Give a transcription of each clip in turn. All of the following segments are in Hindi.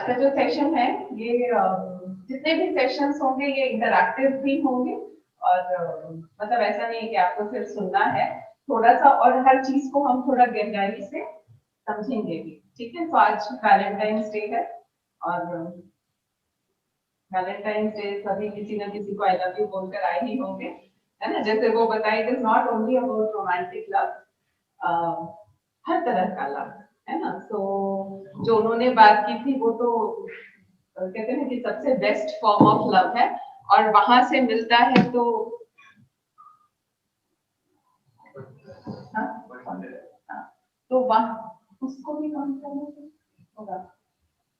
आज का जो सेशन है ये जितने भी सेशंस होंगे ये इंटरैक्टिव भी होंगे और मतलब ऐसा नहीं है कि आपको सिर्फ सुनना है, थोड़ा सा और हर चीज को हम थोड़ा गहराई से समझेंगे भी। ठीक है, तो आज वैलेंटाइंस डे है और वैलेंटाइंस डे सभी किसी न किसी को आई लव यू बोलकर आए ही होंगे, है ना। जैसे वो बताए, it is not only about romantic love, हर तरह का लव, है ना। तो जो उन्होंने बात की थी वो तो कहते हैं कि सबसे बेस्ट फॉर्म ऑफ लव है और वहां से मिलता है तो हाँ, हाँ, तो वहाँ उसको भी काम करना होगा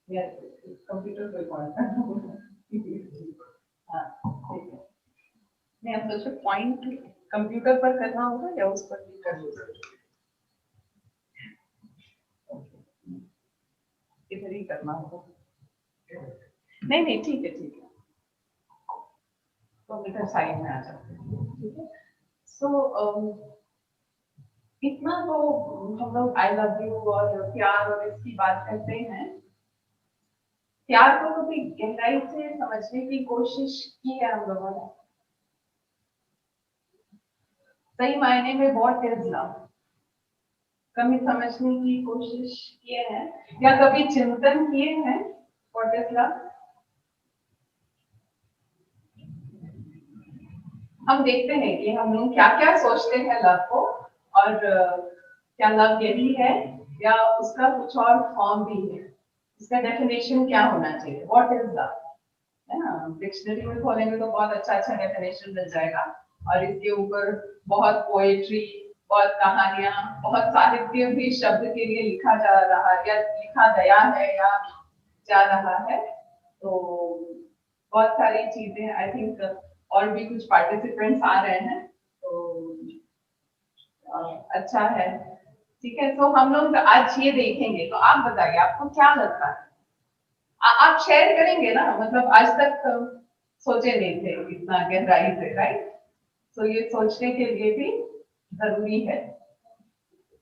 या कंप्यूटर पे कॉल करना होगा। हाँ, ठीक है। मैं अब सोचो पॉइंट कंप्यूटर पर करना होगा या उस पर भी कर सकते, इधर ही करना होगा। नहीं नहीं, ठीक है ठीक है, तो इधर साइड में आ जाते हैं। ठीक है, सो इतना तो हम लोग आई लव यू और प्यार और इसकी बात करते हैं। प्यार को कभी गहराई से समझने की कोशिश की है हम लोगों ने? सही मायने में व्हाट इज लव कभी समझने की कोशिश किए हैं या कभी चिंतन किए हैं व्हाट इज लव? हम देखते हैं कि हम लोग क्या क्या सोचते हैं लव को और क्या लव यही है या उसका कुछ और फॉर्म भी है, इसका डेफिनेशन क्या होना चाहिए, व्हाट इज लव, है ना। डिक्शनरी में खोलेंगे तो बहुत अच्छा अच्छा डेफिनेशन मिल जाएगा और इसके ऊपर बहुत पोएट्री, बहुत कहानियां, बहुत साहित्य भी शब्द के लिए लिखा जा रहा है या लिखा गया है या जा रहा है। तो बहुत सारी चीजें आई थिंक और भी कुछ पार्टिसिपेंट्स आ रहे हैं तो अच्छा है। ठीक है, तो हम लोग आज ये देखेंगे, तो आप बताइए आपको क्या लगता है, आप शेयर करेंगे ना, मतलब आज तक सोचे नहीं थे इतना गहराई से, राइट। तो ये सोचने के लिए भी जरूरी है।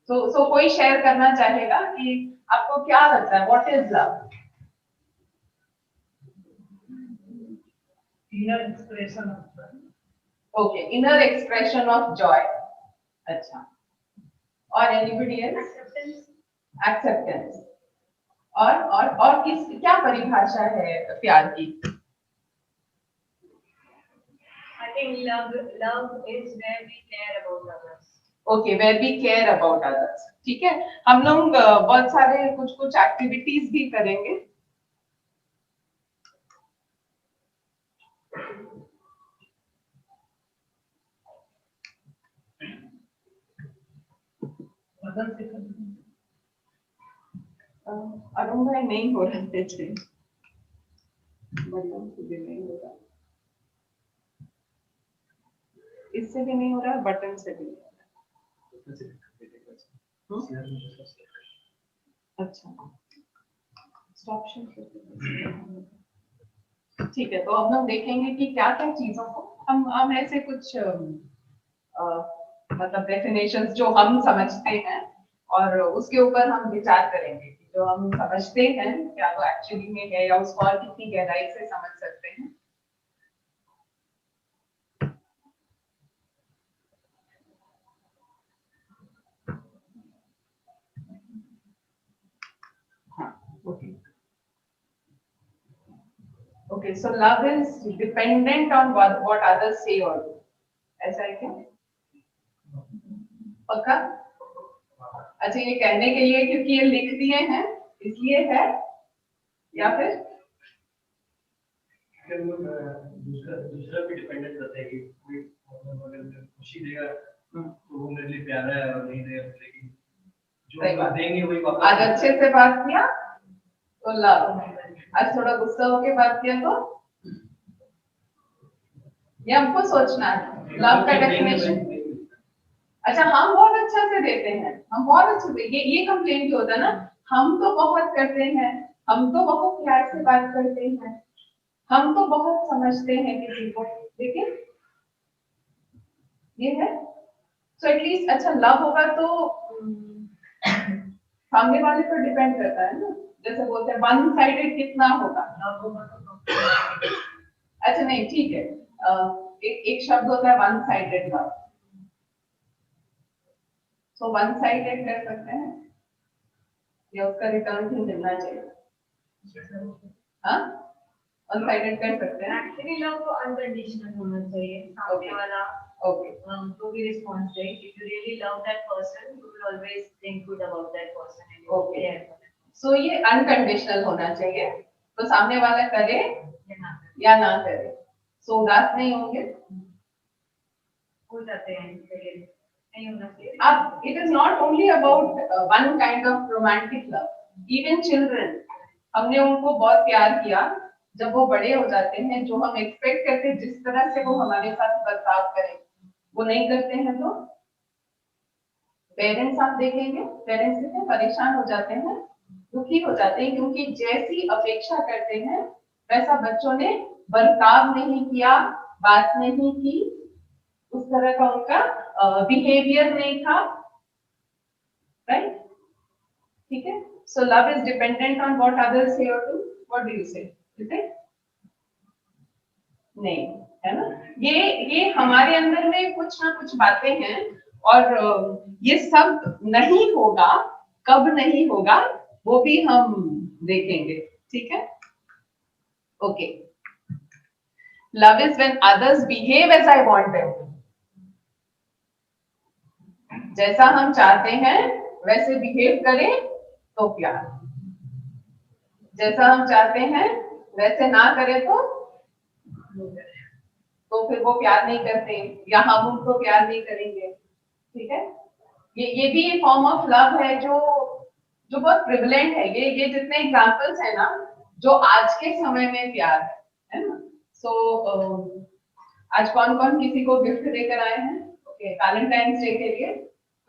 तो कोई शेयर करना चाहेगा कि आपको क्या लगता है what is love? Inner expression of, okay, inner expression of Joy. अच्छा, और एनीबडी एल्स? एक्सेप्टेंस। और किस क्या परिभाषा है प्यार की? I think love is where we care about others. Okay, where we care about others. ठीक है, हम लोग बहुत सारे कुछ कुछ एक्टिविटीज भी करेंगे। अरुण भाई नहीं हो रहे थे, नहीं हो रहा, इससे भी नहीं हो रहा, बटन से भी नहीं हो रहा। अच्छा, ठीक है, तो अब हम देखेंगे कि क्या क्या चीजों को हम ऐसे कुछ मतलब डेफिनेशंस जो हम समझते हैं और उसके ऊपर हम विचार करेंगे कि जो हम समझते हैं क्या वो एक्चुअली में है या उसको और कितनी गहराई से समझ सकते हैं। Okay, so love is dependent on what others say or do. ऐसा है क्या? पक्का? अच्छा, ये कहने के लिए क्योंकि ये लिख दिए हैं इसलिए है या फिर दूसरा भी डिपेंडेंट रहता है कि कोई अगर खुशी देगा तो वो मेरे लिए प्यारा है और नहीं देगा लेकिन जो देंगे वही वापस। आज अच्छे से बात किया तो लव, आज थोड़ा गुस्सा होके बात किया तो ये हमको सोचना है लव का डेफिनेशन। अच्छा, हम बहुत अच्छा से देते हैं, हम बहुत अच्छे से, ये कंप्लेन क्यों होता है ना, हम तो बहुत करते हैं, हम तो बहुत प्यार से बात करते हैं, हम तो बहुत समझते हैं किसी को, लेकिन ये है। सो एटलीस्ट अच्छा लव होगा तो सामने वाले पर डिपेंड करता है ना, जैसे बोलते हैं वन साइडेड कितना होगा। अच्छा नहीं ठीक है, एक शब्द होता है one sided love, so one sided कर सकते हैं या उसका रिटर्न भी मिलना चाहिए। हाँ वन साइडेड कर सकते हैं। एक्चुअली लव तो अनकंडीशनल होना चाहिए, सामने वाला ओके तो भी response they. If you really love that person you will always think good about that person and you okay care for so ये अनकंडीशनल होना चाहिए, तो सामने वाला करे देम। या ना करे, सो उदास नहीं होंगे हो जाते हैं नहीं होना चाहिए। अब it is not only about one kind of romantic love, even children, हमने उनको बहुत प्यार किया, जब वो बड़े हो जाते हैं जो हम एक्सपेक्ट करते हैं जिस तरह से वो हमारे साथ बर्ताव करें वो नहीं करते हैं, तो पेरेंट्स आप देखेंगे, पेरेंट्स कितने परेशान हो जाते हैं, दुखी हो जाते हैं, क्योंकि जैसी अपेक्षा करते हैं वैसा बच्चों ने बर्ताव नहीं किया, बात नहीं की, उस तरह का उनका बिहेवियर नहीं था, राइट? ठीक है, so love is dependent on what others से और डू, व्हाट डू यू से, इज इट? नहीं, है ना? ये हमारे अंदर में कुछ ना कुछ बातें हैं, और ये सब नहीं होगा, कब नहीं होगा वो भी हम देखेंगे, ठीक है? Okay, love is when others behave as I want them, जैसा हम चाहते हैं वैसे बिहेव करें तो प्यार, जैसा हम चाहते हैं वैसे ना करें तो फिर वो प्यार नहीं करते या हम उनको प्यार नहीं करेंगे, ठीक है? ये भी एक फॉर्म ऑफ लव है जो बहुत प्रिविलेंट है। ये जितने एग्जांपल्स है ना जो आज के समय में प्यार है ना? सो आज कौन कौन किसी को गिफ्ट देकर आए हैं? ओके, वैलेंटाइंस डे के लिए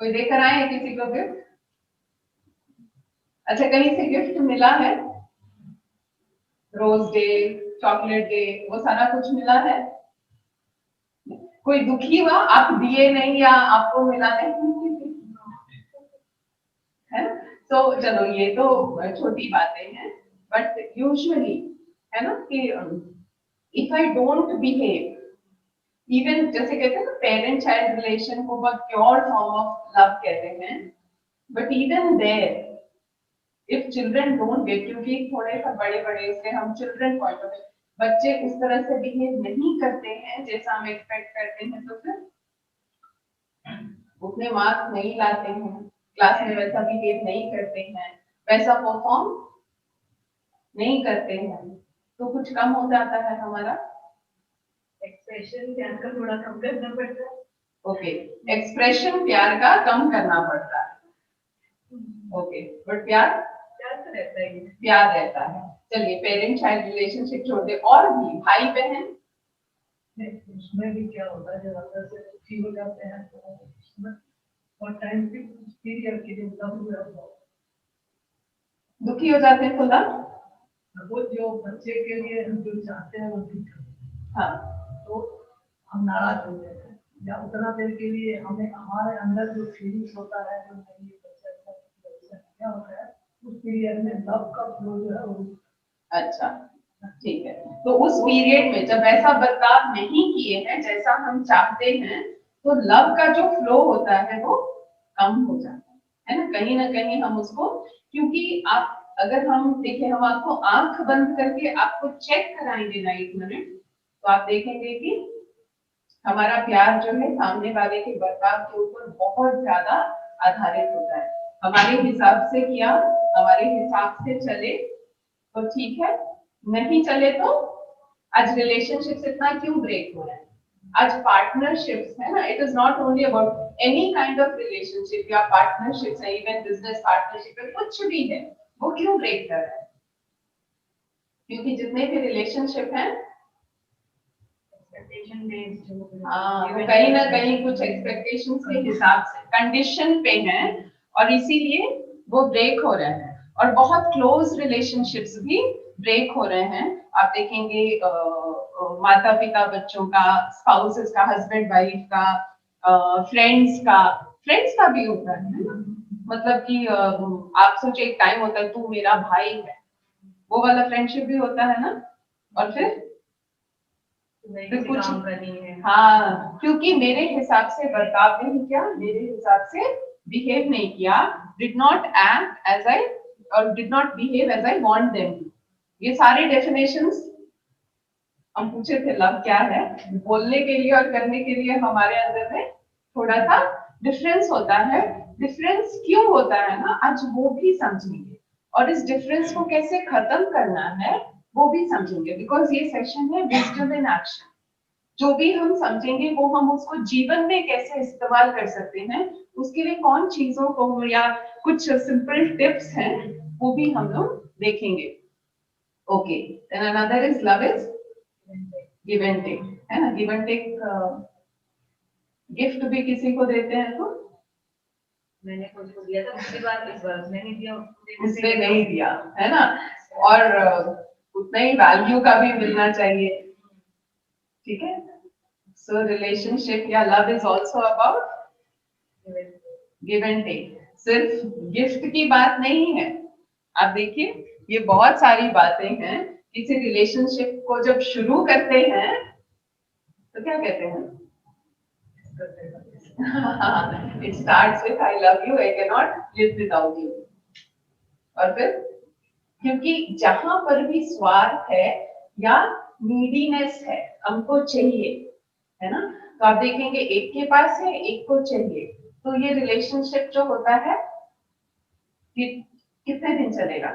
कोई देकर आए हैं किसी को गिफ्ट? अच्छा, कहीं से गिफ्ट मिला है? रोज डे, चॉकलेट डे, वो सारा कुछ मिला है? कोई दुखी हुआ आप दिए नहीं या आपको मिला नहीं है? तो चलो ये तो छोटी बातें हैं, बट यूजुअली है ना कि if I don't behave, even जैसे कहते हैं ना पेरेंट चाइल्ड रिलेशन को बहुत प्योर फॉर्म ऑफ लव कहते हैं, but even there if children don't behave, क्योंकि थोड़े सा बड़े बड़े से हम चिल्ड्रन पॉइंट ऑफ, बच्चे उस तरह से बिहेव नहीं करते हैं जैसा हम एक्सपेक्ट करते हैं, तो फिर उतने मार्क्स नहीं लाते हैं, क्लास में वैसा बिहेव नहीं करते हैं, वैसा परफॉर्म नहीं करते हैं, तो कुछ कम हो जाता है हमारा एक्सप्रेशन प्यार का थोड़ा कम करना पड़ता है। ओके, एक्सप्रेशन प्यार का कम करना पड़ता है, ओके, बट प्यार तो रहता है, प्यार रहता है। चलिए पेरेंट चाइल्ड रिलेशनशिप छोड़ दे, और भी भाई बहन, उसमें भी क्या होता है जब अंदर से दुखी हो जाते हैं तो उसमें और टाइम पीरियड के लिए दुखी हो जाते हैं तो लव, वो जो बच्चे के लिए हम जो चाहते हैं वो ठीक है, हाँ, तो हम नाराज हो जाते हैं, या उतना देर के लिए हमें हमारे अंदर जो फीलिंग्स होता है जो नहीं बच्चा क्या होता है उस पीरियड में लव का फ्लो जो है वो अच्छा ठीक है, तो उस पीरियड में जब ऐसा बर्ताव नहीं किए हैं जैसा हम चाहते हैं, तो लव का जो फ्लो होता है वो कम हो जाता है ना? कहीं हम उसको, क्योंकि आप अगर हम देखिए, हम आपको आंख बंद करके आपको चेक कराएंगे ना 1 मिनट, तो आप देखेंगे कि हमारा प्यार जो है सामने वाले के बर्ताव के ऊपर बहुत ज्यादा आधारित होता है। हमारे हिसाब से किया, हमारे हिसाब से चले तो ठीक है, नहीं चले तो आज रिलेशनशिप्स इतना क्यों ब्रेक हो रहा है? आज पार्टनरशिप्स है ना, it is not only about any kind of relationship या पार्टनरशिप्स है, इवन बिजनेस पार्टनरशिप है, कुछ भी है, वो क्यों ब्रेक कर रहा है? क्योंकि जितने भी रिलेशनशिप हैं एक्सपेक्टेशन बेस्ड, हाँ, वो कहीं ना कहीं कुछ एक्सपेक्टेशंस के हिसाब से कंडीशन पे हैं, और इसीलिए वो ब्रेक हो रहे हैं, और बहुत क्लोज रिलेशनशिप्स भी ब्रेक हो रहे हैं। आप देखेंगे माता पिता बच्चों का, स्पाउसेस का, हस्बैंड वाइफ का, फ्रेंड्स का भी होता है ना? मतलब कि आप सोचो एक टाइम होता है तू मेरा भाई है, वो वाला फ्रेंडशिप भी होता है ना। और फिर नहीं फिर किसी कुछ, काम करनी है। हाँ क्योंकि मेरे हिसाब से बर्ताव नहीं किया, मेरे हिसाब से बिहेव नहीं किया, did not act as I और did not behave as I want them to. ये सारे डेफिनेशंस हम पूछे थे लव क्या है, बोलने के लिए और करने के लिए हमारे अंदर में थोड़ा सा डिफरेंस होता है। डिफरेंस क्यों होता है ना, आज वो भी समझेंगे, और इस डिफरेंस को कैसे खत्म करना है वो भी समझेंगे, बिकॉज ये सेशन है विजडम इन एक्शन। जो भी हम समझेंगे वो हम उसको जीवन में कैसे इस्तेमाल कर सकते हैं, उसके लिए कौन चीजों को या कुछ सिंपल टिप्स हैं वो भी हम लोग देखेंगे। Okay, then another is love is give and take, है ना। गिव एंड टेक, गिफ्ट भी किसी को देते हैं तो मैंने खुद को दिया था पिछली बार, इस बार उसने नहीं दिया, उसने नहीं दिया, है ना। और उतना ही वैल्यू का भी मिलना चाहिए, ठीक है। सो रिलेशनशिप या love is also about give and take, सिर्फ गिफ्ट की बात नहीं है। आप देखिए ये बहुत सारी बातें हैं, किसी रिलेशनशिप को जब शुरू करते हैं तो क्या कहते हैं, it starts with I love you, I can not live without you. और फिर क्योंकि जहां पर भी स्वार्थ है या नीडीनेस है, हमको चाहिए, है ना, तो आप देखेंगे एक के पास है एक को चाहिए, तो ये रिलेशनशिप जो होता है ये कितने दिन चलेगा,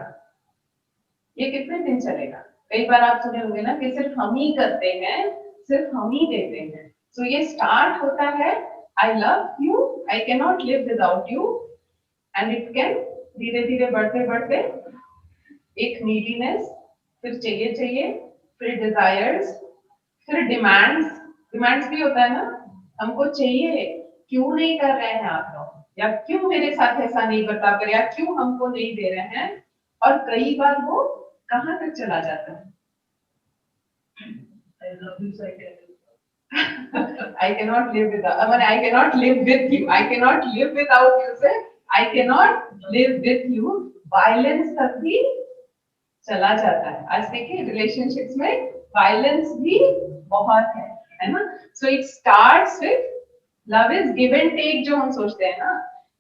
ये कितने दिन चलेगा। कई बार आप सुने होंगे ना कि सिर्फ हम ही करते हैं, सिर्फ हम ही देते हैं। सो ये स्टार्ट होता है I love you, I can not live without you, and it can धीरे धीरे बढ़ते बढ़ते एक नीडीनेस, फिर चाहिए चाहिए, फिर डिजायर्स, फिर डिमांड्स। डिमांड्स भी होता है ना, हमको चाहिए, क्यों नहीं कर रहे हैं आप लोग, या क्यों मेरे साथ ऐसा नहीं बता कर, या क्यों हमको नहीं दे रहे हैं। और कई बार वो कहां तक चला जाता है, I love you, so I can. I cannot live without, I mean, I cannot live with you, I cannot live without you से I cannot live with you, violence तक भी चला जाता है। आज देखिए रिलेशनशिप्स में वायलेंस भी बहुत है ना। So it starts with love is give and take, जो हम सोचते हैं ना,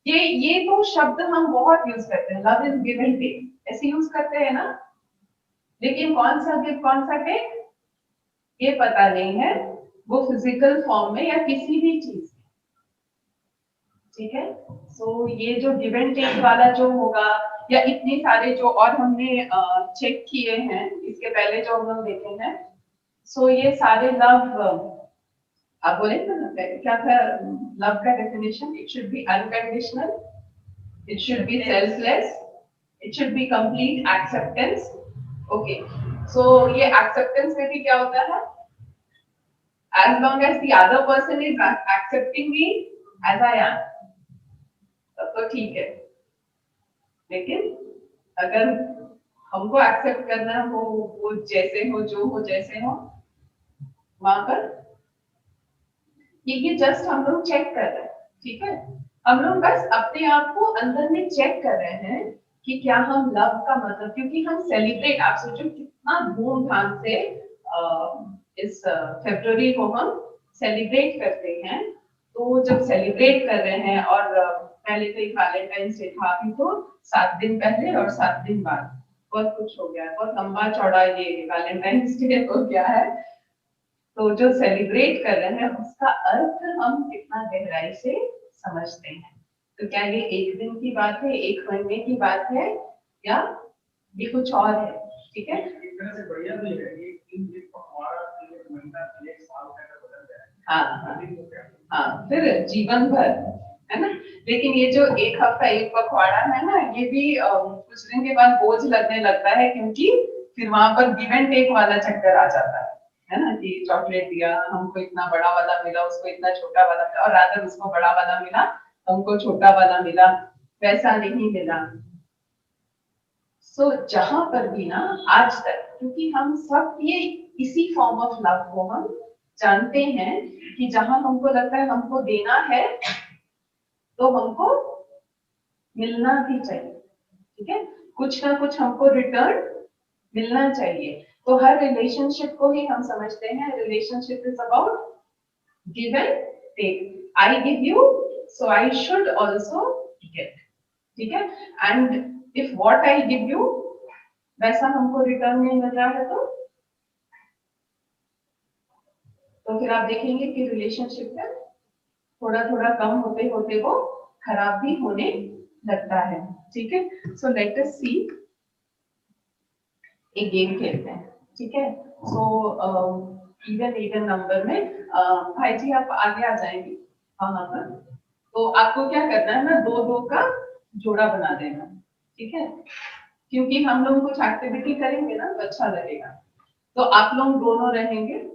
ये तो शब्द हम बहुत यूज करते हैं, love is give and take ऐसे यूज करते हैं ना, लेकिन कौन सा गिव कौन सा टेक ये पता नहीं है, वो फिजिकल फॉर्म में या किसी भी चीज में, ठीक है। सो ये जो गिव एंड टेक वाला जो होगा, या इतने सारे जो और हमने चेक किए हैं इसके पहले जो हम लोग देखे हैं, सो ये सारे लव, आप बोले ना क्या था लव का definition, it should be unconditional, it should be selfless, it should be complete acceptance. Okay, so ये एक्सेप्टेंस में भी क्या होता है, as long as the other person is accepting me as I am, तब तो ठीक है। लेकिन अगर हमको एक्सेप्ट करना हो, वो जैसे हो, जो हो जैसे हो, वहां पर ये जस्ट हम लोग चेक कर रहे हैं, ठीक है। हम लोग बस अपने आप को अंदर में चेक कर रहे हैं कि क्या हम लव का मतलब, क्योंकि हम सेलिब्रेट, आप सोचो कितना धूमधाम से इस फरवरी को हम सेलिब्रेट करते हैं। तो जब सेलिब्रेट कर रहे हैं, और पहले तो एक वैलेंटाइंस डे था, अभी तो 7 दिन पहले और 7 दिन बाद बहुत कुछ हो गया है, बहुत लंबा चौड़ा ये वैलेंटाइंस डे हो गया है। तो जो सेलिब्रेट कर रहे हैं उसका अर्थ हम कितना गहराई से समझते हैं। तो क्या ये एक दिन की बात है, एक महीने की बात है, या ये कुछ और है, ठीक है। एक तरह से बढ़िया भी है, एक दिन एक पखवाड़ा, एक महीना, एक साल का बदल जाए। हाँ हाँ, फिर जीवन भर, है ना। लेकिन ये जो एक हफ्ता एक पखवाड़ा है ना, ये भी कुछ दिन के बाद बोझ लगने लगता है, क्योंकि फिर वहां पर गिव एंड टेक वाला चक्कर आ जाता है ना, कि चॉकलेट दिया, हमको इतना बड़ा वाला मिला, उसको इतना छोटा वाला मिला, और रादर उसको बड़ा वाला मिला, हमको छोटा वाला मिला, वैसा नहीं मिला। सो जहां पर भी ना आज तक, क्योंकि हम सब ये इसी फॉर्म ऑफ लव को हम जानते हैं, कि जहां हमको लगता है हमको देना है, तो हमको मिलना भी चाहिए, ठीक है, कुछ ना कुछ हमको रिटर्न मिलना चाहिए। तो हर रिलेशनशिप को ही हम समझते हैं relationship is about give and take. I give you so I should also get, ठीक है, and if what I give you वैसा हमको रिटर्न नहीं मिल रहा है तो फिर आप देखेंगे कि रिलेशनशिप में थोड़ा थोड़ा कम होते होते वो खराब भी होने लगता है, ठीक है। सो लेट अस सी, एक गेम खेलते हैं, ठीक है। सो इवन इवन नंबर में भाई जी आप आगे आ जाएंगे वहां पर। तो आपको क्या करना है ना, दो दो का जोड़ा बना देना, ठीक है, क्योंकि हम लोग कुछ एक्टिविटी करेंगे ना तो अच्छा लगेगा। तो आप लोग दोनों रहेंगे,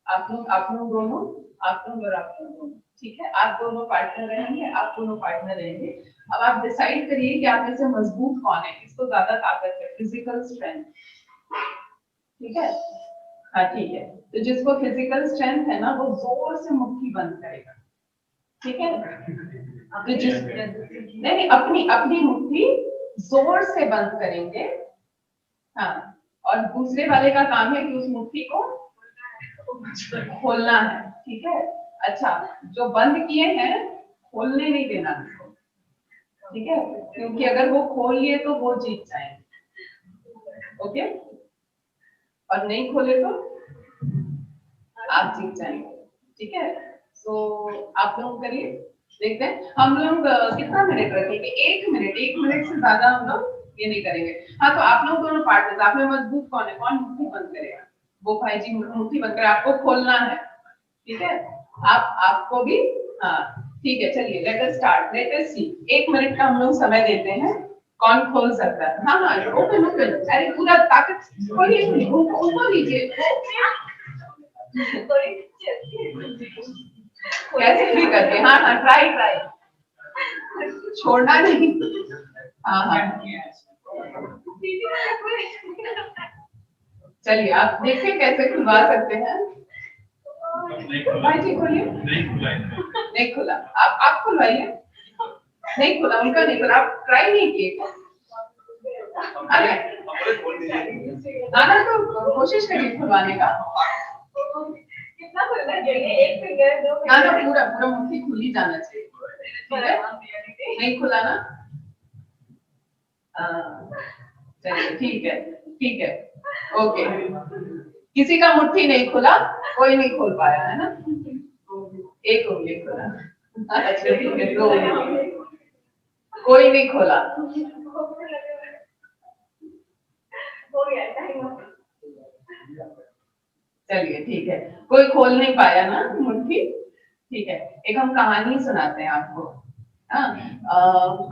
आप लोग दोनों, आप लोग और आप लोग दोनों, ठीक है, आप दोनों पार्टनर रहेंगे, आप दोनों पार्टनर रहेंगे। अब आप डिसाइड करिए कि आप में से मजबूत कौन है, किसको ज्यादा ताकत है, फिजिकल स्ट्रेंथ, ठीक है। हाँ ठीक है, तो जिसको फिजिकल स्ट्रेंथ है ना वो जोर से मुट्ठी बंद करेगा, ठीक है। तो जिस नहीं अपनी अपनी मुट्ठी जोर से बंद करेंगे, हाँ, और दूसरे वाले का काम है कि उस मुट्ठी को खोलना है, ठीक है। अच्छा, जो बंद किए हैं खोलने नहीं देना उसको, ठीक है, क्योंकि अगर वो खोल लिए तो वो जीत जाएंगे, ओके, और नहीं खोले तो आप जीत जाएंगे, ठीक है। तो आप लोग करिए, देखते हैं हम लोग कितना मिनट रखेंगे, 1 मिनट, 1 मिनट से ज्यादा हम लोग ये नहीं करेंगे। हाँ, तो आप लोग दोनों पार्टनर्स, आप में मजबूत कौन है, कौन मुट्ठी बंद करेगा, वो भाई जी मुट्ठी बंद करे, आपको खोलना है, ठीक है, आपको भी, हाँ ठीक है, चलिए let us start, let us see, 1 minute का हम लोग समय देते हैं, कौन खोल सकता है। हाँ हाँ, ओपन ओपन, अरे पूरा ताकत खोलिए, उनको लीजिए, कैसे भी करके, हाँ हाँ, ट्राई ट्राई, छोड़ना नहीं, हाँ हाँ, चलिए आप देखिए कैसे खुलवा सकते हैं। भाई जी खोलिए, नहीं खुला, आप खुलवाइए, नहीं खुला, उनका नहीं खुला, आप ट्राई नहीं किए, अरे ना तो कोशिश करिए खुलवाने का, कितना खुलना चाहिए, एक फिंगर, दो ना फिंगर, पूरा पूरा मुट्ठी खुली जाना चाहिए, ठीक है, नहीं खुला ना, चलिए ठीक है, ओके, किसी का मुट्ठी नहीं खुला, कोई नहीं खोल पाया है ना, एक उंगली खुला, अच्छा ठीक है, 2 उंगली, कोई नहीं खोला, हो गया टाइम। चलिए ठीक है, कोई खोल नहीं पाया ना मुट्ठी, ठीक है। एक हम कहानी सुनाते हैं आपको, हाँ,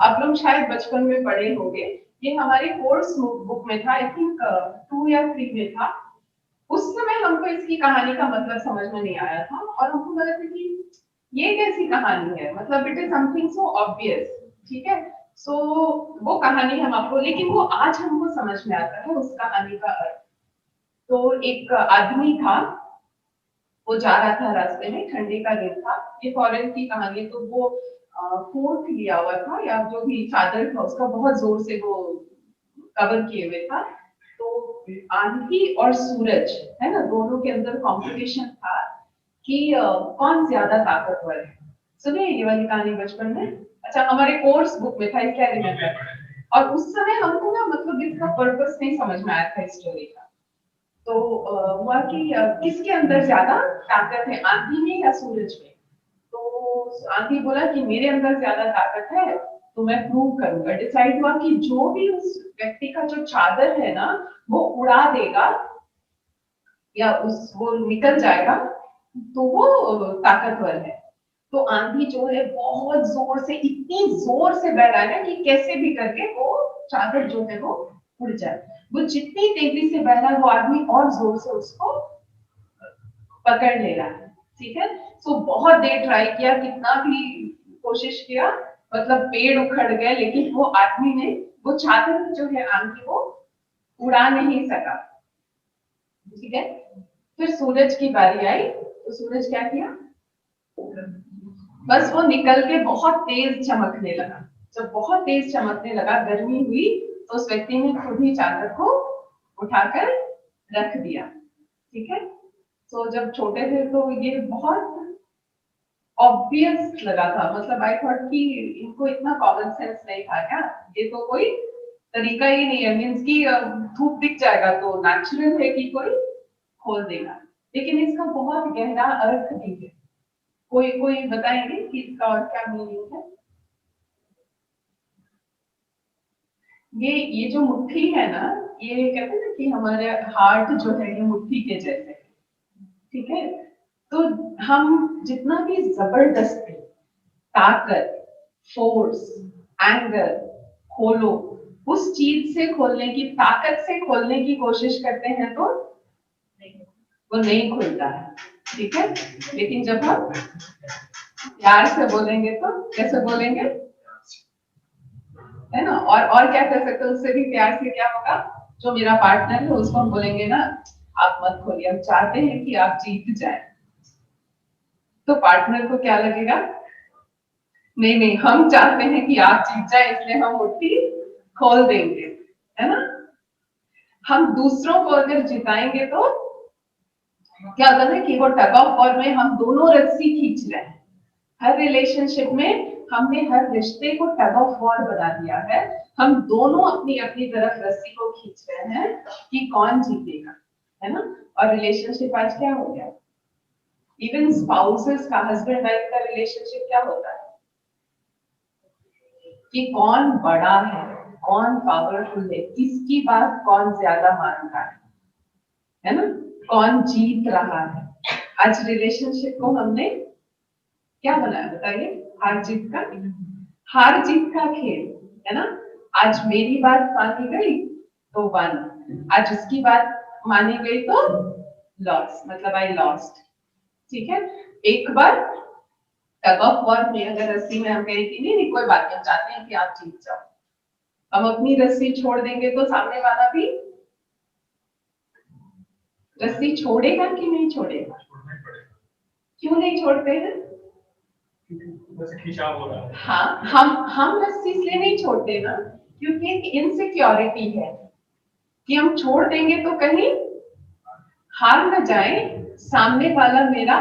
आप लोग शायद बचपन में पढ़े होंगे, ये हमारे कोर्स बुक में था, आई थिंक 2 या 3 में था। उस समय हमको इसकी कहानी का मतलब समझ में नहीं आया था और हमको लगा था कि ये कैसी कहानी है, मतलब it is something so obvious, ठीक है। सो वो कहानी हम आपको, लेकिन वो आज हमको समझ में आता है उस कहानी का अर्थ। तो एक आदमी था, वो जा रहा था रास्ते में, ठंडी का दिन था, ये फॉरेन की कहानी है, तो वो कोट लिया हुआ था या जो भी चादर था उसका बहुत जोर से वो कवर किए हुए था। तो आंधी और सूरज है ना, दोनों के अंदर कंपटीशन था कि कौन ज्यादा ताकतवर है। सुनिए ये वाली कहानी बचपन में, अच्छा हमारे कोर्स बुक में था, इसलिए रिमेम्बर। और उस समय हमको ना मतलब इसका पर्पस नहीं समझ में आया था स्टोरी का। तो हुआ कि किसके अंदर ज्यादा ताकत है, आंधी में या सूरज में। तो आंधी बोला कि मेरे अंदर ज्यादा ताकत है, तो मैं प्रूव करूंगा। डिसाइड हुआ कि जो भी उस व्यक्ति का जो चादर है ना वो उड़ा देगा या उस वो निकल जाएगा तो वो ताकतवर है। तो आंधी जो है बहुत जोर से, इतनी जोर से बह रहा है ना कि कैसे भी करके वो चादर जो है वो उड़ जाए। वो जितनी तेजी से बह रहा है वो आदमी और जोर से उसको पकड़ ले रहा है, ठीक है। सो बहुत देर ट्राई किया, कितना भी कोशिश किया, मतलब पेड़ उखड़ गए, लेकिन वो आदमी ने वो चादर जो है आंधी वो उड़ा नहीं सका, ठीक है। फिर सूरज की बारी आई, तो सूरज क्या किया, बस वो निकल के बहुत तेज चमकने लगा, जब बहुत तेज चमकने लगा, गर्मी हुई, तो उस व्यक्ति ने खुद ही चादर को उठाकर रख दिया। ठीक है, तो जब छोटे थे तो ये बहुत ऑब्वियस लगा था, मतलब आई थॉट कि इनको इतना कॉमन सेंस नहीं था क्या, ये तो कोई तरीका ही नहीं है, मीन्स की धूप दिख जाएगा तो नेचुरल है कि कोई खोल देगा। लेकिन इसका बहुत गहरा अर्थ भी है। कोई कोई बताएंगे कि इसका और क्या मीनिंग है? ये जो मुट्ठी है ना, ये कहते हैं ना कि हमारे हार्ट जो है ये मुट्ठी के जैसे है। ठीक है, तो हम जितना भी जबरदस्ती, ताकत, फोर्स, एंगर खोलो, उस चीज से खोलने की, ताकत से खोलने की कोशिश करते हैं तो वो नहीं खुलता है। ठीक है, लेकिन जब हम प्यार से बोलेंगे तो कैसे बोलेंगे, है ना? और क्या कर सकते हैं उससे भी प्यार से? क्या होगा, जो मेरा पार्टनर है उसको हम बोलेंगे ना, आप मत खोलिए, हम चाहते हैं कि आप जीत जाए। तो पार्टनर को क्या लगेगा, नहीं नहीं, हम चाहते हैं कि आप जीत जाए, इसलिए हम मुट्ठी खोल देंगे, है ना? हम दूसरों को अगर जिताएंगे तो क्या होता है कि वो टग ऑफ वॉर में हम दोनों रस्सी खींच रहे हैं। हर रिलेशनशिप में हमने हर रिश्ते को टग ऑफ वॉर बना दिया है, हम दोनों अपनी अपनी तरफ रस्सी को खींच रहे हैं कि कौन जीतेगा, है ना? और रिलेशनशिप आज क्या हो गया, इवन स्पाउसेस का, हस्बैंड वाइफ का रिलेशनशिप क्या होता है कि कौन बड़ा है, कौन पावरफुल है, किसकी बात कौन ज्यादा मानता है ना? कौन जीत रहा है। आज रिलेशनशिप को हमने क्या बनाया बताइए, हार जीत का, हार जीत का खेल, है ना? आज मेरी बात मानी गई तो वन, आज उसकी बात मानी गई तो लॉस, मतलब आई लॉस्ट। ठीक है, एक बार टग ऑफ वॉर में अगर रस्सी में हम कहें कि नहीं नहीं कोई बात नहीं, हम चाहते हैं कि आप जीत जाओ, हम अपनी रस्सी छोड़ देंगे तो सामने वाला भी रस्सी छोड़ेगा कि नहीं छोड़ेगा? क्यों नहीं छोड़ते हैं? खिंचाव हो रहा है। हाँ, हम रस्सी इसलिए नहीं छोड़ते ना, क्योंकि एक इनसिक्योरिटी है कि हम छोड़ देंगे तो कहीं हार न जाए, सामने वाला मेरा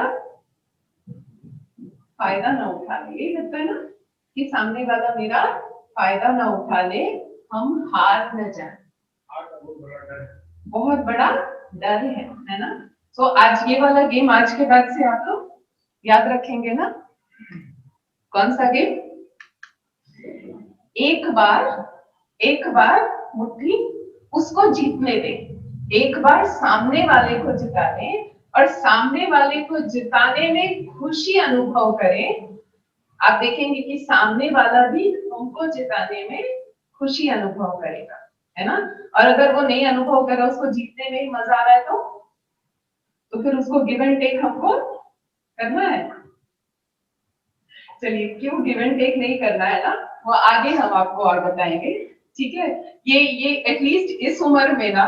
फायदा ना उठा ले। यही लगता है ना कि सामने वाला मेरा फायदा ना उठा ले, हम हार न जाए, बहुत बड़ा डर है ना? तो आज ये वाला गेम आज के बाद से आप लोग याद रखेंगे ना? कौन सा गेम? एक बार मुट्ठी उसको जीतने दे, एक बार सामने वाले को जिता दे, और सामने वाले को जिताने में खुशी अनुभव करें। आप देखेंगे कि सामने वाला भी तुमको जिताने में खुशी अनुभव करेगा, है ना? और अगर वो नहीं अनुभव कर रहा, उसको जीतने में ही मजा आ रहा है तो फिर उसको गिव एंड टेक हमको करना है। चलिए, क्यों गिव एंड टेक नहीं करना है ना, वो आगे हम आपको और बताएंगे। ठीक है, ये एटलीस्ट इस उम्र में ना,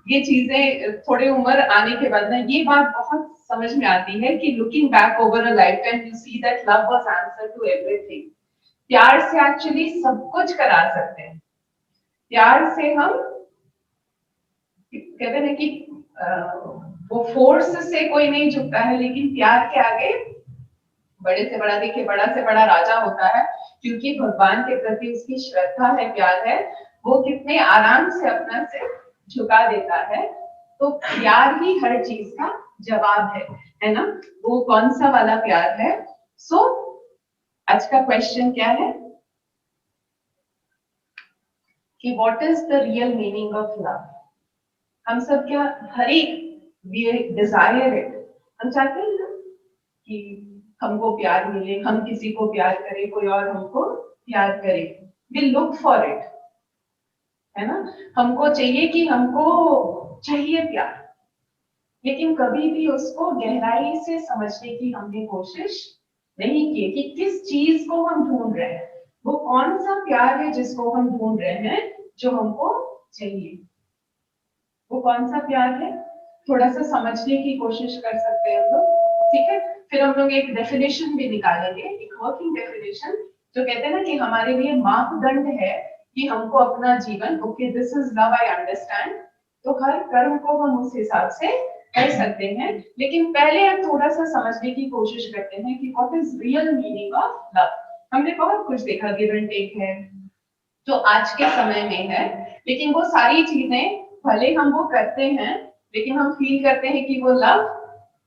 ये चीजें थोड़े उम्र आने के बाद ना ये बात बहुत समझ में आती है कि looking back over a lifetime you see that love was answer to everything. प्यार से एक्चुअली सब कुछ करा सकते हैं। प्यार से हम कहते हैं कि वो फोर्स से कोई नहीं झुकता है, लेकिन प्यार के आगे बड़े से बड़ा, देखिए बड़ा से बड़ा राजा होता है, क्योंकि भगवान के प्रति उसकी श्रद्धा है, प्यार है, वो कितने आराम से अपना सिर झुका देता है। तो प्यार ही हर चीज का जवाब है ना? वो कौन सा वाला प्यार है? सो आज का क्वेश्चन क्या है कि what is the real meaning of love? हम सब क्या, हर एक डिजायर है, हम चाहते हैं ना कि हमको प्यार मिले, हम किसी को प्यार करें, कोई और हमको प्यार करे, वी लुक फॉर इट, है ना? हमको चाहिए कि हमको चाहिए प्यार, लेकिन कभी भी उसको गहराई से समझने की हमने कोशिश नहीं की कि किस चीज को हम ढूंढ रहे हैं, वो कौन सा प्यार है जिसको हम ढूंढ रहे हैं जो हमको चाहिए, वो कौन सा प्यार है? थोड़ा सा समझने की कोशिश कर सकते हैं हम लोग। ठीक है, फिर हम लोग एक डेफिनेशन भी निकालेंगे, एक वर्किंग डेफिनेशन जो कहते हैं ना कि हमारे लिए मापदंड है कि हमको अपना जीवन, okay this is love I understand, तो हर कर्म को हम उस हिसाब से कर सकते हैं। लेकिन पहले हम थोड़ा सा समझने की कोशिश करते हैं कि what is real meaning of love. हमने बहुत कुछ देखा, गिव एंड टेक है जो आज के समय में है, लेकिन वो सारी चीजें भले हम वो करते हैं, लेकिन हम फील करते हैं कि वो लव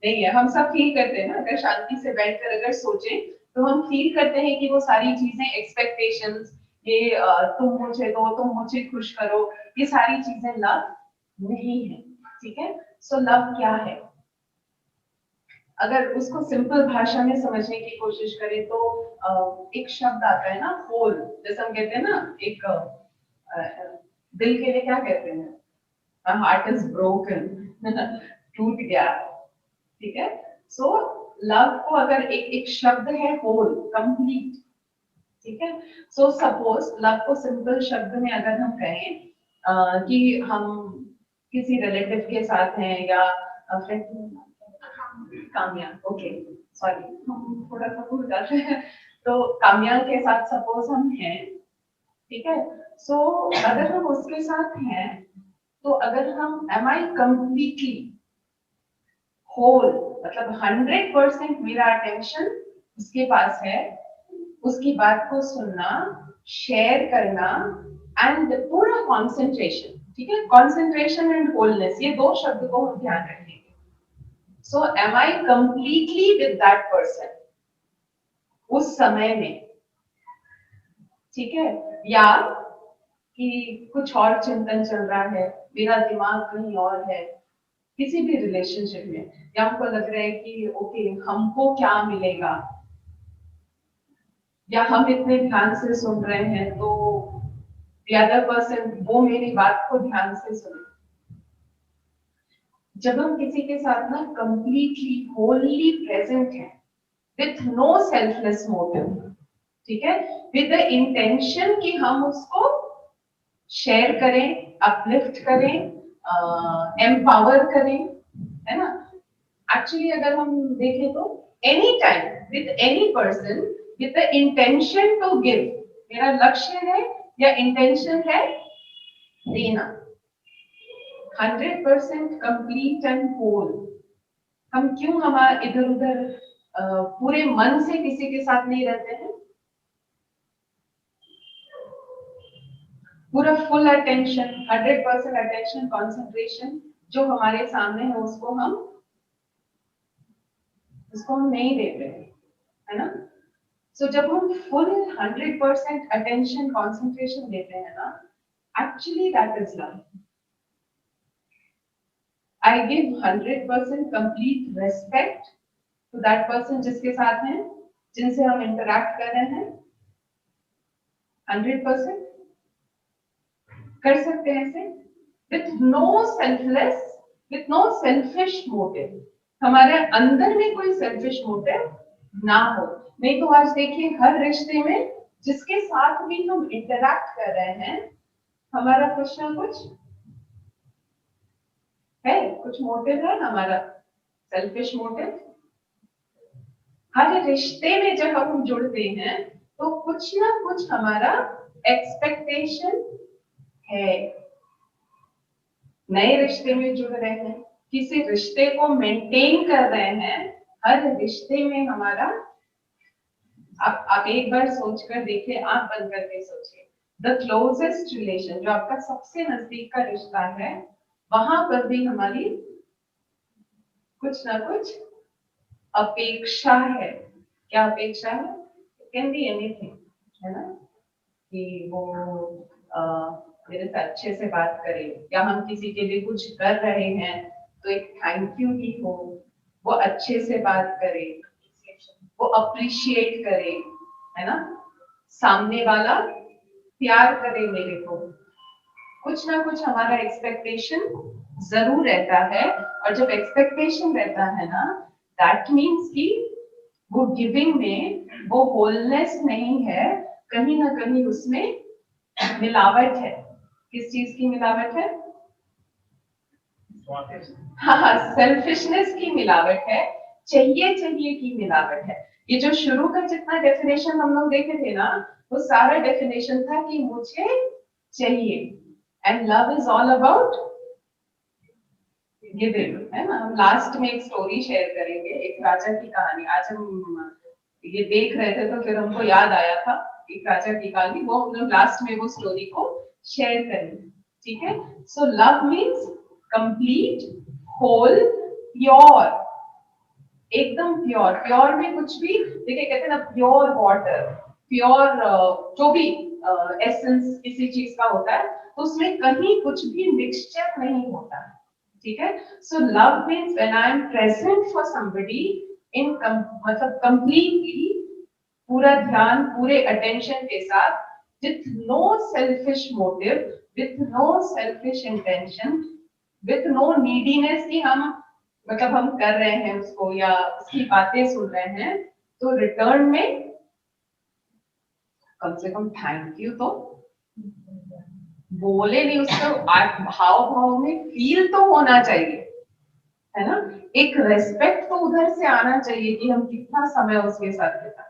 नहीं है। हम सब फील करते हैं ना, अगर शांति से बैठकर अगर सोचें तो हम फील करते हैं कि वो सारी चीजें, एक्सपेक्टेशंस, ये तुम मुझे दो, तुम मुझे खुश करो, ये सारी चीजें लव नहीं है। ठीक है, सो लव क्या है? अगर उसको सिंपल भाषा में समझने की कोशिश करें तो एक शब्द आता है ना, होल, जैसे हम कहते हैं ना, एक दिल के लिए क्या कहते हैं, हार्ट इज ब्रोकन, टूट गया। ठीक है, सो लव को अगर एक शब्द है होल, कंप्लीट। ठीक है, सो सपोज लव को सिंपल शब्द में अगर हम कहें कि हम किसी रिलेटिव के साथ हैं या फ्रेंड, काम्या, ओके सॉरी हम थोड़ा सा भूल जाते हैं, तो काम्या के साथ सपोज हम हैं। ठीक है, सो अगर हम उसके साथ हैं तो अगर हम एम आई कंप्लीटली होल, मतलब 100% मेरा अटेंशन उसके पास है, उसकी बात को सुनना, शेयर करना एंड पूरा कॉन्सेंट्रेशन। ठीक है, कॉन्सेंट्रेशन एंड होलनेस, ये दो शब्द को हम ध्यान रखेंगे। So am I completely with that person उस समय में। ठीक है, या कि कुछ और चिंतन चल रहा है, मेरा दिमाग कहीं और है, किसी भी रिलेशनशिप में, या हमको लग रहा है कि ओके हमको क्या मिलेगा, या हम इतने ध्यान से सुन रहे हैं तो the other person वो मेरी बात को ध्यान से सुने। जब हम किसी के साथ ना कंप्लीटली होली प्रेजेंट है, विथ नो सेल्फलेस मोटिव, ठीक है, विद द इंटेंशन कि हम उसको शेयर करें, अपलिफ्ट करें, एम्पावर करें, है ना। एक्चुअली अगर हम देखें तो any time with any person with the intention to give, मेरा लक्ष्य है या इंटेंशन है देना, 100% कंप्लीट एंड होल। हम क्यों हमारा इधर उधर पूरे मन से किसी के साथ नहीं रहते हैं? पूरा फुल अटेंशन, 100% अटेंशन, कंसंट्रेशन जो हमारे सामने है उसको हम नहीं देते हैं, है ना। सो जब हम फुल 100% अटेंशन, कंसंट्रेशन देते हैं ना, actually that is love. I give 100% complete respect to that person जिसके साथ हैं, जिनसे हम इंटरैक्ट कर रहे हैं। 100% कर सकते हैं ऐसे, with no selfless, with no selfish motive। हमारे अंदर में कोई सेल्फिश मोटिव ना हो। नहीं तो आज देखिए हर रिश्ते में जिसके साथ भी हम इंटरैक्ट कर रहे हैं, हमारा कुछ ना कुछ है, कुछ मोटिव है हमारा, सेल्फिश मोटिव। हर रिश्ते में जब हम जुड़ते हैं तो कुछ ना कुछ हमारा एक्सपेक्टेशन है। नए रिश्ते में जुड़ रहे हैं, किसी रिश्ते को मेंटेन कर रहे हैं, हर रिश्ते में हमारा, आप एक बार सोचकर देखिए, आंख बंद करके सोचिए, द क्लोजेस्ट रिलेशन, जो आपका सबसे नजदीक का रिश्ता है, वहां पर भी हमारी कुछ ना कुछ अपेक्षा है। क्या अपेक्षा है? कैन बी एनीथिंग, है ना, कि वो मेरे से अच्छे से बात करे, या हम किसी के लिए कुछ कर रहे हैं तो एक थैंक यू ही हो, वो अच्छे से बात करे, वो अप्रिशिएट करे, है ना, सामने वाला प्यार करे मेरे को। कुछ ना कुछ हमारा एक्सपेक्टेशन जरूर रहता है, और जब एक्सपेक्टेशन रहता है ना, दैट मीन्स कि वो गिविंग में वो होलनेस नहीं है, कहीं ना कहीं उसमें मिलावट है। किस चीज की मिलावट है? हाँ, सेल्फिशनेस की मिलावट है। चाहिए चाहिए की मिलावट है। ये जो शुरू का जितना डेफिनेशन हम लोग देखे थे ना, वो सारा डेफिनेशन था कि मुझे चाहिए। And love is all about giving, है ना। हम लास्ट में एक स्टोरी शेयर करेंगे, एक राजा की कहानी। आज हम ये देख रहे थे तो फिर हमको याद आया था एक राजा की कहानी, वो हम लोग लास्ट में वो स्टोरी को शेयर करेंगे, ठीक है। So love means complete, whole, pure, एकदम प्योर। प्योर में कुछ भी, देखिए कहते हैं ना प्योर वाटर, प्योर जो भी एसेंस किसी चीज का होता है तो उसमें कहीं कुछ भी मिक्सचर नहीं होता, ठीक है। So love means when I am present for somebody in मतलब कंप्लीटली, पूरा ध्यान पूरे अटेंशन के साथ, with no selfish motive, with no selfish intention, with no neediness कि हम मतलब हम कर रहे हैं उसको या उसकी बातें सुन रहे हैं, तो रिटर्न में कम से कम थैंक यू तो बोले नहीं, उसका भाव भाव में फील तो होना चाहिए, है ना। एक रेस्पेक्ट तो उधर से आना चाहिए कि हम कितना समय उसके साथ बिता।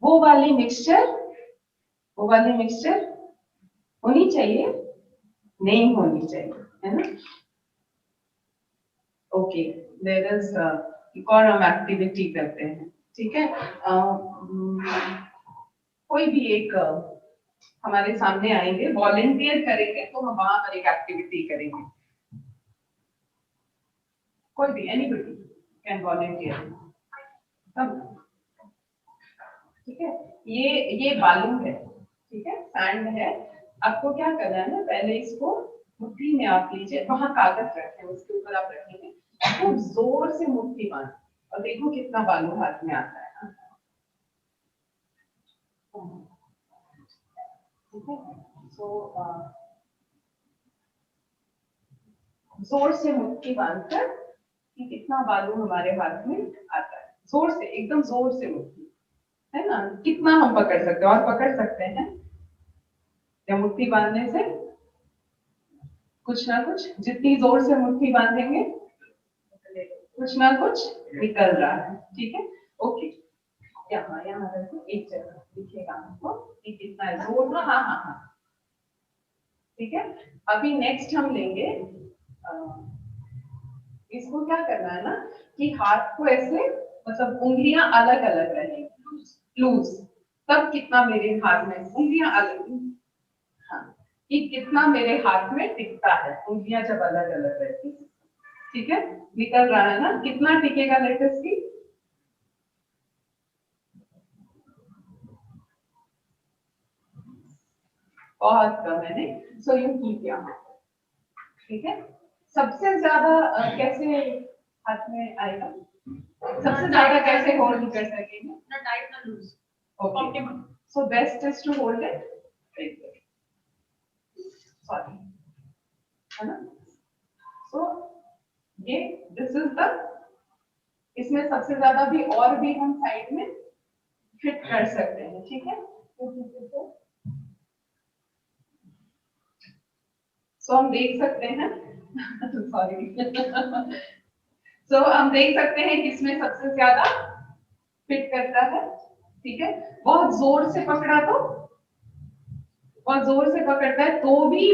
वो वाली मिक्सचर होनी चाहिए, नहीं होनी चाहिए, है ना। ओके, देयर इज एक और हम एक्टिविटी करते हैं, ठीक है। कोई भी एक हमारे सामने आएंगे, वॉलेंटियर करेंगे, तो हम वहां पर एक एक्टिविटी करेंगे। कोई भी, एनीबॉडी कैन वॉलेंटियर, सब, ठीक है। ये बालू है, ठीक है, सैंड है। आपको क्या करना है ना, पहले इसको मुट्ठी में आप लीजिए, वहां कागज रखें, उसके ऊपर आप रखेंगे, खूब जोर से मुट्ठी बांध, और देखो कितना बालू हाथ में आता है, ठीक है। सो जोर से मुट्ठी बांधकर कि कितना बालू हमारे हाथ में आता है, जोर से, एकदम जोर से मुट्ठी, है ना। कितना हम पकड़ सकते हैं, और पकड़ सकते हैं या मुट्ठी बांधने से कुछ ना कुछ, जितनी जोर से मुट्ठी बांधेंगे कुछ ना कुछ निकल रहा है, ठीक है। ओके, यहाँ रखो, एक जगह दिखेगा हमको कि कितना जोर, हाँ हाँ हाँ, ठीक है। अभी नेक्स्ट हम लेंगे, इसको क्या करना है ना कि हाथ को ऐसे, मतलब उंगलियां अलग अलग रहेंगी, लूज, तब कितना मेरे हाथ में उंगलियां अलग, हाँ, कि कितना मेरे हाथ में टिकता है, उंगलियां जब अलग अलग रहती है, ठीक है। निकल रहा है ना, कितना टिकेगा लेटेस्ट की, बहुत कम है, नहीं। सो यू कीप यहाँ, ठीक है। सबसे ज्यादा कैसे हाथ में आएगा, सबसे ज्यादा कैसे होल्ड कर सकेंगे, ना टाइट ना loose, okay, optimum. so best is to hold it right there, sorry, है ना। so ये this is the, इसमें सबसे ज्यादा भी और भी हम साइड में फिट कर सकते हैं, ठीक है। सो हम देख सकते हैं सॉरी सो हम देख सकते हैं किसमें सबसे ज्यादा फिट करता है, ठीक है। बहुत जोर से पकड़ा तो, बहुत जोर से पकड़ता है तो भी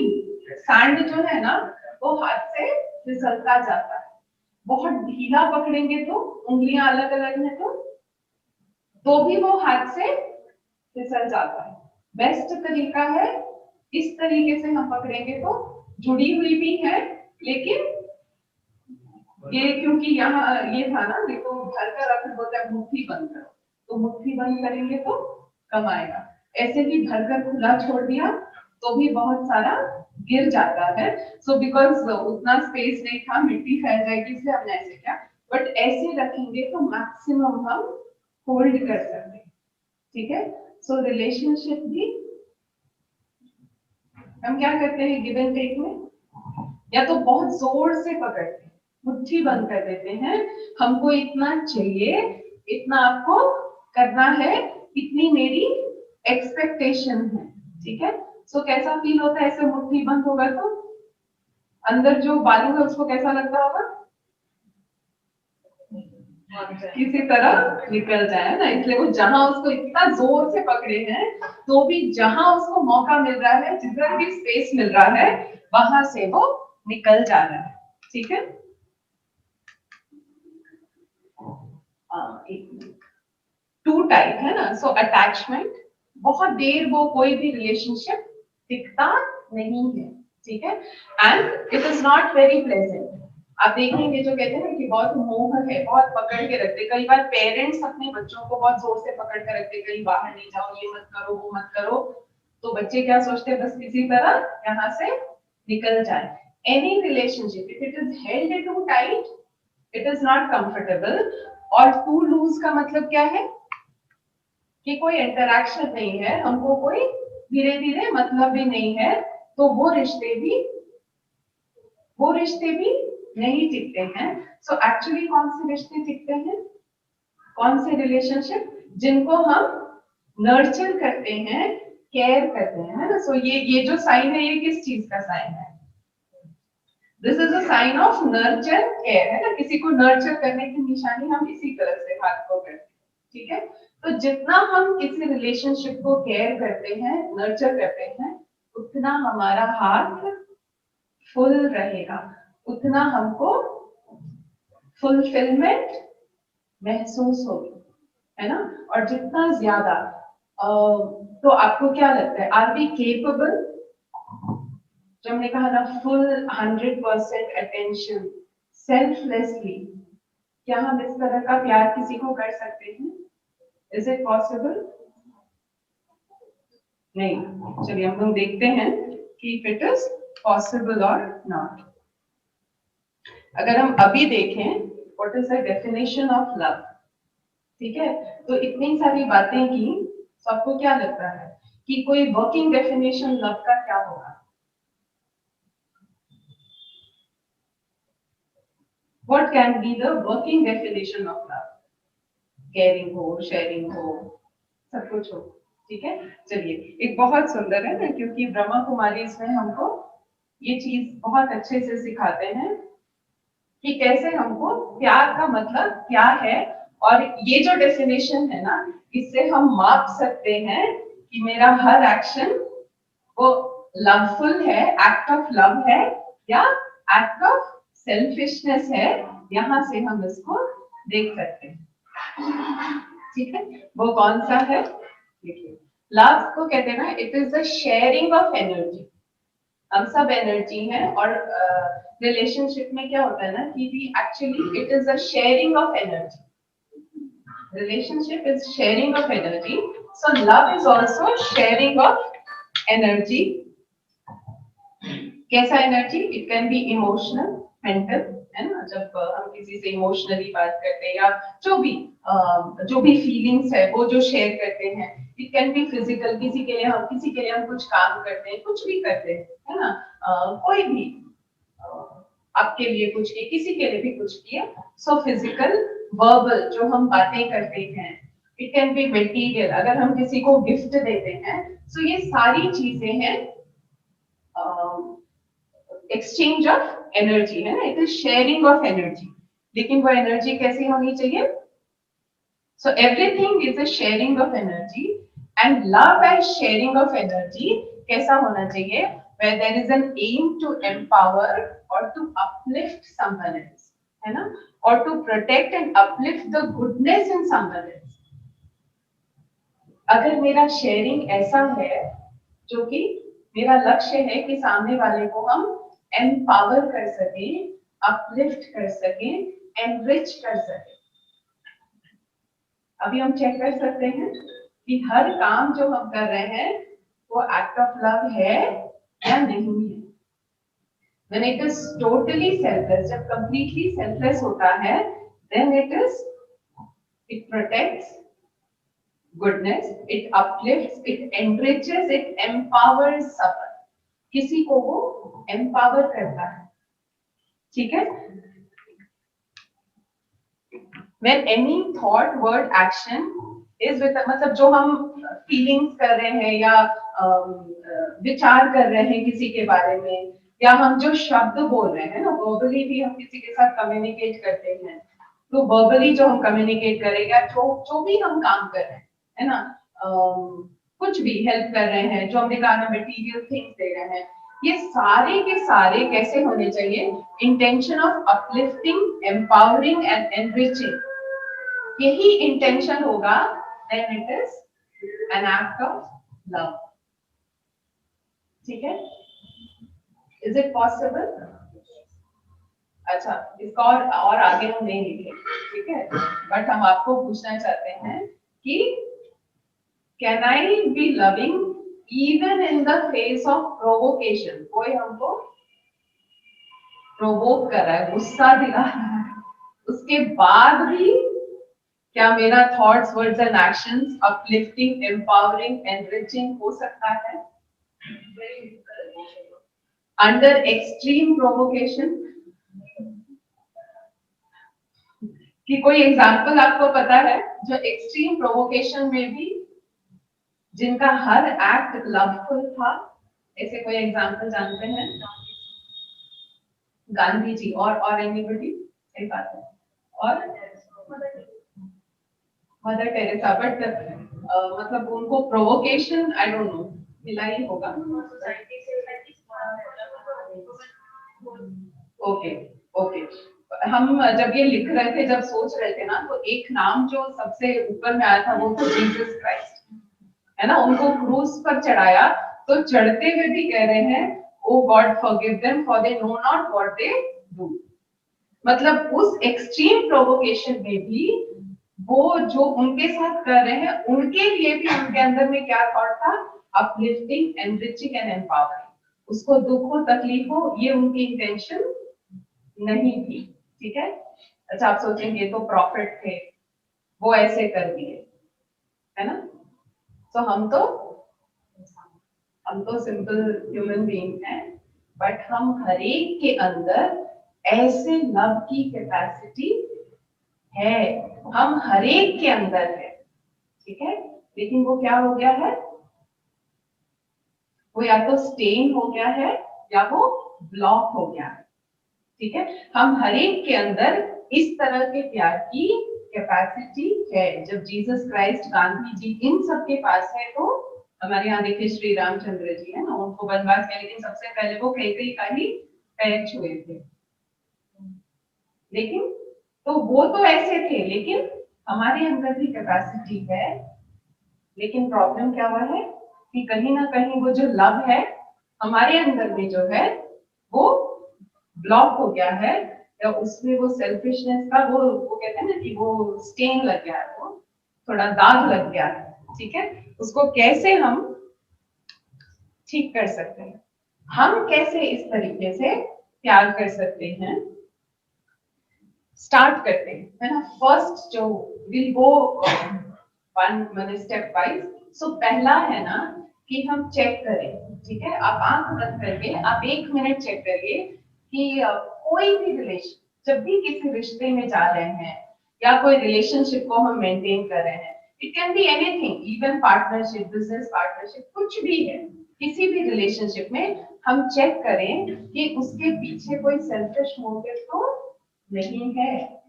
सैंड जो है ना वो हाथ से फिसलता जाता है। बहुत ढीला पकड़ेंगे तो, उंगलियां अलग अलग है तो भी वो हाथ से फिसल जाता है। बेस्ट तरीका है इस तरीके से हम पकड़ेंगे तो, जुड़ी हुई भी है, लेकिन ये क्योंकि यहाँ ये था ना, देखो घर का रख बोलता है मुट्ठी बंद करो, तो मुट्ठी बंद करेंगे तो कम आएगा। ऐसे भी भरकर खुला छोड़ दिया तो भी बहुत सारा गिर जाता है। सो बिकॉज उतना स्पेस नहीं था, मिट्टी फैल जाएगी, इसलिए हमने ऐसे किया। बट ऐसे रखेंगे तो मैक्सिमम हम होल्ड कर सकते हैं, ठीक है। सो रिलेशनशिप भी हम क्या करते हैं गिव एंड टेक में, या तो बहुत जोर से पकड़ते हैं, मुट्ठी बंद कर देते हैं, हमको इतना चाहिए, इतना आपको करना है, इतनी मेरी एक्सपेक्टेशन है, ठीक है। सो कैसा फील होता है ऐसे मुट्ठी बंद होगा तो, अंदर जो बालू है उसको कैसा लगता होगा, किसी तरह निकल जाए ना, इसलिए वो जहां उसको इतना जोर से पकड़े हैं तो भी जहां उसको मौका मिल रहा है, जिधर भी स्पेस मिल रहा है, वहां से वो निकल जा रहा है। ठीक है, एक मिनट, टू टाइप है ना, सो अटैचमेंट, बहुत देर वो कोई भी रिलेशनशिप टिकता नहीं है, ठीक है, and it is not very pleasant. आप देखेंगे जो कहते हैं कि बहुत मोह है, बहुत पकड़ के रखते, कई बार पेरेंट्स अपने बच्चों को बहुत जोर से पकड़ के रखते, कहीं बाहर नहीं जाओ, ये मत करो, वो मत करो, तो बच्चे क्या सोचते हैं, बस किसी तरह यहाँ से निकल जाए। Any relationship if it is held too tight, it is not comfortable. और टू लूज का मतलब क्या है कि कोई इंटरैक्शन नहीं है, हमको कोई धीरे धीरे मतलब भी नहीं है, तो वो रिश्ते भी नहीं टिकते हैं। सो एक्चुअली कौन से रिश्ते टिकते हैं, कौन से रिलेशनशिप, जिनको हम नर्चर करते हैं, केयर करते हैं, है ना। सो ये जो साइन है, ये किस चीज का साइन है, this is a sign of nurture care, है ना। किसी को नर्चर करने की निशानी हम इसी तरह से हाथ को करते हैं, ठीक है। तो जितना हम किसी रिलेशनशिप को केयर करते हैं, नर्चर करते हैं, उतना हमारा हाथ फुल रहेगा, उतना हमको फुलफिलमेंट महसूस होगी, है ना। और जितना ज्यादा तो आपको क्या लगता है, आर वी केपेबल, जो हमने कहा ना, फुल 100% अटेंशन सेल्फलेसली, क्या हम इस तरह का प्यार किसी को कर सकते हैं, इज इट पॉसिबल? नहीं। चलिए हम लोग देखते हैं कि इफ इट इज पॉसिबल और नॉट। अगर हम अभी देखें what is the definition of love, ठीक है, तो इतनी सारी बातें की, तो आपको क्या लगता है कि कोई वर्किंग डेफिनेशन लव का क्या होगा? What can be the working definition of love? Caring हो, शेयरिंग हो, सब कुछ हो, ठीक है। चलिए, एक बहुत सुंदर है ना, क्योंकि ब्रह्मा कुमारी इसमें हमको ये चीज बहुत अच्छे से सिखाते हैं कि कैसे हमको प्यार का मतलब क्या है। और ये जो डेफिनेशन है ना, इससे हम माप सकते हैं कि मेरा हर एक्शन वो लवफुल है, एक्ट ऑफ लव है, या एक्ट ऑफ सेल्फिशनेस है। यहाँ से हम इसको देख सकते हैं, ठीक है। वो कौन सा है, देखिए, लव को कहते हैं ना, it is the sharing of energy. हम सब एनर्जी हैं, और रिलेशनशिप में क्या होता है ना कि we actually it is a sharing of energy, relationship is sharing of energy, so love is also sharing of energy। कैसा energy, it can be emotional, mental, है ना, जब हम किसी से इमोशनली बात करते हैं, या जो भी फीलिंग्स है वो जो शेयर करते हैं। इट कैन बी फिजिकल, किसी के लिए हम कुछ काम करते हैं, कुछ भी करते हैं, है ना, कोई भी आपके लिए कुछ किया, किसी के लिए भी कुछ किया। सो फिजिकल, वर्बल, जो हम बातें करते हैं। इट कैन बी मटेरियल, अगर हम किसी को गिफ्ट देते हैं। सो ये सारी चीजें हैं एक्सचेंज ऑफ एनर्जी, है ना, it is sharing of energy. लेकिन वो एनर्जी कैसी होनी चाहिए? So everything is a sharing of energy, and love and sharing of energy कैसा होना चाहिए? where there is an aim to empower or to uplift someone else, है ना, or to protect and uplift the goodness in someone else। अगर मेरा शेयरिंग ऐसा है, जो कि मेरा लक्ष्य है कि सामने वाले को हम एम्पावर कर सके, अपलिफ्ट कर सके, एनरिच कर सके। अभी हम चेक कर सकते हैं कि हर काम जो हम कर रहे हैं वो एक्ट ऑफ लव है या नहीं है। When it is totally selfless, जब completely selfless होता है, then it protects goodness, it uplifts, it enriches, it empowers someone। किसी को वो empower करता है, ठीक है। When any thought, word, action is with, मतलब जो हम फीलिंग्स कर रहे हैं, या विचार कर रहे हैं किसी के बारे में, या हम जो शब्द बोल रहे हैं ना, वर्बली भी हम किसी के साथ कम्युनिकेट करते हैं, तो वर्बली जो हम कम्युनिकेट करेंगे, जो भी हम काम कर रहे हैं, है ना, कुछ भी हेल्प कर रहे हैं, जो हमने कहा ना मटेरियल थिंग्स दे रहे हैं, ये सारे के सारे कैसे होने चाहिए? Intention of uplifting, empowering and enriching. यही इंटेंशन होगा, then it is an act of love. ठीक है? Is it possible? अच्छा, इसका और आगे हम नहीं लिखे, ठीक है, बट हम आपको पूछना चाहते हैं कि can I B loving even in the face of provocation? कोई हमको प्रोवोक कर रहा है, गुस्सा दिला रहा है, उसके बाद भी क्या मेरा thoughts, words and actions uplifting, empowering, enriching हो सकता है? Under extreme provocation? कि कोई एग्जाम्पल आपको पता है जो एक्सट्रीम प्रोवोकेशन में भी जिनका हर एक्ट लवफुल था? ऐसे कोई एग्जाम्पल जानते हैं? गांधी जी, और एनीबॉडी? सही बात है। और मदर टेरेसा, बट मतलब उनको प्रोवोकेशन आई डोंट नो मिला ही होगा। ओके ओके, हम जब ये लिख रहे थे, जब सोच रहे थे ना, तो एक नाम जो सबसे ऊपर में आया था वो तो जीसस क्राइस्ट, है ना, उनको क्रूस पर चढ़ाया, तो चढ़ते हुए भी कह रहे हैं, oh God forgive them for they know not what they do. मतलब उस एक्सट्रीम प्रोवोकेशन में भी वो जो उनके साथ कर रहे हैं, उनके लिए भी उनके अंदर में क्या थॉट था? Uplifting, enriching and empowering. उसको दुख हो, तकलीफ हो, ये उनकी इंटेंशन नहीं थी। ठीक है? अच्छा, आप सोचेंगे तो प्रॉफिट थे, वो ऐसे कर दिए, है ना? तो हम तो सिंपल ह्यूमन बीइंग हैं, बट हम हर एक के अंदर ऐसे लव की कैपेसिटी है, हम हर एक के अंदर है। ठीक है? लेकिन वो क्या हो गया है? वो या तो स्टेन हो गया है या वो ब्लॉक हो गया है। ठीक है? हम हर एक के अंदर इस तरह के प्यार की कैपेसिटी है। जब जीसस क्राइस्ट, गांधी जी, इन सबके पास है, तो हमारे यहाँ देखिए श्री रामचंद्र जी है ना, उनको वनवास में, लेकिन सबसे पहले वो कैकेयी का ही पैर छुए थे। लेकिन तो वो तो ऐसे थे, लेकिन हमारे अंदर भी कैपेसिटी है। लेकिन प्रॉब्लम क्या हुआ है कि कहीं ना कहीं वो जो लव है हमारे अंदर में जो है वो ब्लॉक हो गया है, या उसमें वो सेल्फिशनेस का वो कहते हैं ना कि वो स्टेन लग गया है, वो थोड़ा दाग लग गया है। ठीक है? उसको कैसे हम ठीक कर सकते हैं? हम कैसे इस तरीके से प्यार कर सकते हैं? स्टार्ट करते हैं, है ना? फर्स्ट जो will go one step wise. So पहला है ना कि हम चेक करें। ठीक है? आप आंख बंद करके आप 1 मिनट चेक करिए कि कोई भी रिलेशन, जब भी किसी रिश्ते में जा रहे हैं या कोई रिलेशनशिप को हम मेंटेन कर रहे हैं, it can be anything, even partnership, business partnership, कुछ भी है, किसी भी रिलेशनशिप में हम चेक करें कि उसके पीछे कोई सेल्फिश मोटिव तो नहीं है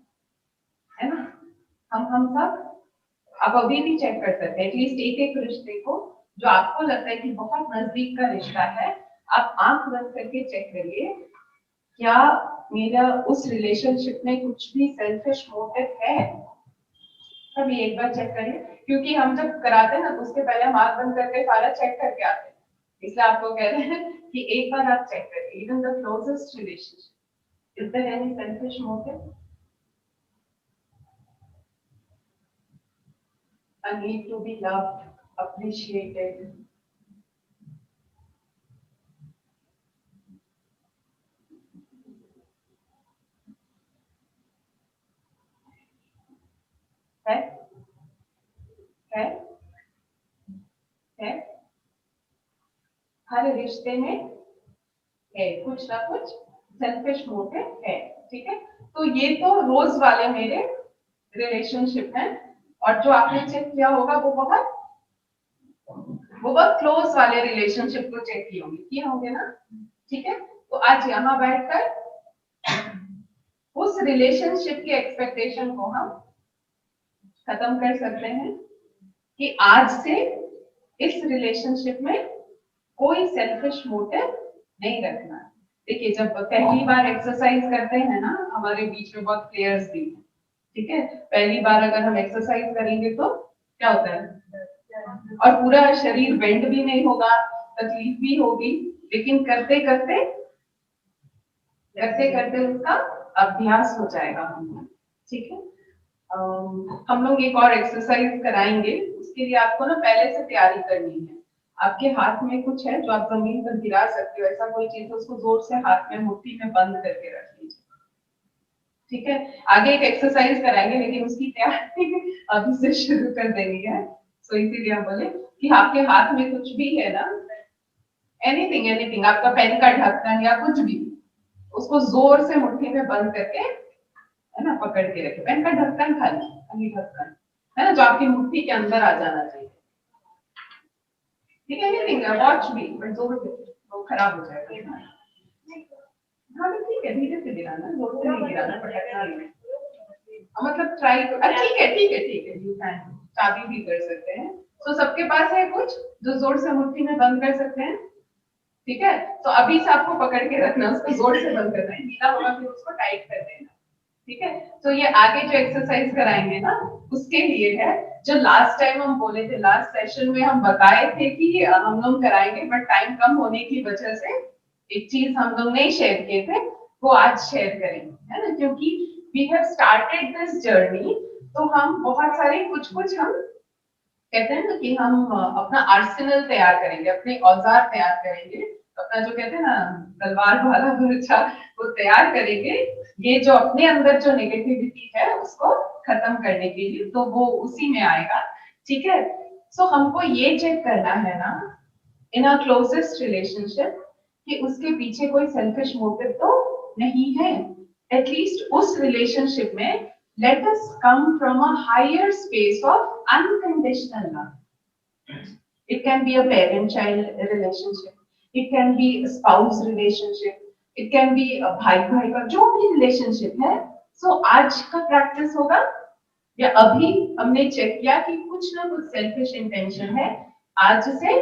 ना? हम सब, आप अभी भी चेक कर सकते हैं, एटलीस्ट एक रिश्ते को जो आपको लगता है कि बहुत नजदीक का रिश्ता है, आप आंख बंद करके चेक करिए, क्या मेरा उस रिलेशनशिप में कुछ भी सेल्फिश मोटिव है? तभी एक बार चेक करिए, क्योंकि हम जब कराते हैं ना तो उसके पहले हम आंख बंद करके सारा चेक करके आते हैं। इसलिए आपको कह रहे हैं कि एक बार आप चेक करिए, even the closest relationship, is there any selfish motive? A need to be loved, appreciated. है? है? है? हर रिश्ते में है कुछ ना कुछ सेल्फिश मोटिव है। ठीक है? तो ये तो रोज वाले मेरे रिलेशनशिप हैं, और जो आपने चेक किया होगा वो बहुत क्लोज वाले रिलेशनशिप को चेक किए होंगे ना? ठीक है? तो आज यहाँ बैठकर उस रिलेशनशिप की एक्सपेक्टेशन को हम खत्म कर सकते हैं कि आज से इस रिलेशनशिप में कोई सेल्फिश मोटिव नहीं रखना। देखिए जब पहली बार एक्सरसाइज करते हैं ना, हमारे बीच में बहुत प्लेयर्स भी हैं, ठीक है, पहली बार अगर हम एक्सरसाइज करेंगे तो क्या होता है, और पूरा शरीर बेंड भी नहीं होगा, तकलीफ भी होगी, लेकिन करते करते उसका अभ्यास हो जाएगा हमको, ठीक है। हम लोग एक और एक्सरसाइज कराएंगे, उसके लिए आपको ना पहले से तैयारी करनी है। आपके हाथ में कुछ है जो आप जमीन पर गिरा सकते हो, ऐसा कोई चीज है, उसको जोर से हाथ में मुट्ठी में बंद करके रख लीजिए, ठीक है। आगे एक एक्सरसाइज कराएंगे लेकिन उसकी तैयारी अभी से शुरू कर देनी है, सो इसीलिए हम बोले कि आपके हाथ में कुछ भी है ना, एनीथिंग, आपका पेन का ढक्कन या कुछ भी, उसको जोर से मुट्ठी में बंद करके, है ना, पकड़ के रखे। पेन का ढक्कन खाली ढक्कन, है ना, जो आपकी मुट्ठी के अंदर आ जाना चाहिए, ठीक है। एनीथिंग, वॉच भी, बट जोर से, वो खराब हो जाएगा। हाँ तो ठीक है, धीरे से गिराना, जोर से नहीं गिराना, पटकना नहीं, मतलब ट्राई, ठीक है, यू कैन चाबी भी कर सकते हैं। तो सबके पास है कुछ जो जोर से मुट्ठी में बंद कर सकते हैं, ठीक है। तो अभी से आपको पकड़ के रखना, उसको जोर से बंद करना है, गीला होगा फिर उसको टाइट कर देना, ठीक है। तो ये आगे जो एक्सरसाइज कराएंगे ना, उसके लिए है, जो लास्ट टाइम हम बोले थे, लास्ट सेशन में हम बताए थे कि हम लोग कराएंगे, बट टाइम कम होने की वजह से एक चीज हम लोग नहीं शेयर किए थे, वो आज शेयर करेंगे, है ना, क्योंकि we have started this journey. तो हम बहुत सारे कुछ हम कहते हैं ना कि हम अपना आर्सेनल तैयार करेंगे, अपने औजार तैयार करेंगे, अपना जो कहते हैं ना तलवार वाला मोर्चा, वो तैयार करेंगे, ये जो अपने अंदर जो नेगेटिविटी है उसको खत्म करने के लिए, तो वो उसी में आएगा, ठीक है। सो हमको ये चेक करना है ना इन आवर क्लोजेस्ट रिलेशनशिप कि उसके पीछे कोई सेल्फिश मोटिव तो नहीं है। एटलीस्ट उस रिलेशनशिप में let us come from a higher space of unconditional love. It can be a parent-child relationship, it can be a spouse relationship, it can be a भाई-भाई का जो भी relationship है। So आज का practice होगा, या अभी हमने चेक किया कि कुछ ना कुछ selfish intention है, आज से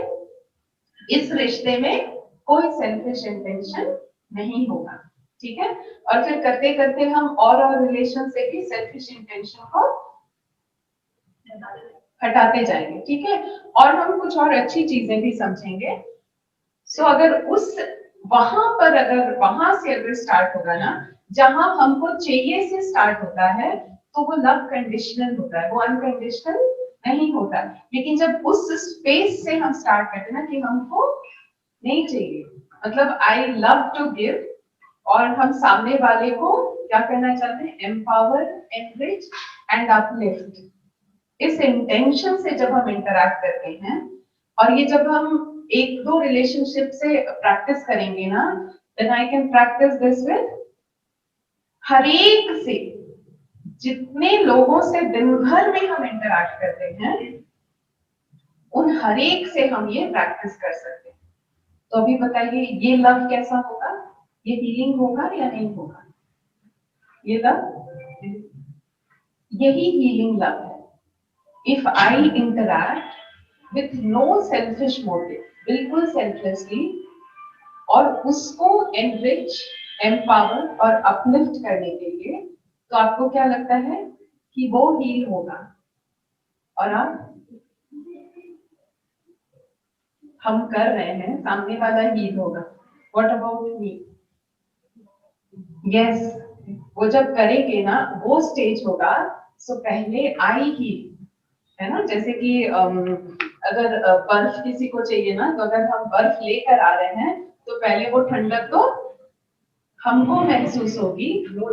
इस रिश्ते में कोई selfish intention नहीं होगा, ठीक है। और फिर करते करते हम और रिलेशन से भी सेल्फिश इंटेंशन को हटाते जाएंगे, ठीक है। और हम कुछ और अच्छी चीजें भी समझेंगे। सो अगर उस वहां से अगर स्टार्ट होगा ना, जहां हमको चाहिए से स्टार्ट होता है, तो वो लव कंडीशनल होता है, वो अनकंडीशनल नहीं होता। लेकिन जब उस स्पेस से हम स्टार्ट करते हैं ना कि हमको नहीं चाहिए, मतलब आई लव टू गिव, और हम सामने वाले को क्या करना चाहते हैं, एम्पावर, एनरिच एंड अपलिफ्ट, इस इंटेंशन से जब हम इंटरैक्ट करते हैं, और ये जब हम एक दो रिलेशनशिप से प्रैक्टिस करेंगे ना, then I can practice this with हर एक से, जितने लोगों से दिन भर में हम इंटरैक्ट करते हैं, उन हर एक से हम ये प्रैक्टिस कर सकते हैं। तो अभी बताइए ये लव कैसा होगा, ये हीलिंग होगा या नहीं होगा, ये लव, यही हीलिंग लव है। If I interact with no selfish motive, बिल्कुल सेल्फलेसली, और उसको एनरिच, एम्पावर और अपलिफ्ट करने के लिए, तो आपको क्या लगता है कि वो हील होगा। और आप, हम कर रहे हैं, सामने वाला हील होगा। व्हाट अबाउट मी, यस, वो जब करेंगे ना, वो स्टेज होगा। सो पहले आई ही, है ना, जैसे कि अगर बर्फ किसी को चाहिए ना, तो अगर हम बर्फ लेकर आ रहे हैं, तो पहले वो ठंडक तो हमको महसूस होगी, वो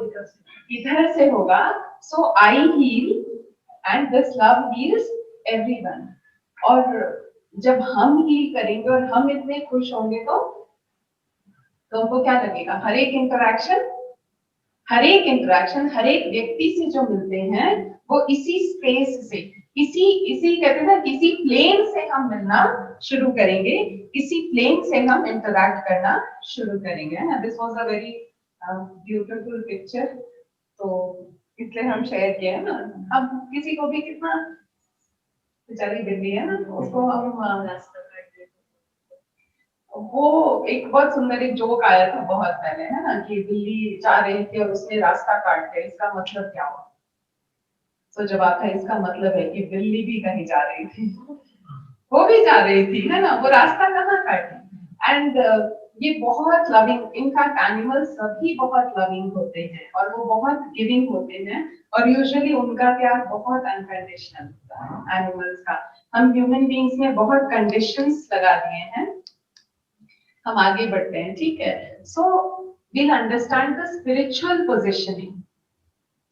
इधर से होगा। So I heal and this love heals everyone. और जब हम हील करेंगे और हम इतने खुश होंगे, तो हमको क्या लगेगा, हर एक इंटरैक्शन, हर एक व्यक्ति से जो मिलते हैं, वो इसी स्पेस से, इसी कहते हैं ना, इसी प्लेन से हम मिलना शुरू करेंगे, इसी प्लेन से हम इंटरैक्ट करना शुरू करेंगे। This was a very beautiful picture तो इसलिए हम शेयर किए है ना। अब किसी को भी कितना, बेचारी बिल्ली है ना, उसको हम रास्ता काट देते हैं। वो एक बहुत सुंदर एक जोक आया था बहुत पहले, है ना, कि बिल्ली जा रही थी और उसने रास्ता काट दिया, इसका मतलब क्या हुआ? तो जवाब था, इसका मतलब है कि बिल्ली भी कहीं जा रही थी, वो भी जा रही थी, है ना, वो रास्ता कहाँ काटी। एंड ये बहुत लविंग, इनफैक्ट एनिमल्स सभी बहुत लविंग होते हैं और वो बहुत गिविंग होते हैं, और यूजुअली उनका प्यार बहुत अनकंडीशनल होता है एनिमल्स का। हम ह्यूमन बीइंग्स में बहुत कंडीशंस लगा दिए हैं। हम आगे बढ़ते हैं, ठीक है। So we'll understand the spiritual positioning,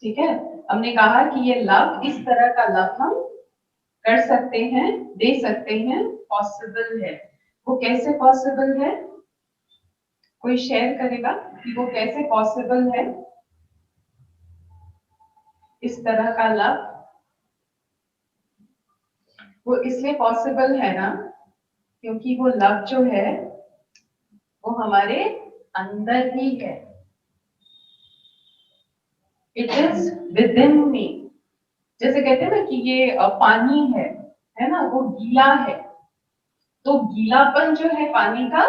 ठीक है। हमने कहा कि ये लव, इस तरह का लव हम कर सकते हैं, दे सकते हैं, पॉसिबल है। वो कैसे पॉसिबल है? कोई शेयर करेगा कि वो कैसे पॉसिबल है इस तरह का लव? वो इसलिए पॉसिबल है ना क्योंकि वो लव जो है वो हमारे अंदर ही है। इट इज विद इन मी। जैसे कहते हैं ना कि ये पानी है ना, वो गीला है, तो गीलापन जो है पानी का,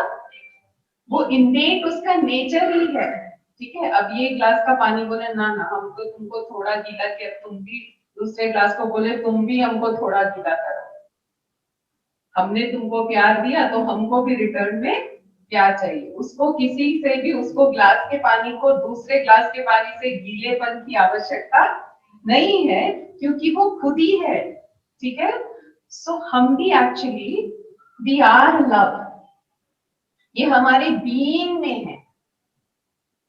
वो इनडेट उसका नेचर ही है, ठीक है। अब ये ग्लास का पानी बोले ना ना, हम तो तुमको थोड़ा गीला किया, तुम भी दूसरे ग्लास को बोले तुम भी हमको थोड़ा गीला करो। हमने तुमको प्यार दिया तो हमको भी रिटर्न में प्यार चाहिए। उसको किसी से भी, उसको ग्लास के पानी को दूसरे ग्लास के पानी से गीलेपन की आवश्यकता नहीं है, क्योंकि वो खुद ही है, ठीक है। सो हम भी एक्चुअली, वी आर लव, ये हमारे बीइंग में है।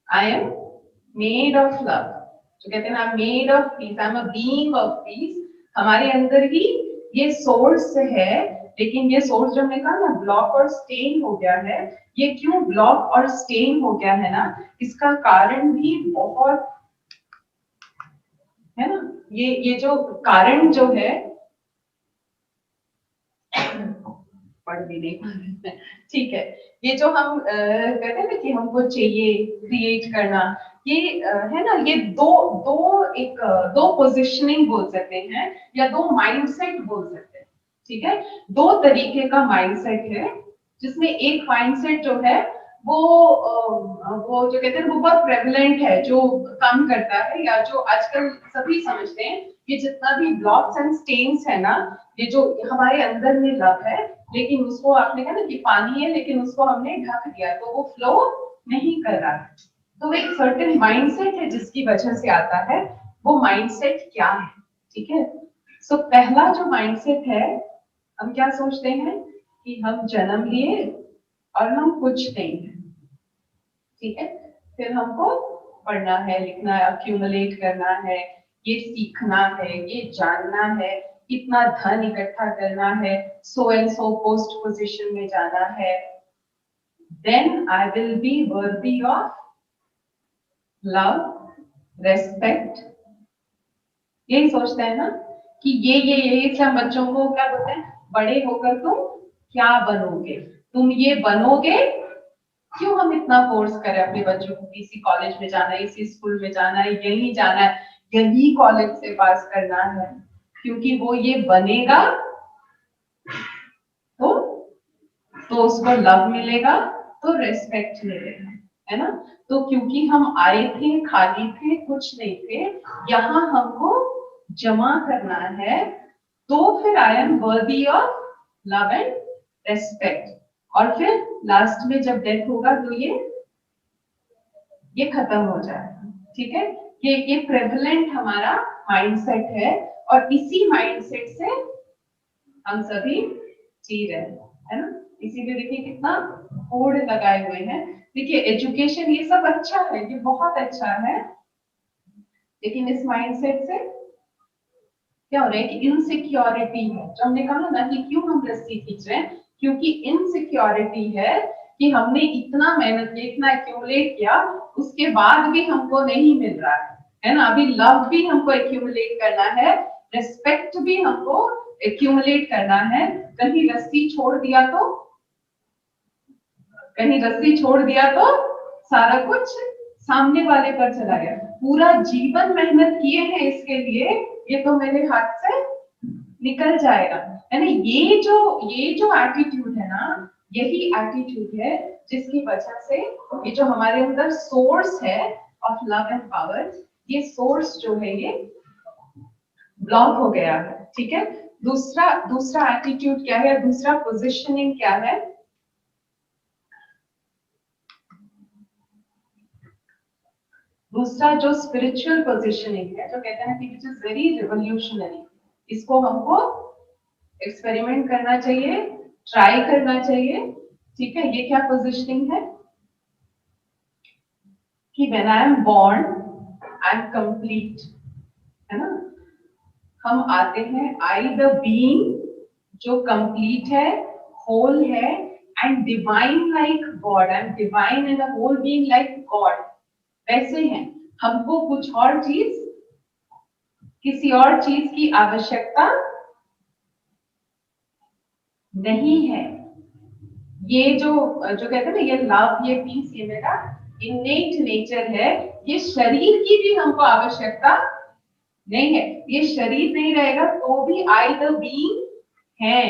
I am made of love, जो कहते हैं ना, made of peace, I am a being of peace. हमारे अंदर ही ये सोर्स है, लेकिन ये सोर्स जो हमने कहा ना ब्लॉक और स्टेन हो गया है। ये क्यों ब्लॉक और स्टेन हो गया है ना, इसका कारण भी बहुत है ना। ये जो कारण जो है, पढ़ भी नहीं पा रहे, ठीक है। ये जो हम कहते हैं ना कि हमको चाहिए क्रिएट करना, ये है ना, ये दो पोजिशनिंग बोल सकते हैं या दो माइंडसेट बोल सकते हैं, ठीक है। दो तरीके का माइंडसेट है, जिसमें एक माइंडसेट जो है वो जो कहते हैं वो बहुत प्रेवलेंट है, जो काम करता है, या जो आजकल सभी समझते हैं कि जितना भी ब्लॉक्स एंड स्टेन्स है ना, ये जो हमारे अंदर में लव है, लेकिन उसको आपने कहा ना कि पानी है, लेकिन उसको हमने ढक दिया तो वो फ्लो नहीं कर रहा है। तो एक सर्टेन माइंडसेट है जिसकी वजह से आता है। वो माइंडसेट क्या है, ठीक है। सो पहला जो माइंडसेट है, हम क्या सोचते हैं कि हम जन्म लिए और हम कुछ नहीं है, ठीक है। फिर हमको पढ़ना है, लिखना है, अक्यूमुलेट करना है, ये सीखना है, ये जानना है, इतना धन इकट्ठा करना है, so and so post position में जाना है, then I will be worthy of love, respect. यही सोचते हैं ना कि ये सब बच्चों को क्या बोलते हैं, बड़े होकर तुम क्या बनोगे, तुम ये बनोगे। क्यों हम इतना फोर्स करें अपने बच्चों को, इसी कॉलेज में जाना है, इसी स्कूल में जाना है, यही जाना है, यही कॉलेज से पास करना है, क्योंकि वो ये बनेगा तो उसको लव मिलेगा, तो रेस्पेक्ट मिलेगा, है ना। तो क्योंकि हम आए थे, खाली थे, कुछ नहीं थे, यहाँ हमको जमा करना है, तो फिर आई एम वर्दी ऑफ लव एंड रेस्पेक्ट। और फिर लास्ट में जब डेथ होगा तो ये खत्म हो जाएगा, ठीक है। ये प्रेवलेंट हमारा माइंडसेट है, और इसी माइंडसेट से हम सभी जी रहे हैं, है ना। इसीलिए देखिए कितना होड़ लगाए हुए हैं। देखिए एजुकेशन ये सब अच्छा है, ये बहुत अच्छा है, लेकिन इस माइंडसेट से क्या हो रहा है कि इनसिक्योरिटी है। जो हमने कहा ना कि क्यों हम रस्सी खींच रहे हैं, क्योंकि इनसिक्योरिटी है कि हमने इतना मेहनत किया, इतना एक्यूमुलेट किया, उसके बाद भी हमको नहीं मिल रहा है ना। अभी लव भी हमको एक्यूमुलेट करना है, रिस्पेक्ट भी हमको एक्यूमुलेट करना है। कहीं रस्सी छोड़ दिया तो सारा कुछ सामने वाले पर चला गया, पूरा जीवन मेहनत किए हैं इसके लिए, ये तो मेरे हाथ से निकल जाएगा, है ना। ये जो एटीट्यूड है ना, यही एटीट्यूड है जिसकी वजह से ये जो हमारे अंदर सोर्स है ऑफ लव एंड पावर, ये सोर्स जो है ये ब्लॉक हो गया है, ठीक है। दूसरा एटीट्यूड क्या है, दूसरा पोजिशनिंग क्या है, दूसरा जो स्पिरिचुअल पोजिशनिंग है, जो कहते हैं कि विच इज वेरी रिवोल्यूशनरी, इसको हमको एक्सपेरिमेंट करना चाहिए, ट्राई करना चाहिए, ठीक है। ये क्या पोजिशनिंग है कि when I am born I am complete, है ना। हम आते हैं आई द बीइंग जो कंप्लीट है, होल है, and divine like God, I am divine and a whole being like God, वैसे हैं। हमको कुछ और चीज, किसी और चीज की आवश्यकता नहीं है। ये जो कहते हैं ना, ये लव, ये पीस, ये मेरा इनेट नेचर है। ये शरीर की भी हमको आवश्यकता नहीं है। ये शरीर नहीं रहेगा तो भी आई द बीइंग है।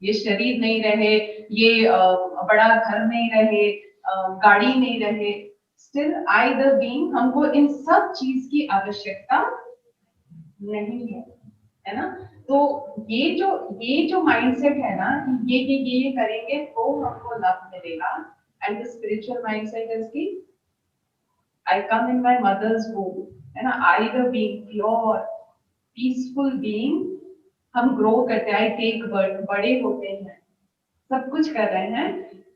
ये शरीर नहीं रहे, ये बड़ा घर नहीं रहे, गाड़ी नहीं रहे, स्टिल आई द बीइंग, हमको इन सब चीज की आवश्यकता नहीं है ना। तो ये जो माइंडसेट है ना कि ये करेंगे तो हमको लव मिलेगा, and the spiritual mindset is की I come in my mother's womb, है ना। I the being pure peaceful being, हम ग्रो करते हैं, आई टेक बर्थ, बड़े होते हैं, सब कुछ कर रहे हैं,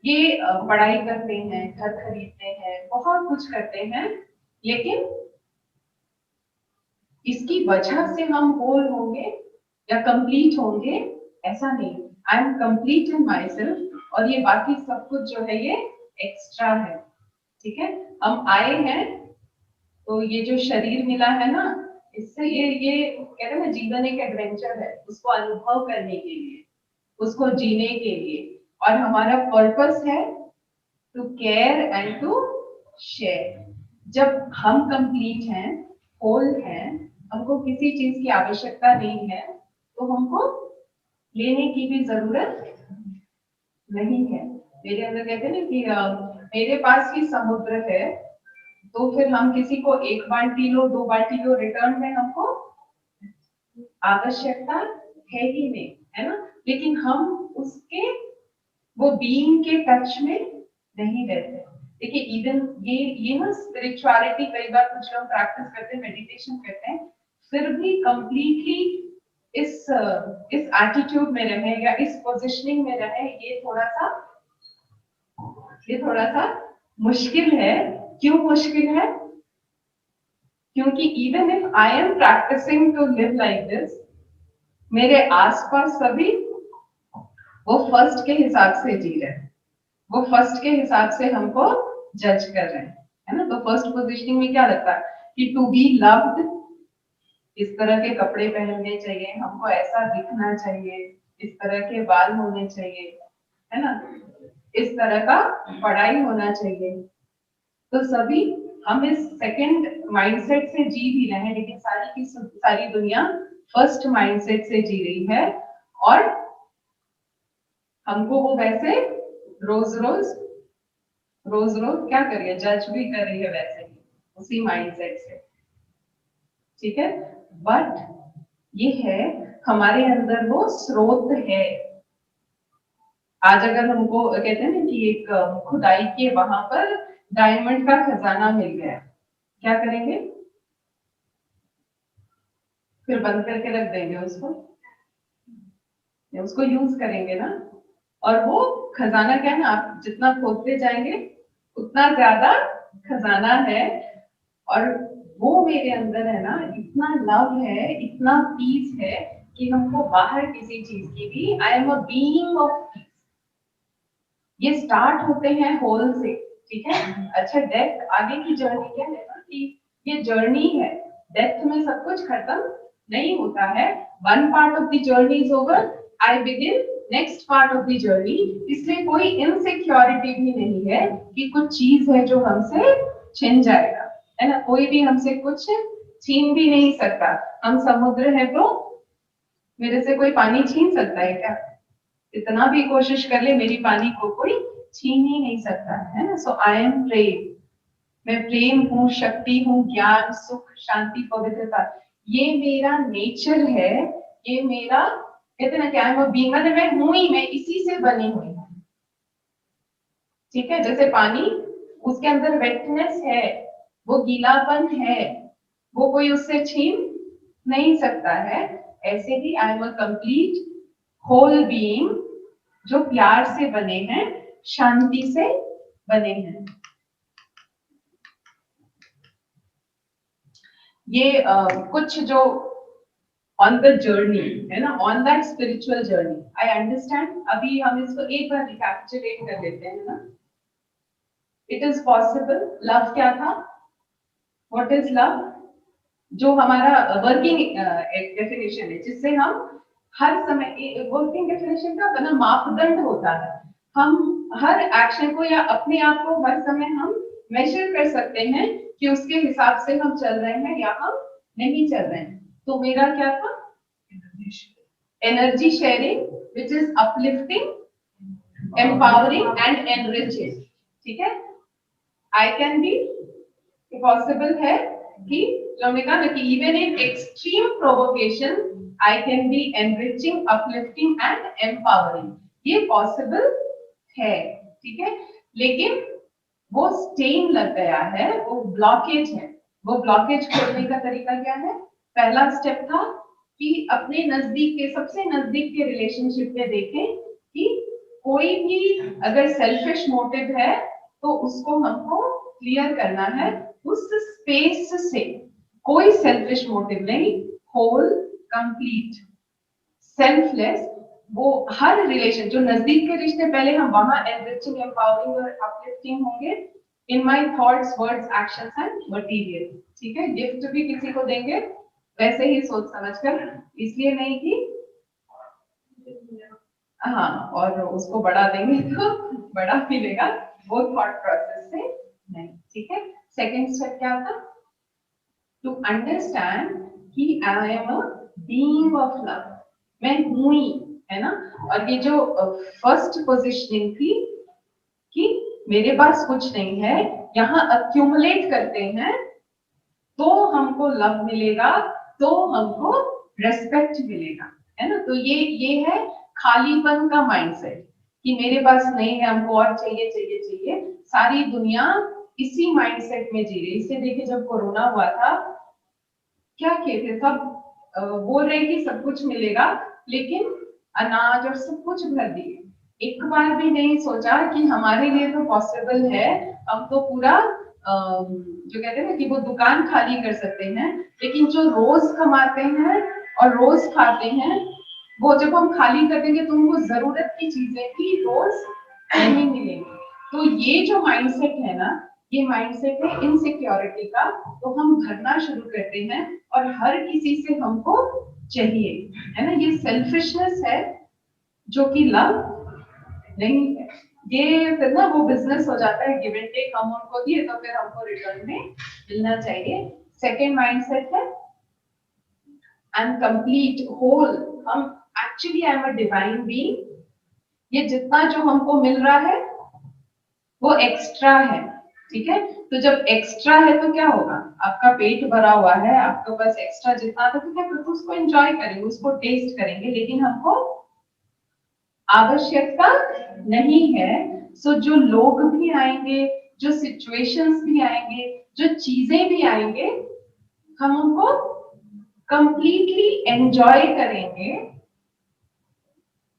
ये पढ़ाई करते हैं, घर खरीदते हैं, बहुत कुछ करते हैं, लेकिन इसकी वजह से हम होल होंगे या कंप्लीट होंगे, ऐसा नहीं। आई am complete in my self, और ये बाकी सब कुछ जो है ये एक्स्ट्रा है, ठीक है। हम आए हैं तो ये जो शरीर मिला है ना, इससे ये कहते हैं ना, जीवन एक एडवेंचर है, उसको अनुभव करने के लिए, उसको जीने के लिए, और हमारा पर्पस है to care and to share. जब हम कंप्लीट हैं, होल हैं, हमको किसी चीज की आवश्यकता नहीं है, तो हमको लेने की भी जरूरत नहीं है। मेरे अंदर कहते हैं ना कि मेरे पास ही समुद्र है, तो फिर हम किसी को 1 बाल्टी लो, 2 बाल्टी लो, रिटर्न में हमको आवश्यकता है ही नहीं, है ना। लेकिन हम उसके वो बीइंग के टच में नहीं रहते। देखिए इवन ये ना स्पिरिचुअलिटी, कई बार कुछ लोग प्रैक्टिस करते हैं, मेडिटेशन करते हैं, फिर भी कंप्लीटली इस एटीट्यूड में रहे या इस पोजीशनिंग में रहे, ये थोड़ा सा मुश्किल है। क्यों मुश्किल है? क्योंकि even if I am practicing to live like this, मेरे आसपास सभी वो फर्स्ट के हिसाब से जी रहे हैं, वो फर्स्ट के हिसाब से हमको जज कर रहे हैं, है ना। तो फर्स्ट पोजीशनिंग में क्या लगता है कि टू बी लव्ड, इस तरह के कपड़े पहनने चाहिए, हमको ऐसा दिखना चाहिए, इस तरह के बाल होने चाहिए, है ना, इस तरह का पढ़ाई होना चाहिए। तो सभी हम इस सेकंड माइंडसेट से जी भी रहे हैं, लेकिन सारी की सारी दुनिया फर्स्ट माइंडसेट से जी रही है, और हमको वो वैसे रोज रोज क्या कर रही है, जज भी कर रही है वैसे ही, उसी माइंडसेट से, ठीक है। बट ये है हमारे अंदर वो स्रोत है। आज अगर हमको कहते हैं ना कि एक खुदाई के वहां पर डायमंड का खजाना मिल गया, क्या करेंगे? फिर बंद करके रख देंगे उसको, या उसको यूज करेंगे ना। और वो खजाना क्या है ना, आप जितना खोदते जाएंगे उतना ज्यादा खजाना है। और वो मेरे अंदर है ना, इतना लव है, इतना पीस है कि हमको बाहर किसी चीज की भी, आई am a being of peace. ये स्टार्ट होते हैं होल से, ठीक है। अच्छा, डेथ आगे की जर्नी क्या है ना कि ये जर्नी है, डेथ में सब कुछ खत्म नहीं होता है। One part of the journey is over, I begin next part of the journey. इसलिए कोई इनसिक्योरिटी भी नहीं है कि कुछ चीज है जो हमसे छिन जाएगा, है ना। कोई भी हमसे कुछ छीन भी नहीं सकता। हम समुद्र है तो मेरे से कोई पानी छीन सकता है क्या? इतना भी कोशिश कर ले, मेरी पानी को कोई छीन ही नहीं सकता, है ना। सो आई एम प्रेम, मैं प्रेम हूँ, शक्ति हूँ, ज्ञान, सुख, शांति, पवित्रता, ये मेरा नेचर है, ये मेरा, कहते ना क्या है, बीइंग, मतलब मैं हूं ही, मैं इसी से बनी हुई हूँ, ठीक है। जैसे पानी, उसके अंदर वेटनेस है, वो गीलापन है, वो कोई उससे छीन नहीं सकता है। ऐसे ही I am a complete whole being, जो प्यार से बने हैं, शांति से बने हैं। ये कुछ जो ऑन द जर्नी है ना, on that spiritual journey, I understand. अभी हम इसको एक बार रिकैप्चुलेट कर लेते हैं ना। इट इज पॉसिबल, लव क्या था, व्हाट इज लव, जो हमारा वर्किंग डेफिनेशन है, जिससे हम हर समय, वर्किंग डेफिनेशन का बना मापदंड होता है, हम हर एक्शन को या अपने आप को हर समय हम मेजर कर सकते हैं कि उसके हिसाब से हम चल रहे हैं या हम नहीं चल रहे हैं। तो मेरा क्या था, energy sharing, which is uplifting, empowering and enriching, ठीक है। आई कैन बी, पॉसिबल है कि जो हमने कहा ना कि even in extreme provocation I can be enriching, uplifting and empowering, ये पॉसिबल है, ठीक है। लेकिन वो स्टेन लग गया है, वो ब्लॉकेज है। वो ब्लॉकेज खोलने का तरीका क्या है? पहला स्टेप था कि अपने नजदीक के, सबसे नजदीक के रिलेशनशिप में देखें कि कोई भी अगर सेल्फिश मोटिव है तो उसको हमको क्लियर करना है। उस स्पेस से कोई सेल्फिश मोटिव नहीं, होल, कंप्लीट, सेल्फलेस, वो हर रिलेशन, जो नजदीक के रिश्ते, पहले हम वहां एनरिचिंग, एम्पावरिंग और अपलिफ्टिंग होंगे in my thoughts, words, actions and material, ठीक है। गिफ्ट भी किसी को देंगे वैसे ही सोच समझ कर, इसलिए नहीं कि हाँ और उसको बढ़ा देंगे तो बड़ा मिलेगा, वो थॉट प्रोसेस से नहीं, ठीक है। सेकेंड स्टेप क्या था? टू अंडरस्टैंड कि आई am a being of love, मैं हूं ही, है ना। और ये जो फर्स्ट पोजीशनिंग थी कि मेरे पास कुछ नहीं है, यहाँ अक्यूमुलेट करते हैं तो हमको लव मिलेगा, तो हमको रेस्पेक्ट मिलेगा, है ना। तो ये है खालीपन का माइंडसेट कि मेरे पास नहीं है, हमको और चाहिए चाहिए चाहिए। सारी दुनिया इसी माइंडसेट में जी रही। इससे देखिए जब कोरोना हुआ था, क्या किए थे सब, बोल रहे कि सब कुछ मिलेगा, लेकिन अनाज और सब कुछ भर दिए। एक बार भी नहीं सोचा कि हमारे लिए तो पॉसिबल है, हम तो पूरा जो कहते हैं ना कि वो दुकान खाली कर सकते हैं, लेकिन जो रोज कमाते हैं और रोज खाते हैं, वो जब हम खाली कर देंगे तो उनको जरूरत की चीजें भी रोज नहीं मिलेंगी। तो ये जो माइंडसेट है ना, ये माइंडसेट है इनसिक्योरिटी का। तो हम भरना शुरू करते हैं और हर किसी से हमको चाहिए, है ना। ये सेल्फिशनेस है जो कि लव नहीं है। ये फिर ना वो बिजनेस हो जाता है, गिव एंड टेक, हम उनको दिए तो फिर हमको रिटर्न में मिलना चाहिए। सेकेंड माइंडसेट है आई एम कंप्लीट, होल, हम actually I am a divine being. ये जितना जो हमको मिल रहा है वो एक्स्ट्रा है, ठीक है। तो जब एक्स्ट्रा है तो क्या होगा, आपका पेट भरा हुआ है, आपके पास एक्स्ट्रा जितना था, ठीक है, तो उसको एंजॉय करेंगे, उसको टेस्ट करेंगे, लेकिन हमको आवश्यकता नहीं है। सो जो लोग भी आएंगे, जो सिचुएशंस भी आएंगे, जो चीजें भी आएंगे, हम उनको कंप्लीटली एंजॉय करेंगे।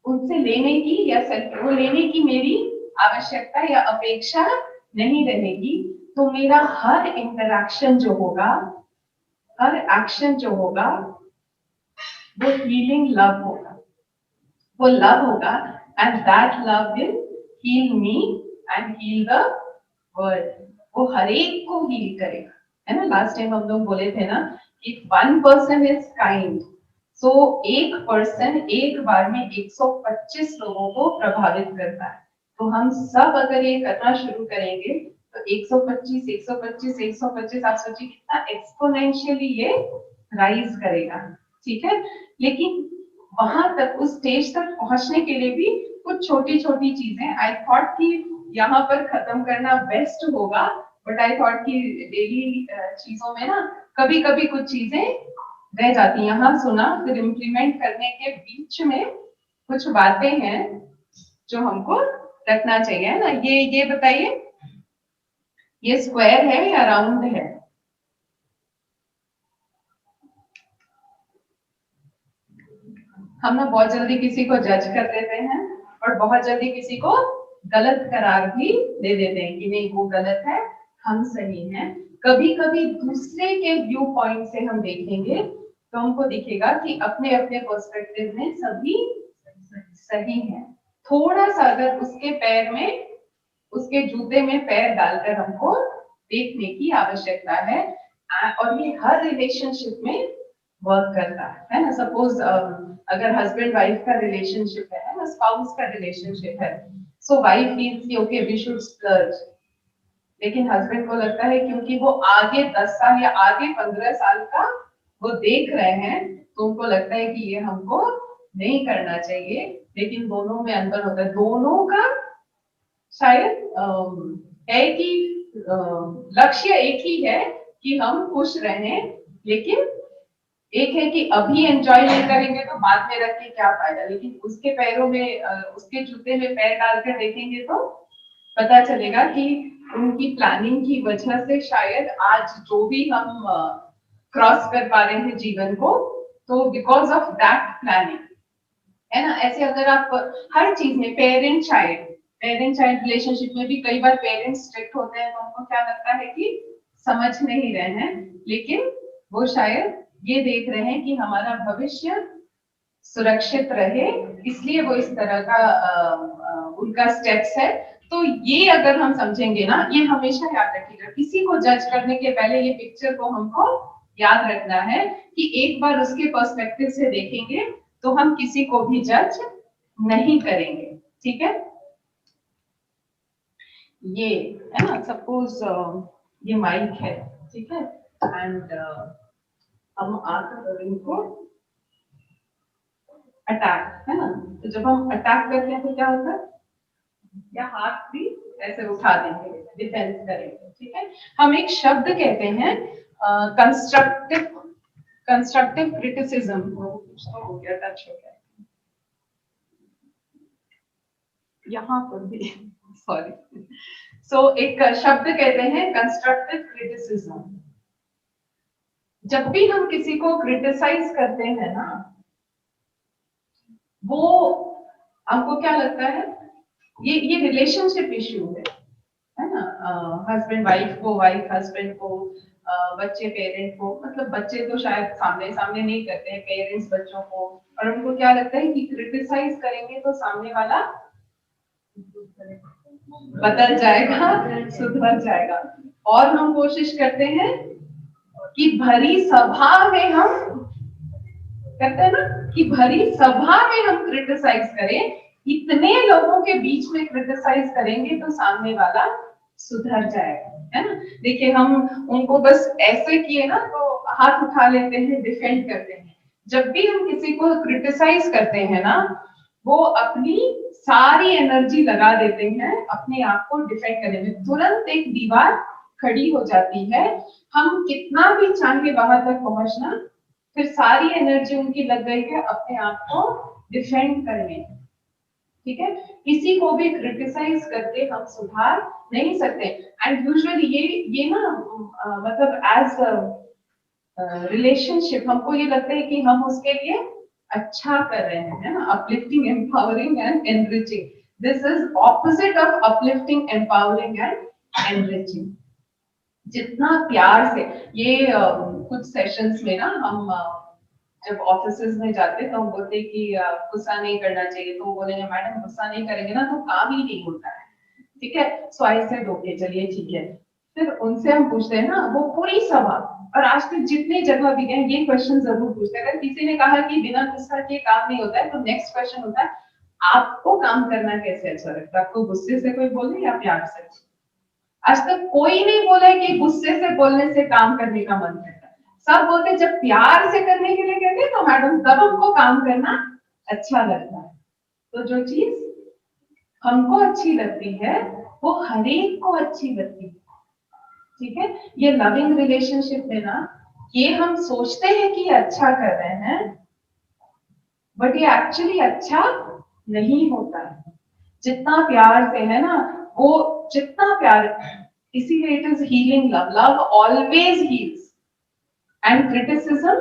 उनसे लेने की या वो लेने की मेरी आवश्यकता या अपेक्षा नहीं रहेगी। तो मेरा हर इंटरैक्शन जो होगा, हर एक्शन जो होगा, वो हीलिंग लव होगा, वो लव होगा, and that love will heal me and heal the world. वो हर एक को हील करेगा, है ना। लास्ट टाइम हम लोग बोले थे ना कि 1% इज काइंड, सो एक पर्सन एक बार में 125 लोगों को प्रभावित करता है। तो हम सब अगर ये करना शुरू करेंगे तो 125, 125, 125, आप सोचिए कितना एक्सपोनेंशियली ये राइज करेगा, ठीक है। लेकिन वहां तक, उस स्टेज तक पहुंचने के लिए भी कुछ छोटी छोटी चीजें, आई थॉट कि यहाँ पर खत्म करना बेस्ट होगा, बट आई थॉट कि डेली चीजों में ना कभी कभी कुछ चीजें रह जाती हैं। यहाँ सुना, फिर इम्प्लीमेंट करने के बीच में कुछ बातें हैं जो हमको रखना चाहिए, है ना। ये बताइए, ये स्क्वायर है या राउंड है? हम ना बहुत जल्दी किसी को जज कर देते हैं और बहुत जल्दी किसी को गलत करार भी दे देते हैं कि नहीं वो गलत है, हम सही हैं। कभी कभी दूसरे के व्यू पॉइंट से हम देखेंगे तो हमको दिखेगा कि अपने अपने पर्सपेक्टिव में सभी सही हैं। थोड़ा सा अगर उसके पैर में, उसके जूते में पैर डालकर हमको देखने की आवश्यकता है। और ये हर रिलेशनशिप में वर्क करता है ना। सपोज अगर हस्बैंड वाइफ का रिलेशनशिप है ना, स्पाउस का रिलेशनशिप है, सो वाइफ फील्स कि ओके वी शुड स्प्लर्ज, लेकिन हस्बैंड को लगता है क्योंकि वो आगे 10 साल या आगे 15 साल का वो देख रहे हैं, तो उनको लगता है कि ये हमको नहीं करना चाहिए। लेकिन दोनों में अंतर होता है, दोनों का शायद है कि लक्ष्य एक ही है कि हम खुश रहें, लेकिन एक है कि अभी एंजॉय नहीं करेंगे तो बाद में रख के क्या फायदा। लेकिन उसके पैरों में, उसके जूते में पैर डालकर देखेंगे तो पता चलेगा कि उनकी प्लानिंग की वजह से शायद आज जो भी हम क्रॉस कर पा रहे हैं जीवन को, तो बिकॉज ऑफ दैट प्लानिंग, है ना। ऐसे अगर आप हर चीज में, पेरेंट चाइल्ड रिलेशनशिप में भी कई बार पेरेंट्स स्ट्रिक्ट होते हैं तो उनको क्या लगता है कि समझ नहीं रहे हैं, लेकिन वो शायद ये देख रहे हैं कि हमारा भविष्य सुरक्षित रहे, इसलिए वो इस तरह का उनका स्टेप्स है। तो ये अगर हम समझेंगे ना, ये हमेशा याद रखिएगा, किसी को जज करने के पहले ये पिक्चर को हमको याद रखना है कि एक बार उसके पर्सपेक्टिव से देखेंगे तो हम किसी को भी जज नहीं करेंगे, ठीक है। ये है ना, सपोज ये माइक है, ठीक है, एंड हम आकर इनको अटैक, है ना। तो जब हम अटैक करते हैं तो क्या होता है, या हाथ भी ऐसे उठा देंगे, डिफेंस करेंगे, ठीक है। हम एक शब्द कहते हैं कंस्ट्रक्टिव क्रिटिसिज्म, कुछ तो हो गया, टच हो गया यहाँ पर भी, सॉरी। सो एक शब्द कहते हैं कंस्ट्रक्टिव क्रिटिसिज्म। जब भी हम किसी को क्रिटिसाइज करते हैं ना, वो हमको क्या लगता है, ये रिलेशनशिप इश्यू है ना। हस्बैंड वाइफ को, वाइफ हस्बैंड को, बच्चे पेरेंट को, मतलब बच्चे तो शायद सामने सामने नहीं करते हैं, पेरेंट्स बच्चों को, और उनको क्या लगता है कि क्रिटिसाइज करेंगे तो सामने वाला बदल जाएगा, सुधर जाएगा। और हम कोशिश करते हैं कि भरी सभा में हम कहते हैं ना कि भरी सभा में हम क्रिटिसाइज करें, इतने लोगों के बीच में क्रिटिसाइज करेंगे तो सामने वाला सुधर जाएगा, है ना। देखिए हम उनको बस ऐसे किए ना तो हाथ उठा लेते हैं, डिफेंड करते हैं। जब भी हम किसी को क्रिटिसाइज करते हैं ना, वो अपनी सारी एनर्जी लगा देते हैं अपने आप को डिफेंड करने में, तुरंत एक दीवार खड़ी हो जाती है। हम कितना भी चाहे वहां तक पहुंचना, फिर सारी एनर्जी उनकी लग गई है अपने आप को डिफेंड करने, ठीक है। किसी को भी क्रिटिसाइज करके हम सुधार नहीं सकते। एंड यूजुअली ये ना मतलब एज रिलेशनशिप हमको ये लगता है कि हम उसके लिए अच्छा कर रहे हैं, है ना, uplifting, empowering and enriching. This is opposite of uplifting, empowering and enriching. जितना प्यार से ये कुछ सेशंस में ना हम जब ऑफिसेज में जाते तो हम बोलते कि गुस्सा नहीं करना चाहिए, तो वो बोलेंगे मैडम गुस्सा नहीं करेंगे ना तो काम ही नहीं होता है, ठीक है। सो आई सेड ओके चलिए ठीक है। फिर उनसे हम पूछते हैं ना, वो पूरी सभा और आज तक जितने जगह भी गए ये क्वेश्चन जरूर पूछते हैं। अगर किसी ने कहा कि बिना गुस्सा के काम नहीं होता है तो नेक्स्ट क्वेश्चन होता है आपको काम करना कैसे अच्छा लगता है, आपको गुस्से से कोई बोले या प्यार से? आज तक कोई नहीं बोला है कि गुस्से से बोलने से काम करने का मन करता है। सब बोलते हैं जब प्यार से करने के लिए कहते हैं तो मैडम तब हमको काम करना अच्छा लगता है। तो जो चीज हमको अच्छी लगती है वो हर एक को अच्छी लगती है, ठीक है। ये लविंग रिलेशनशिप में ना, ये हम सोचते हैं कि ये अच्छा कर रहे हैं, बट ये एक्चुअली अच्छा नहीं होता है। जितना प्यार से है ना, वो जितना प्यार, इसीलिए it is healing love. Love always heals and criticism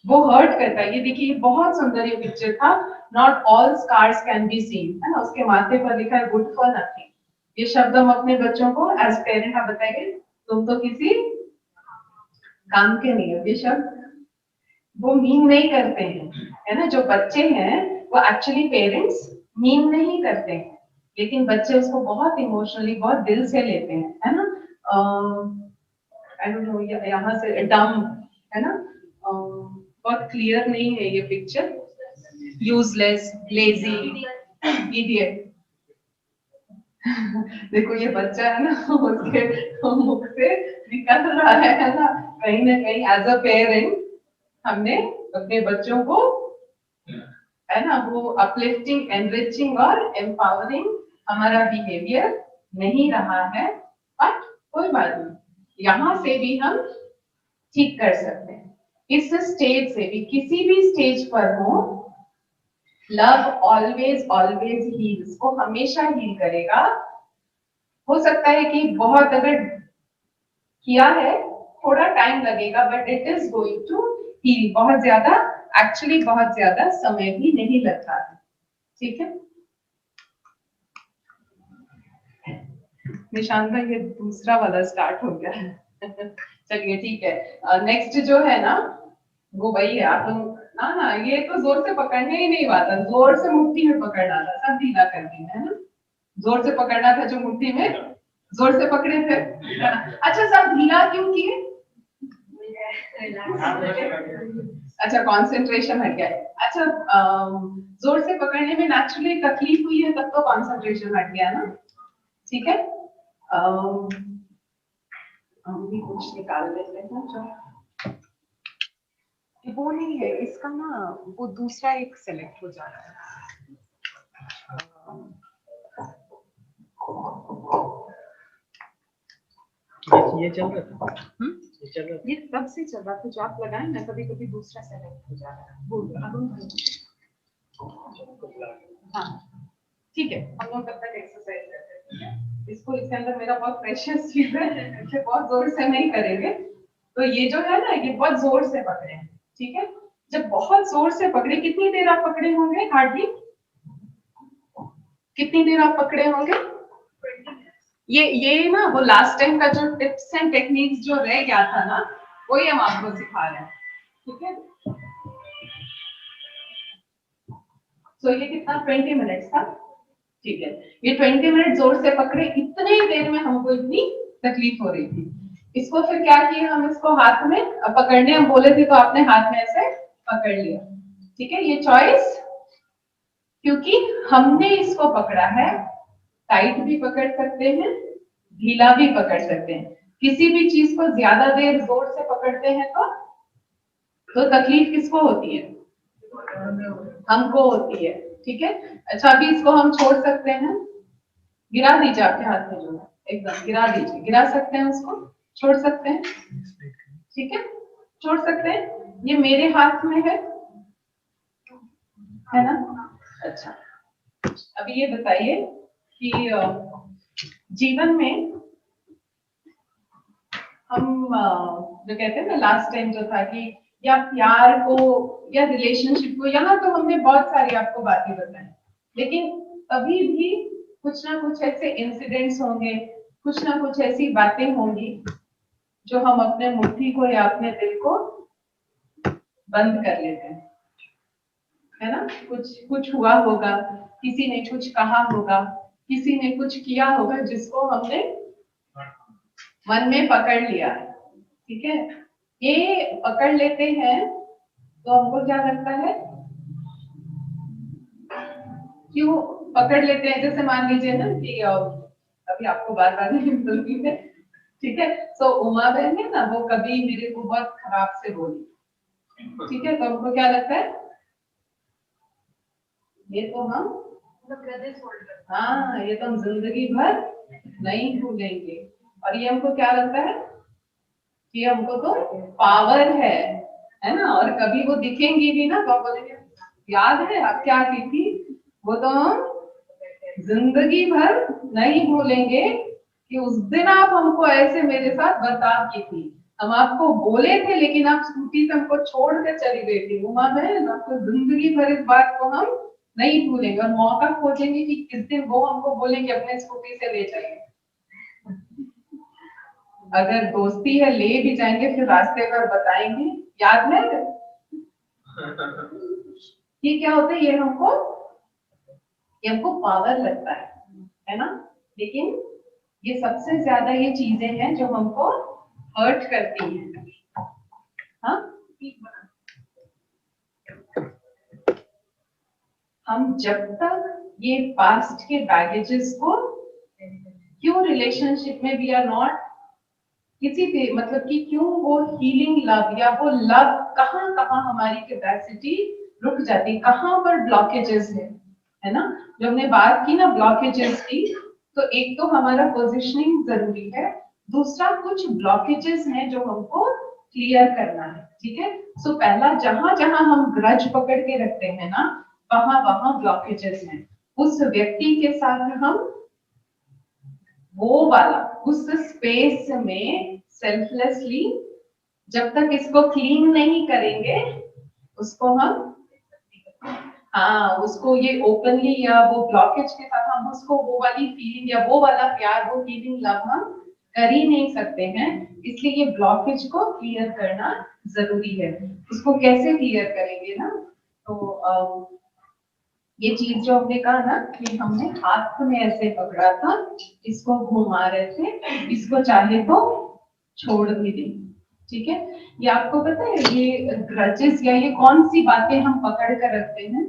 वो हर्ट करता है। ये देखिए बहुत सुंदर ये पिक्चर था, not all scars can be seen, है ना, उसके माथे पर लिखा है गुड फॉर नथिंग। ये शब्द हम अपने बच्चों को एज पेरेंट आप बताएंगे तुम तो किसी काम के नहीं हो, ये शब्द वो मीन नहीं करते हैं, है ना। जो बच्चे हैं वो एक्चुअली पेरेंट्स मीन नहीं करते हैं, लेकिन बच्चे उसको बहुत इमोशनली बहुत दिल से लेते हैं, है ना। आई डोंट नो यहाँ से डम, है ना, बहुत क्लियर नहीं है ये पिक्चर। Useless, lazy, idiot. देखो ये बच्चा है ना, उसके मुख से निकल रहा है ना कहीं एज अ पेरेंट हमने अपने बच्चों को, है ना, वो अपलिफ्टिंग, एनरिचिंग और एम्पावरिंग हमारा बिहेवियर नहीं रहा है। बट कोई बात नहीं, यहाँ से भी हम ठीक कर सकते हैं। इस स्टेज से भी, किसी भी स्टेज पर हो, लव ऑलवेज ऑलवेज हील्स, को हमेशा हील करेगा। हो सकता है कि बहुत अगर किया है थोड़ा टाइम लगेगा, but it is going to heal. बहुत ज्यादा, एक्चुअली बहुत ज्यादा समय भी नहीं लगता है, ठीक है। निशांत भाई ये दूसरा वाला स्टार्ट हो गया है। चलिए ठीक है, नेक्स्ट जो है ना वो वही है। आप लोग ना ये तो जोर से पकड़ने ही नहीं आता, जोर से मुट्ठी में पकड़ना था, सब ढीला कर दिया, है ना। जोर से पकड़ना था जो मुट्ठी में, जोर से पकड़े थे। अच्छा सब ढीला क्यों किए? अच्छा कंसंट्रेशन हट गया। अच्छा जोर से पकड़ने में नेचुरली तकलीफ हुई है तब तो कंसंट्रेशन हट गया ना, ठीक है। हम भी कुछ निकाल लेते हैं जो वो नहीं है इसका ना, वो दूसरा एक सेलेक्ट हो जा रहा है। ये चल रहा था। ये चल रहा था। ये तब से चल रहा था जो आप लगाए ना, कभी कभी दूसरा सेलेक्ट हो जा रहा है वो हाँ ठीक है, हम लोग तब तक एक्सरसाइज करते हैं, ठीक है? इसको इसके अंदर मेरा बहुत प्रेशियस चीज है, इसे बहुत जोर से नहीं करेंगे। तो ये जो है ना ये बहुत जोर से पकड़े हैं, ठीक है। जब बहुत जोर से पकड़े, कितनी देर आप पकड़े होंगे हार्डली, कितनी देर आप पकड़े होंगे? ये ना वो लास्ट टाइम का जो टिप्स एंड टेक्निक्स जो रह गया था ना, वही हम आपको सिखा रहे हैं, ठीक है। तो ये कितना 20 मिनट्स था, ठीक है। ये 20 मिनट जोर से पकड़े, इतने देर में हमको इतनी तकलीफ हो रही थी। इसको फिर क्या किया, हम इसको हाथ में पकड़ने हम बोले थे तो आपने हाथ में ऐसे पकड़ लिया, ठीक है। ये चॉइस, क्योंकि हमने इसको पकड़ा है, टाइट भी पकड़ सकते हैं, ढीला भी पकड़ सकते हैं। किसी भी चीज को ज्यादा देर जोर से पकड़ते हैं तो तकलीफ किसको होती है? हमको होती है, ठीक है। अच्छा अभी इसको हम छोड़ सकते हैं, गिरा दीजिए, आपके हाथ में जो है एकदम गिरा दीजिए, गिरा सकते हैं उसको, छोड़ सकते हैं, ठीक है, छोड़ सकते हैं। ये मेरे हाथ में है ना। अच्छा अभी ये बताइए कि जीवन में हम जो कहते हैं ना लास्ट टाइम जो था कि या प्यार को या रिलेशनशिप को, यहाँ तो हमने बहुत सारी आपको बातें बताई, लेकिन अभी भी कुछ ना कुछ ऐसे इंसिडेंट्स होंगे, कुछ ना कुछ ऐसी बातें होंगी जो हम अपने मुट्ठी को या अपने दिल को बंद कर लेते हैं, है ना। कुछ हुआ होगा, किसी ने कुछ कहा होगा, किसी ने कुछ किया होगा जिसको हमने मन में पकड़ लिया, ठीक है। ये पकड़ लेते हैं तो हमको क्या लगता है, क्यों पकड़ लेते हैं? जैसे मान लीजिए ना कि अभी आपको बार बार नहीं बोलूंगी मैं, ठीक है। सो उमा बहन है ना, वो कभी मेरे को बहुत खराब से बोली, ठीक है, तो हमको क्या लगता है ये तो हम, The grudges hold कर. हाँ ये तो हम जिंदगी भर नहीं भूलेंगे। और ये हमको क्या लगता है कि हमको तो पावर है ना, और कभी वो दिखेंगी भी ना तो हम बोलेंगे याद है आप क्या की थी, वो तो हम जिंदगी भर नहीं भूलेंगे कि उस दिन आप हमको ऐसे मेरे साथ बर्ताव की थी, हम आपको बोले थे लेकिन आप स्कूटी से हमको छोड़ कर चली गई थी। उमा बहन आपको जिंदगी भर इस बात को हम नहीं भूलेंगे और मौका खोजेंगे कि किस दिन वो हमको बोलेंगे अपने स्कूटी से ले जाएंगे। अगर दोस्ती है ले भी जाएंगे फिर रास्ते पर बताएंगे याद है ये क्या होता है, ये हमको पावर लगता है ना, लेकिन ये सबसे ज्यादा ये चीजें हैं जो हमको हर्ट करती हैं। हाँ हम जब तक ये पास्ट के बैगेजेस को क्यों रिलेशनशिप में वी आर नॉट किसी भी मतलब कि क्यों वो हीलिंग लव या वो लव कहाँ कहाँ हमारी कैपेसिटी रुक जाती, कहाँ पर ब्लॉकेजेस है ना। जो हमने बात की ना ब्लॉकेजेस की, तो एक तो हमारा पोजीशनिंग जरूरी है, दूसरा कुछ ब्लॉकेजेस हैं जो हमको क्लियर करना है, ठीक है। सो पहला जहां जहां हम ग्रज पकड़ के रखते हैं ना वहां वहां ब्लॉकेजेस हैं। उस व्यक्ति के साथ हम वो वाला उस स्पेस में सेल्फलेसली जब तक इसको क्लीन नहीं करेंगे उसको हम, हाँ उसको ये ओपनली या वो ब्लॉकेज के साथ हम उसको वो वाली फीलिंग या वो वाला प्यार वो फीलिंग लव हम कर ही नहीं सकते हैं। इसलिए ये ब्लॉकेज को क्लियर करना जरूरी है। उसको कैसे क्लियर करेंगे ना, तो ये चीज जो हमने कहा ना कि हमने हाथ में ऐसे पकड़ा था, इसको घुमा रहे थे, इसको चाहे तो छोड़ भी दें, ठीक है। ये आपको पता है ये ग्रजेस या ये कौन सी बातें हम पकड़ कर रखते हैं,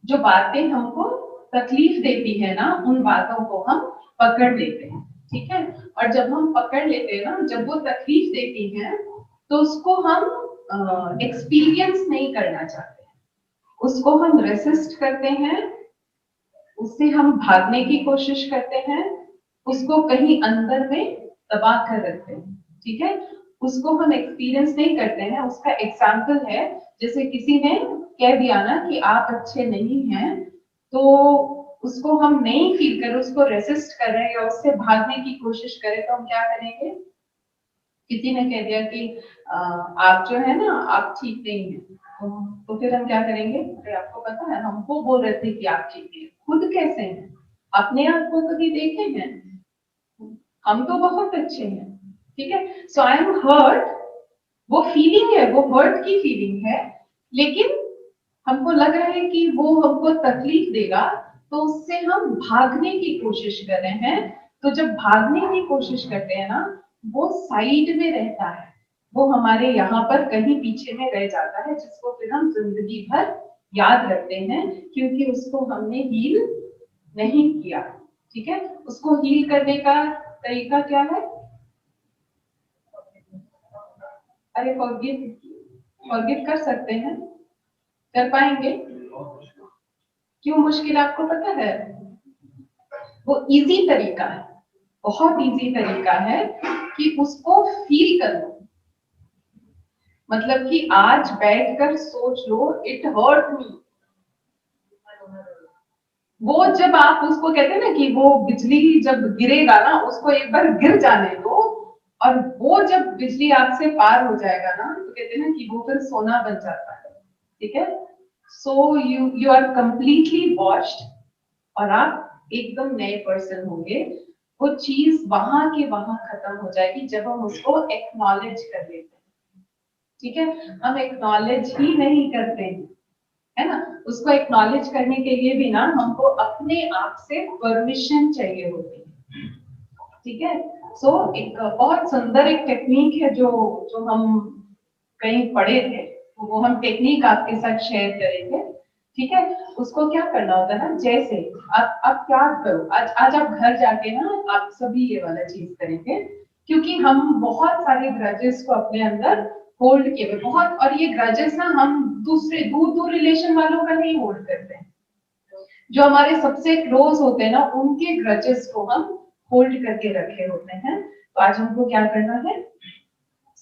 जो बातें हमको तकलीफ देती है ना उन बातों को हम पकड़ लेते हैं, ठीक है। और जब हम पकड़ लेते हैं ना, जब वो तकलीफ देती है तो उसको हम एक्सपीरियंस नहीं करना चाहते, उसको हम रेसिस्ट करते हैं, उससे हम भागने की कोशिश करते हैं, उसको कहीं अंदर में दबा कर रखते हैं, ठीक है। उसको हम एक्सपीरियंस नहीं करते हैं। उसका एग्जाम्पल है जैसे किसी ने कह दिया ना कि आप अच्छे नहीं हैं, तो उसको हम नहीं फील कर उसको रेसिस्ट कर रहे हैं या उससे भागने की कोशिश करें तो हम क्या करेंगे, किसी ने कह दिया कि आप जो है ना आप ठीक नहीं है, तो फिर हम क्या करेंगे, अरे आपको पता है हमको बोल रहे थे कि आप ठीक है, खुद कैसे हैं, अपने आप को कभी देखे हैं, हम तो बहुत अच्छे हैं, ठीक है। सो आई एम हर्ट, वो फीलिंग है, वो हर्ट की फीलिंग है, लेकिन हमको लग रहा है कि वो हमको तकलीफ देगा तो उससे हम भागने की कोशिश कर रहे हैं। तो जब भागने की कोशिश करते हैं ना वो साइड में रहता है, वो हमारे यहाँ पर कहीं पीछे में रह जाता है, जिसको फिर हम जिंदगी भर याद रखते हैं क्योंकि उसको हमने हील नहीं किया, ठीक है। उसको हील करने का तरीका क्या है, अरे फॉरगिव कर सकते हैं, कर पाएंगे, क्यों मुश्किल आपको पता है, वो इजी तरीका है, बहुत इजी तरीका है कि उसको फील कर लो। मतलब कि आज बैठकर सोच लो इट हर्ट मी, वो जब आप उसको कहते हैं ना कि वो बिजली जब गिरेगा ना उसको एक बार गिर जाने दो, और वो जब बिजली आपसे पार हो जाएगा ना तो कहते हैं ना कि वो फिर सोना बन जाता है, ठीक है। So you are completely washed और आप एकदम नए पर्सन होंगे। वो चीज वहां के वहां खत्म हो जाएगी जब हम उसको एक्नॉलेज कर लेते हैं, ठीक है। हम एक्नॉलेज ही नहीं करते हैं, है ना। उसको एक्नॉलेज करने के लिए भी ना हमको अपने आप से परमिशन चाहिए होती है, ठीक है। सो एक बहुत सुंदर एक टेक्निक है जो हम कहीं पढ़े थे, तो वो हम टेक्निक आपके साथ शेयर करेंगे, ठीक है, उसको क्या करना होता है ना, जैसे आप क्या करो, आज आप घर जाके ना आप सभी ये वाला चीज करेंगे, क्योंकि हम बहुत सारे ग्रजेस को अपने अंदर होल्ड किए हुए बहुत, और ये ग्रजेस ना हम दूसरे दूर दूर रिलेशन वालों का नहीं होल्ड करते हैं, जो हमारे सबसे क्लोज होते हैं ना उनके ग्रजेस को हम होल्ड करके रखे होते हैं। तो आज हमको क्या करना है,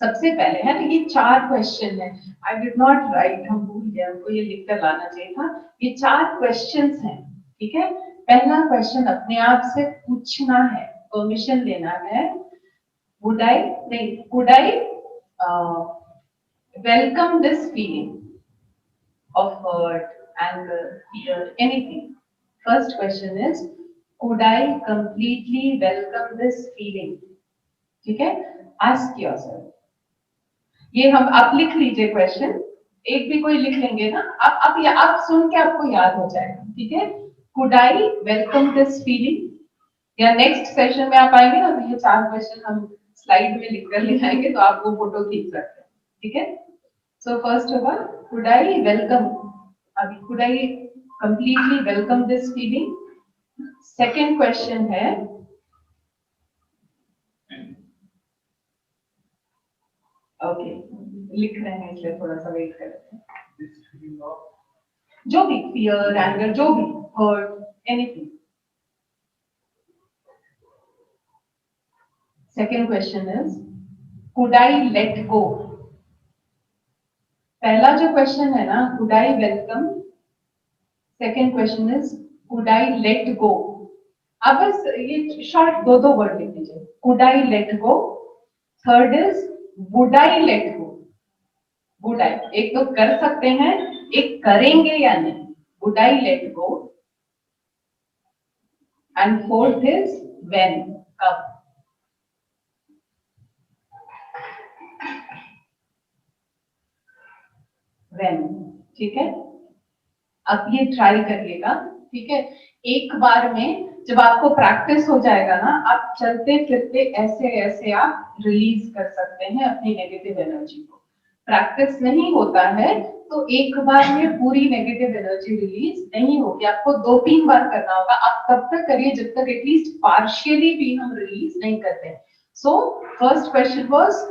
सबसे पहले है ना, ये 4 क्वेश्चन है, आई डिड नॉट राइट, हम भूल गए, हमको ये लिख कर लाना चाहिए था। ये 4 क्वेश्चंस हैं, ठीक है। पहला क्वेश्चन अपने आप से पूछना है, परमिशन लेना है, would I नहीं would I welcome this feeling of hurt, anger, fear, anything. First question is, could I completely welcome this feeling? ठीक है, ask yourself. ये हम आप लिख लीजिए क्वेश्चन, एक भी कोई लिख लेंगे ना, आप सुन के आपको याद हो जाएगा, ठीक है। Could I welcome this feeling, या नेक्स्ट सेशन में आप आएंगे ना तो ये 4 क्वेश्चन हम स्लाइड में लिख कर ले आएंगे, तो आप वो फोटो खींच सकते हैं, ठीक है। सो फर्स्ट होगा कुड आई वेलकम, अभी could I completely welcome this feeling. Second question है ओके, लिख रहे हैं इसलिए थोड़ा सा वेट करते हैं। This feeling of जो भी फियर, एंगर, जो भी hurt, anything. Second question is could I let go. पहला जो क्वेश्चन है ना could I welcome, second question is could I let go. अब बस ये शॉर्ट 2 वर्ड लिख दीजिए, could I let go. Third is would I let go, would I, एक तो कर सकते हैं, एक करेंगे या नहीं, would I let go. And fourth is when, कब। व्हेन, ठीक है। अब ये ट्राई करिएगा, ठीक है। एक बार में जब आपको प्रैक्टिस हो जाएगा ना, आप चलते फिरते ऐसे ऐसे आप रिलीज कर सकते हैं अपनी नेगेटिव एनर्जी को। प्रैक्टिस नहीं होता है तो एक बार में पूरी नेगेटिव एनर्जी रिलीज नहीं होगी, आपको 2-3 बार करना होगा। आप तब तक करिए जब तक एटलीस्ट पार्शियली भी हम रिलीज नहीं करते। So first question was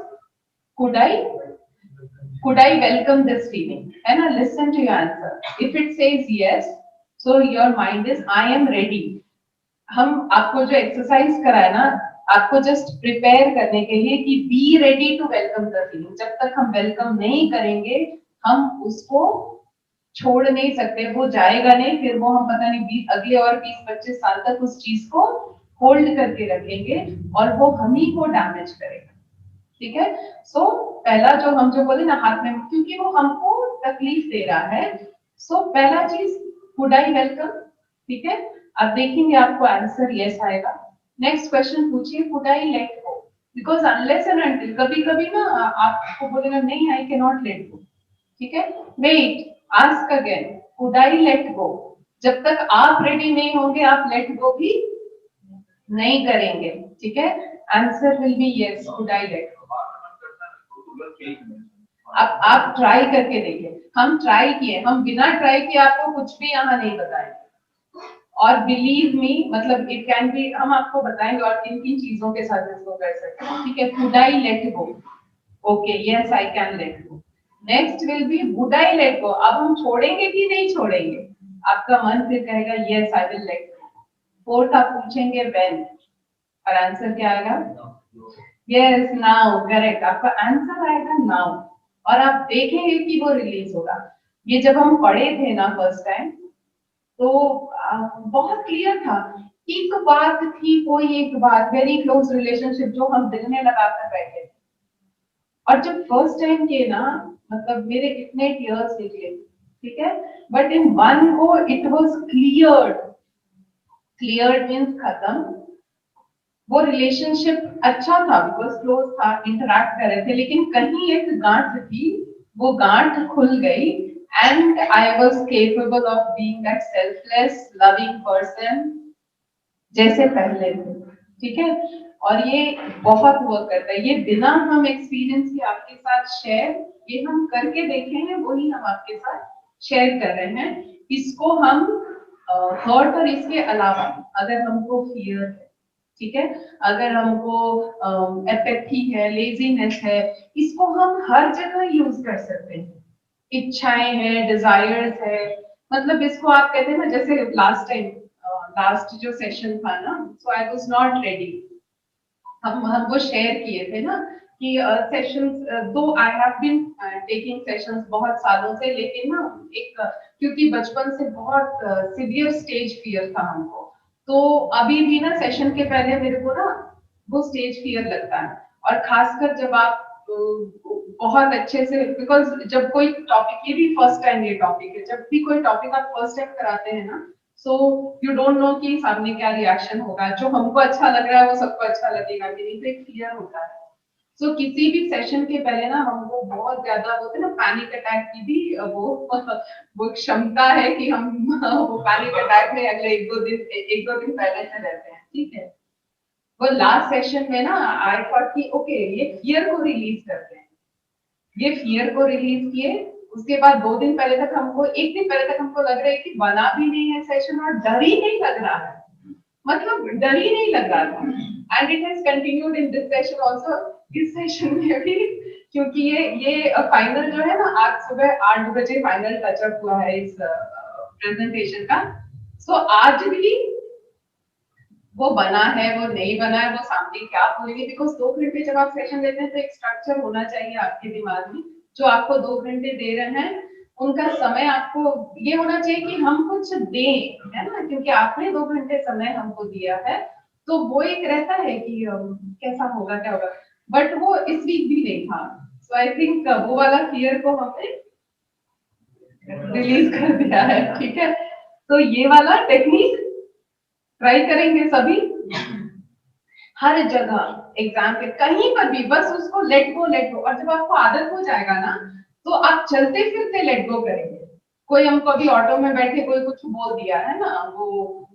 could I welcome this feeling, है ना। listen to your answer, if it says yes so your mind is I am ready। हम आपको जो एक्सरसाइज कराए ना, आपको जस्ट प्रिपेयर करने के लिए कि be ready to welcome the feeling. जब तक हम वेलकम नहीं करेंगे हम उसको छोड़ नहीं सकते, वो जाएगा नहीं, फिर वो हम पता नहीं अगले और 20-25 साल तक उस चीज को होल्ड करके रखेंगे और वो हम ही को डैमेज करेगा, ठीक है। सो पहला जो हम जो बोले ना हाथ में, क्योंकि वो हमको तकलीफ दे रहा है, सो पहला चीज कुड आई वेलकम, ठीक है। अब देखेंगे आपको आंसर यस आएगा। नेक्स्ट क्वेश्चन पूछिए could I let go, because unless and until कभी कभी ना आपको बोलेगा नहीं I can not let go, ठीक है। Wait, ask again could I let go. जब तक आप रेडी नहीं होंगे आप लेट गो भी नहीं करेंगे, ठीक है। Answer will be yes, could I let गो। आप ट्राई करके देखिए, हम ट्राई किए, हम बिना ट्राई किए आपको कुछ भी यहाँ नहीं बताएंगे। और बिलीव मी, मतलब इट कैन बी, हम आपको बताएंगे और किन किन चीजों के साथ इसको कर सकते हैं, ठीक है। Could I let go, okay yes I can let go. Next will be would I let go. अब हम छोड़ेंगे कि नहीं छोड़ेंगे, आपका मन फिर कहेगा yes I will let go. Fourth आप पूछेंगे व्हेन, और आंसर क्या आएगा, यस नाउ, करेक्ट, आपका आंसर आएगा नाउ। और आप देखेंगे कि वो रिलीज होगा। ये जब हम पढ़े थे ना फर्स्ट टाइम तो बहुत क्लियर था, एक बात थी, कोई एक बात, वेरी क्लोज रिलेशनशिप जो हम दिल में लगाकर बैठे थे, और जब फर्स्ट टाइम किए ना, मतलब मेरे इतने टीयर्स निकले, ठीक है। But in one go it was cleared, cleared means खत्म। वो रिलेशनशिप अच्छा था, बिकॉज क्लोज था, इंटरैक्ट कर रहे थे, लेकिन कहीं एक गांठ थी, वो गांठ खुल गई and I was capable of being that selfless loving person जैसे पहले थे, ठीक है। और ये बहुत वर्क करता है, ये बिना हम एक्सपीरियंस के आपके साथ शेयर, ये हम करके देखे हैं, वही हम आपके साथ शेयर कर रहे हैं। इसको हम हर्ट, और इसके अलावा अगर हमको फियर है, ठीक है, अगर हमको एपेथी है, लेजीनेस है, इसको हम हर जगह यूज कर सकते हैं। इच्छाएं हैं, डिजायर्स है, मतलब इसको आप कहते हैं ना, जैसे लास्ट टाइम, लास्ट जो सेशन था ना, so I was not ready, हम वो शेयर किए थे ना कि sessions, though I have been taking sessions बहुत सालों से, लेकिन ना एक क्योंकि बचपन से बहुत सिवियर स्टेज फियर था हमको, तो अभी भी ना सेशन के पहले मेरे को ना वो स्टेज फियर लगता है। और खासकर जब आप बहुत अच्छे से, बिकॉज जब कोई टॉपिक, ये भी फर्स्ट टाइम ये टॉपिक है, जब भी कोई टॉपिक आप फर्स्ट टाइम कराते हैं ना, सो यू डोंट नो कि सामने क्या रिएक्शन होगा, जो हमको अच्छा लग रहा है वो सबको अच्छा लगेगा कि नहीं, तो एक फियर होता है। सो किसी भी सेशन के पहले ना हमको बहुत ज्यादा होते ना, पैनिक अटैक की भी वो क्षमता है कि हम वो पैनिक अटैक में अगले एक दो दिन पहले से रहते हैं, ठीक है। वो लास्ट सेशन में ना आई थॉट कि ओके, ये फियर को रिलीज करते हैं, ये फियर को रिलीज किए। उसके बाद 2 दिन पहले तक हमको, 1 दिन पहले तक हमको लग रहा है कि बना भी नहीं है सेशन, और डर ही नहीं लग रहा है, मतलब डर ही नहीं लग रहा था। And it has continued in this session also, इस सेशन में भी, क्योंकि ये फाइनल जो है ना, आज सुबह 8 बजे फाइनल टचअप हुआ है इस प्रेजेंटेशन का। सो आज भी वो बना है, वो नहीं बना है, वो सामने क्या बोलेंगे, बिकॉज 2 घंटे जब आप सेशन लेते हैं तो एक स्ट्रक्चर होना चाहिए आपके दिमाग में। जो आपको 2 घंटे दे रहे हैं, उनका समय आपको ये होना चाहिए कि हम कुछ दें, है ना, क्योंकि आपने 2 घंटे समय हमको दिया है, तो वो एक रहता है कि कैसा होगा, क्या होगा, बट वो इस वीक भी नहीं था। सो आई थिंक वो वाला फियर को हमने रिलीज कर दिया है, ठीक है। तो ये वाला टेक्निक ट्राई करेंगे सभी, हर जगह एग्जाम के कहीं पर भी, बस उसको लेट गो, और जब आपको आदत हो जाएगा ना, तो आप चलते फिरते लेट गो करेंगे। कोई हमको अभी ऑटो में बैठे कोई कुछ बोल दिया है ना, वो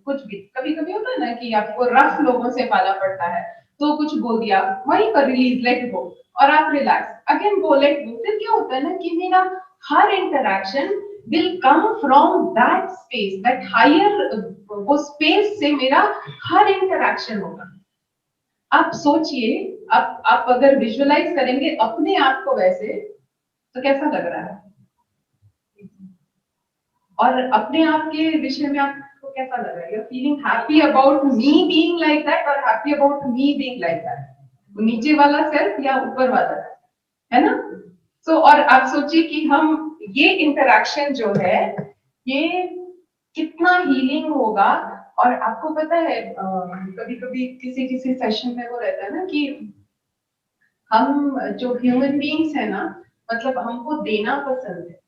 कुछ भी कभी कभी होता है ना कि आपको रफ लोगों से पाला पड़ता है, तो कुछ बोल दिया, वहीं पर रिलीज, लेट गो, और आप relax again go, let go. फिर क्या होता है ना कि मेरा हर interaction will come from that space, that higher, वो स्पेस से मेरा हर इंटरैक्शन होगा। आप सोचिए, आप अगर विजुअलाइज करेंगे अपने आप को वैसे, तो कैसा लग रहा है, और अपने आप के विषय में आपको कैसा लग रहा है, you feeling happy about me being like that, और happy about me being like that, नीचे वाला सेल्फ या ऊपर वाला, है ना। सो और आप सोचिए कि हम ये इंटरैक्शन जो है, ये कितना हीलिंग होगा। और आपको पता है कभी कभी किसी किसी सेशन में वो रहता है ना कि हम जो ह्यूमन बीइंग्स है ना, मतलब हमको देना पसंद है।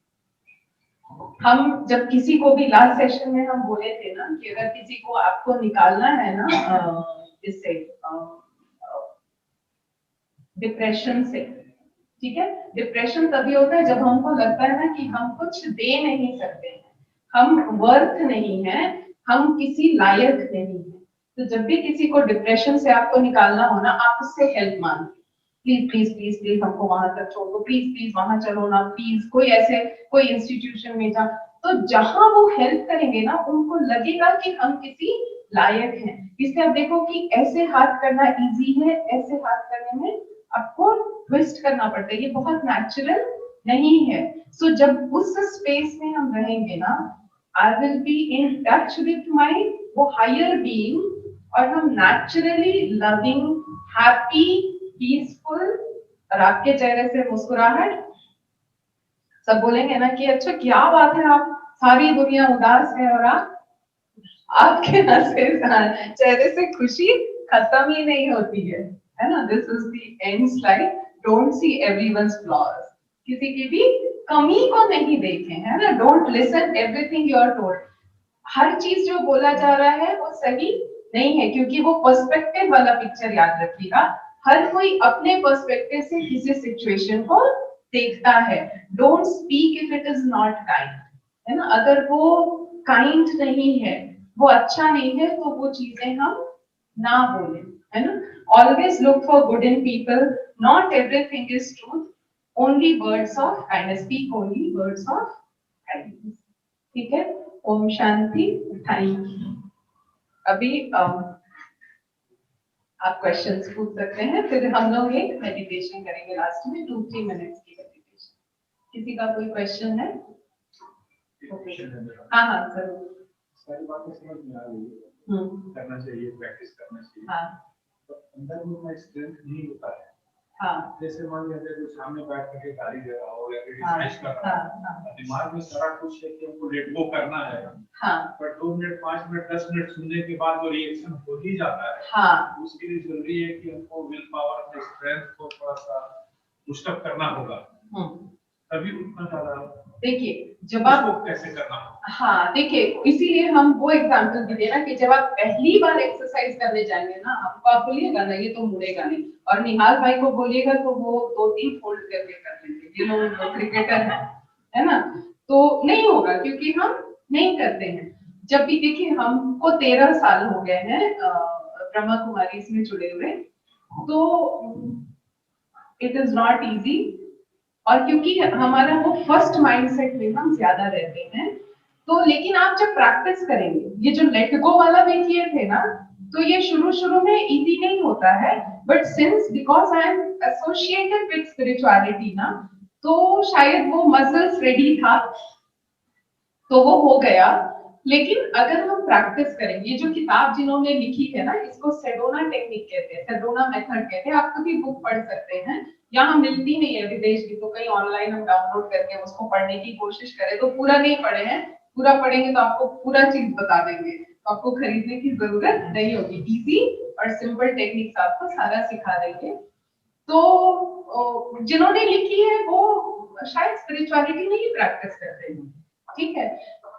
हम जब किसी को भी, लास्ट सेशन में हम बोले थे ना कि अगर किसी को आपको निकालना है ना इससे, डिप्रेशन से, ठीक है, डिप्रेशन तभी होता है जब हमको लगता है ना कि हम कुछ दे नहीं सकते हैं, हम वर्थ नहीं है, हम किसी लायक नहीं है। तो जब भी किसी को डिप्रेशन से आपको निकालना हो ना, आप उससे हेल्प मांगिए, प्लीज प्लीज प्लीज प्लीज हमको वहां तक छोड़ दो, प्लीज प्लीज वहां चलो ना, प्लीज कोई ऐसे कोई इंस्टीट्यूशन में जा। तो जहां वो हेल्प करेंगे ना, उनको लगेगा कि हम किसी लायक हैं। इसलिए आप देखो कि ऐसे हाथ करना इजी है, ऐसे हाथ करने में आपको ट्विस्ट करना पड़ता है, ये बहुत नेचुरल नहीं है। सो जब उस स्पेस में हम रहेंगे ना, आई will be in touch with my वो हायर बीइंग, और हम नेचुरली लविंग, हैप्पी, पीसफुल, और आपके चेहरे से मुस्कुराहट, सब बोलेंगे ना कि अच्छा क्या बात है, आप सारी दुनिया उदास है और आपके चेहरे से खुशी खत्म ही नहीं होती है ना। This is the end slide, don't see everyone's flaws, किसी की भी कमी को नहीं देखें, है ना। Don't listen everything you are told, हर चीज जो बोला जा रहा है वो सही नहीं है, क्योंकि वो पर्सपेक्टिव वाला पिक्चर याद रखिएगा। हर कोई अपने पर्सपेक्टिव से किसी सिचुएशन को देखता है। Don't speak if it is not kind, है ना। अगर वो काइंड नहीं है, वो अच्छा नहीं है, तो वो चीजें हम ना बोले, है ना। Always look for good in people, not everything is truth, only words of kindness, speak only words of kindness, ठीक है। ओम शांति। Thank you. अभी आप क्वेश्चंस पूछ सकते हैं, फिर हम लोग एक मेडिटेशन करेंगे लास्ट में 2-3 मिनट्स की मेडिटेशन। किसी का कोई क्वेश्चन है? हाँ हाँ जरूर। सारी बातें समझ में आ रही है, करना चाहिए, प्रैक्टिस करना चाहिए। हाँ तो अंदर में मैं स्ट्रेंथ नहीं होता है। हाँ जैसे मान लीजिए कोई सामने बैठ करके गाली दे रहा हो या हाँ क्रिटिसाइज कर रहा हाँ हो, हाँ दिमाग में सारा कुछ है कि हमको लेट गो करना है, हाँ पर 2 मिनट 5 मिनट 10 मिनट सुनने के बाद वो रिएक्शन हो ही जाता है। हाँ उसके लिए जरूरी है कि हमको विल पावर अपने स्ट्रेंथ को थोड़ा सा पुश अप करना होगा, तभी उतना ज्यादा। देखिए जब आप उसको कैसे करना होगा? हाँ देखिए, इसीलिए हम वो एग्जांपल भी दे ना कि जब आप पहली बार एक्सरसाइज करने जाएंगे ना, आपको आप बोलिएगा ना ये तो मुड़ेगा नहीं, और निहाल भाई को बोलिएगा तो वो 2-3 फोल्ड करके कर लेंगे, ये लोग क्रिकेटर है ना। तो नहीं होगा क्योंकि हम नहीं करते हैं। जब भी देखिए, हमको 13 साल हो गए हैं ब्रह्मा कुमारी इसमें जुड़े हुए, तो इट इज नॉट इजी। और क्योंकि हमारा वो फर्स्ट माइंडसेट में हम ज्यादा रहते हैं, तो लेकिन आप जब प्रैक्टिस करेंगे, ये जो लेट गो वाला भी किए थे ना, तो ये शुरू शुरू में इजी नहीं होता है, but since because I am associated with spirituality ना, तो शायद वो मसल्स रेडी था, तो वो हो गया। लेकिन अगर हम प्रैक्टिस करेंगे, ये जो किताब जिन्होंने लिखी है ना, इसको सेडोना टेक्निक कहते हैं, सेडोना मेथड कहते हैं, आप कभी बुक पढ़ सकते हैं, यहाँ मिलती नहीं है विदेश की, तो कहीं ऑनलाइन हम डाउनलोड करके उसको पढ़ने की कोशिश करें, तो पूरा नहीं पढ़े हैं, पूरा पढ़ेंगे तो आपको पूरा चीज बता देंगे, तो आपको खरीदने की जरूरत नहीं होगी, इजी और सिंपल टेक्निक्स आपको सारा सिखा देंगे। तो जिन्होंने लिखी है वो शायद स्पिरिचुअलिटी में ही प्रैक्टिस करते हैं, ठीक है,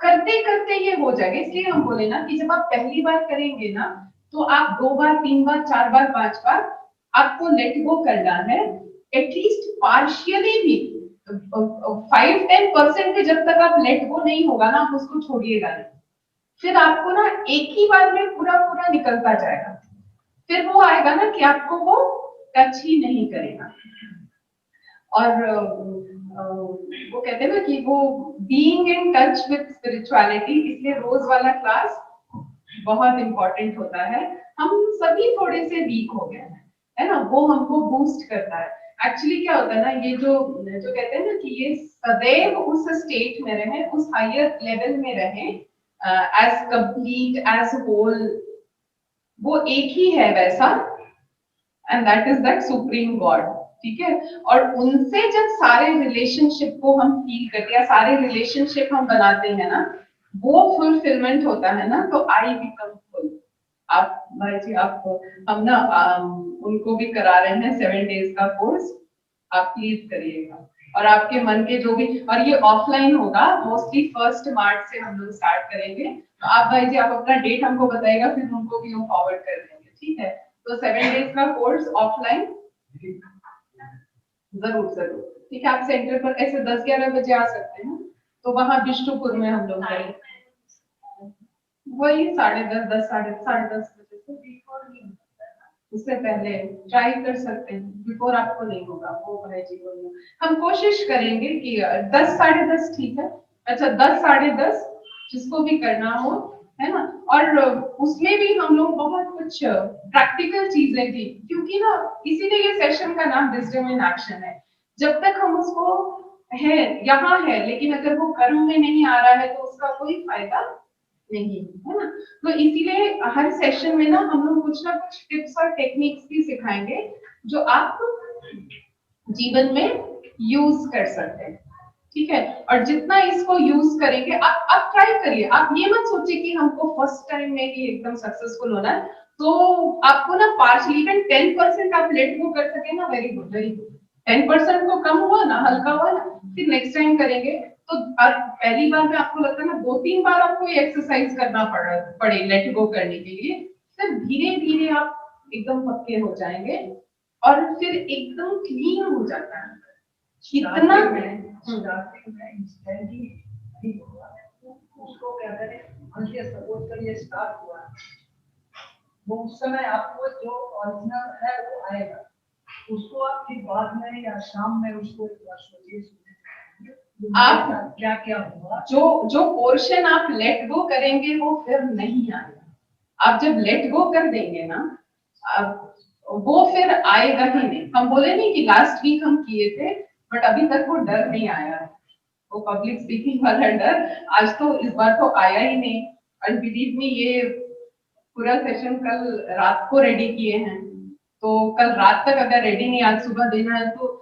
करते करते ये हो जाएगा। इसलिए हम बोले ना कि जब आप पहली बार करेंगे ना, तो आप 2 बार 3 बार 4 बार 5 बार आपको लेट गो करना है, एटलीस्ट पार्शियली भी 5-10% भी जब तक आप लेट गो नहीं होगा ना, आप उसको छोड़िएगा नहीं। फिर आपको ना एक ही बार में पूरा पूरा निकलता जाएगा, फिर वो आएगा ना कि आपको वो टच ही नहीं करेगा। और वो कहते हैं ना कि वो being in touch with spirituality, इसलिए रोज वाला क्लास बहुत इंपॉर्टेंट होता है। हम सभी थोड़े से वीक हो गए हैं, है ना, वो हमको बूस्ट करता है। एक्चुअली क्या होता है ना, ये जो जो कहते हैं ना कि ये सदैव उस स्टेट में रहे, उस हायर लेवल में रहे, एज कंप्लीट एज होल, वो एक ही है वैसा, and that is that supreme God, ठीक है। और उनसे जब सारे रिलेशनशिप को हम फील करते हैं, सारे रिलेशनशिप हम बनाते हैं ना, वो फुलफिलमेंट होता है ना, तो आई बिकम फुल। आप भाई जी, आप हम ना उनको भी करा रहे हैं 7 डेज का कोर्स, आप प्लीज करिएगा। और आपके मन के जो भी, और ये ऑफलाइन होगा, मोस्टली 1 मार्च से हम लोग स्टार्ट करेंगे, तो आप भाई जी आप अपना डेट हमको बताइएगा, फिर उनको भी हम फॉरवर्ड कर देंगे, ठीक है। तो 7 डेज का कोर्स ऑफलाइन जरूर जरूर, ठीक है। आप सेंटर पर ऐसे 10-11 बजे आ सकते हैं, तो वहां बिष्टुपुर में हम लोग करेंगे, वही 10:30 10 बजे से, बिफोर नहीं, उससे पहले ट्राई कर सकते हैं, बिफोर आपको नहीं होगा, वो भाई जी को हम कोशिश करेंगे कि 10 10:30 ठीक है, अच्छा 10 10:30 जिसको भी करना हो, है ना। और उसमें भी हम लोग बहुत कुछ प्रैक्टिकल चीजें थी, क्योंकि ना इसीलिए ये सेशन का नाम विजडम इन एक्शन है। जब तक हम उसको है यहाँ है, लेकिन अगर वो कर्म में नहीं आ रहा है तो उसका कोई फायदा नहीं, है ना। तो इसीलिए हर सेशन में ना हम लोग कुछ ना कुछ टिप्स और टेक्निक्स भी सिखाएंगे, जो आप जीवन में यूज कर सकते हैं, ठीक है। और जितना इसको यूज करेंगे, आप ट्राई करिए, आप ये मत सोचिए कि हमको फर्स्ट टाइम में ही एकदम सक्सेसफुल होना है, तो आपको ना पार्शली इवन 10% आप लेट गो कर सके ना, वेरी गुड वेरी गुड। 10% तो कम हुआ ना, हल्का हुआ ना, फिर नेक्स्ट टाइम करेंगे तो पहली बार में आपको लगता है ना 2-3 बार आपको ये एक्सरसाइज करना पड़े लेट गो करने के लिए, फिर धीरे धीरे आप एकदम पक्के हो जाएंगे, और फिर एकदम क्लीन हो जाता है इतना। स्टार्टिंग में इंस्टेंटली नहीं होगा, उसको क्या करें, हल्के सपोर्ट करिए, स्टार्ट हुआ, वो उस समय आपको जो ओरिजिनल है वो आएगा, उसको आप फिर बाद में या शाम में उसको एक बार सोचिए, आप क्या क्या हुआ? जो पोर्शन आप लेट गो करेंगे वो फिर नहीं आएगा। आप जब लेट गो कर देंगे ना, आप वो फिर आएगा ही नहीं। हम बोले नहीं कि लास्ट वीक हम किए थे बट अभी तक वो डर नहीं आया, वो पब्लिक स्पीकिंग वाला डर आज तो इस बार तो आया ही नहीं। एंड बिलीव मी, ये पूरा सेशन कल रात को रेडी किए हैं, तो कल रात तक अगर रेडी नहीं आज सुबह देना है तो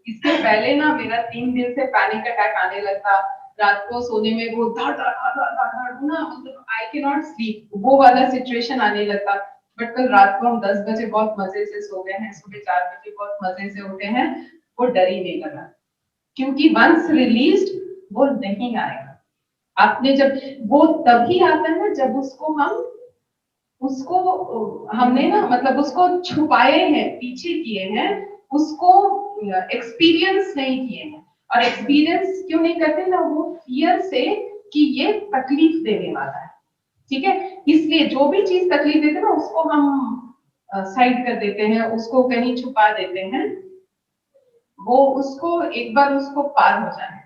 इसके पहले ना मेरा 3 दिन से पैनिक अटैक आने लगता। रात को सोने में वो धड़ धड़ धड़ धड़ धड़ धड़ ना, मतलब आई कैन नॉट स्लीप, वो वाला सिचुएशन आने लगता। बट कल रात को हम 10 बजे बहुत मजे से सो गए हैं, सुबह 4 बजे बहुत मजे से उठे हैं, वो डर ही नहीं लगा। क्योंकि वंस रिलीज्ड वो नहीं आएगा। आपने जब वो तभी आता है ना जब उसको हमने ना मतलब उसको छुपाए हैं, पीछे किए हैं, उसको एक्सपीरियंस नहीं किए हैं। और एक्सपीरियंस क्यों नहीं करते ना, वो फियर से कि ये तकलीफ देने वाला है, ठीक है, इसलिए जो भी चीज तकलीफ देते हैं ना उसको हम साइड कर देते हैं, उसको कहीं छुपा देते हैं। वो उसको एक बार उसको पार हो जाए,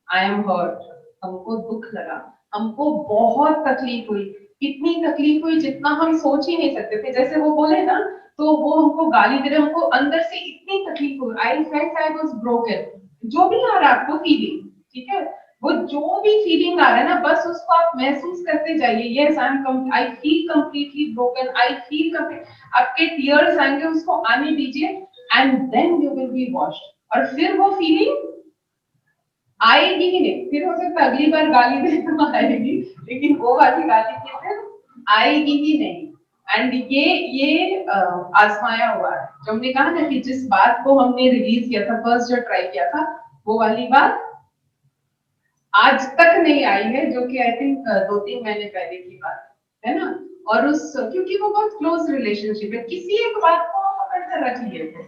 आई एम हर्ट, हमको दुख लगा, हमको बहुत तकलीफ हुई, इतनी तकलीफ हुई जितना हम सोच ही नहीं सकते थे। जैसे वो बोले ना, तो वो हमको गाली दे रहे, हमको अंदर से इतनी तकलीफ हुई, I felt I was broken. जो भी आ रहा है आपको फीलिंग, ठीक है, वो जो भी फीलिंग आ रहा है ना, बस उसको आप महसूस करते जाइए। Yes I feel completely broken, I feel complete, आपके टीयर्स आएंगे, उसको आने दीजिए and then you will be washed. और फिर वो फीलिंग आएगी ही नहीं, फिर हो सकता है अगली बार गाली दे तो आएगी, लेकिन वो वाली गाली फिर आएगी ही नहीं। एंड ये आजमाया हुआ है, जो हमने कहा ना कि जिस बात को हमने रिलीज किया था, फर्स्ट जो ट्राई किया था, वो वाली बात आज तक नहीं आई है, जो कि आई थिंक 2-3 महीने पहले की बात है ना। और उस क्योंकि वो बहुत क्लोज रिलेशनशिप है, किसी एक बात को हम पकड़ कर रख लिए थे,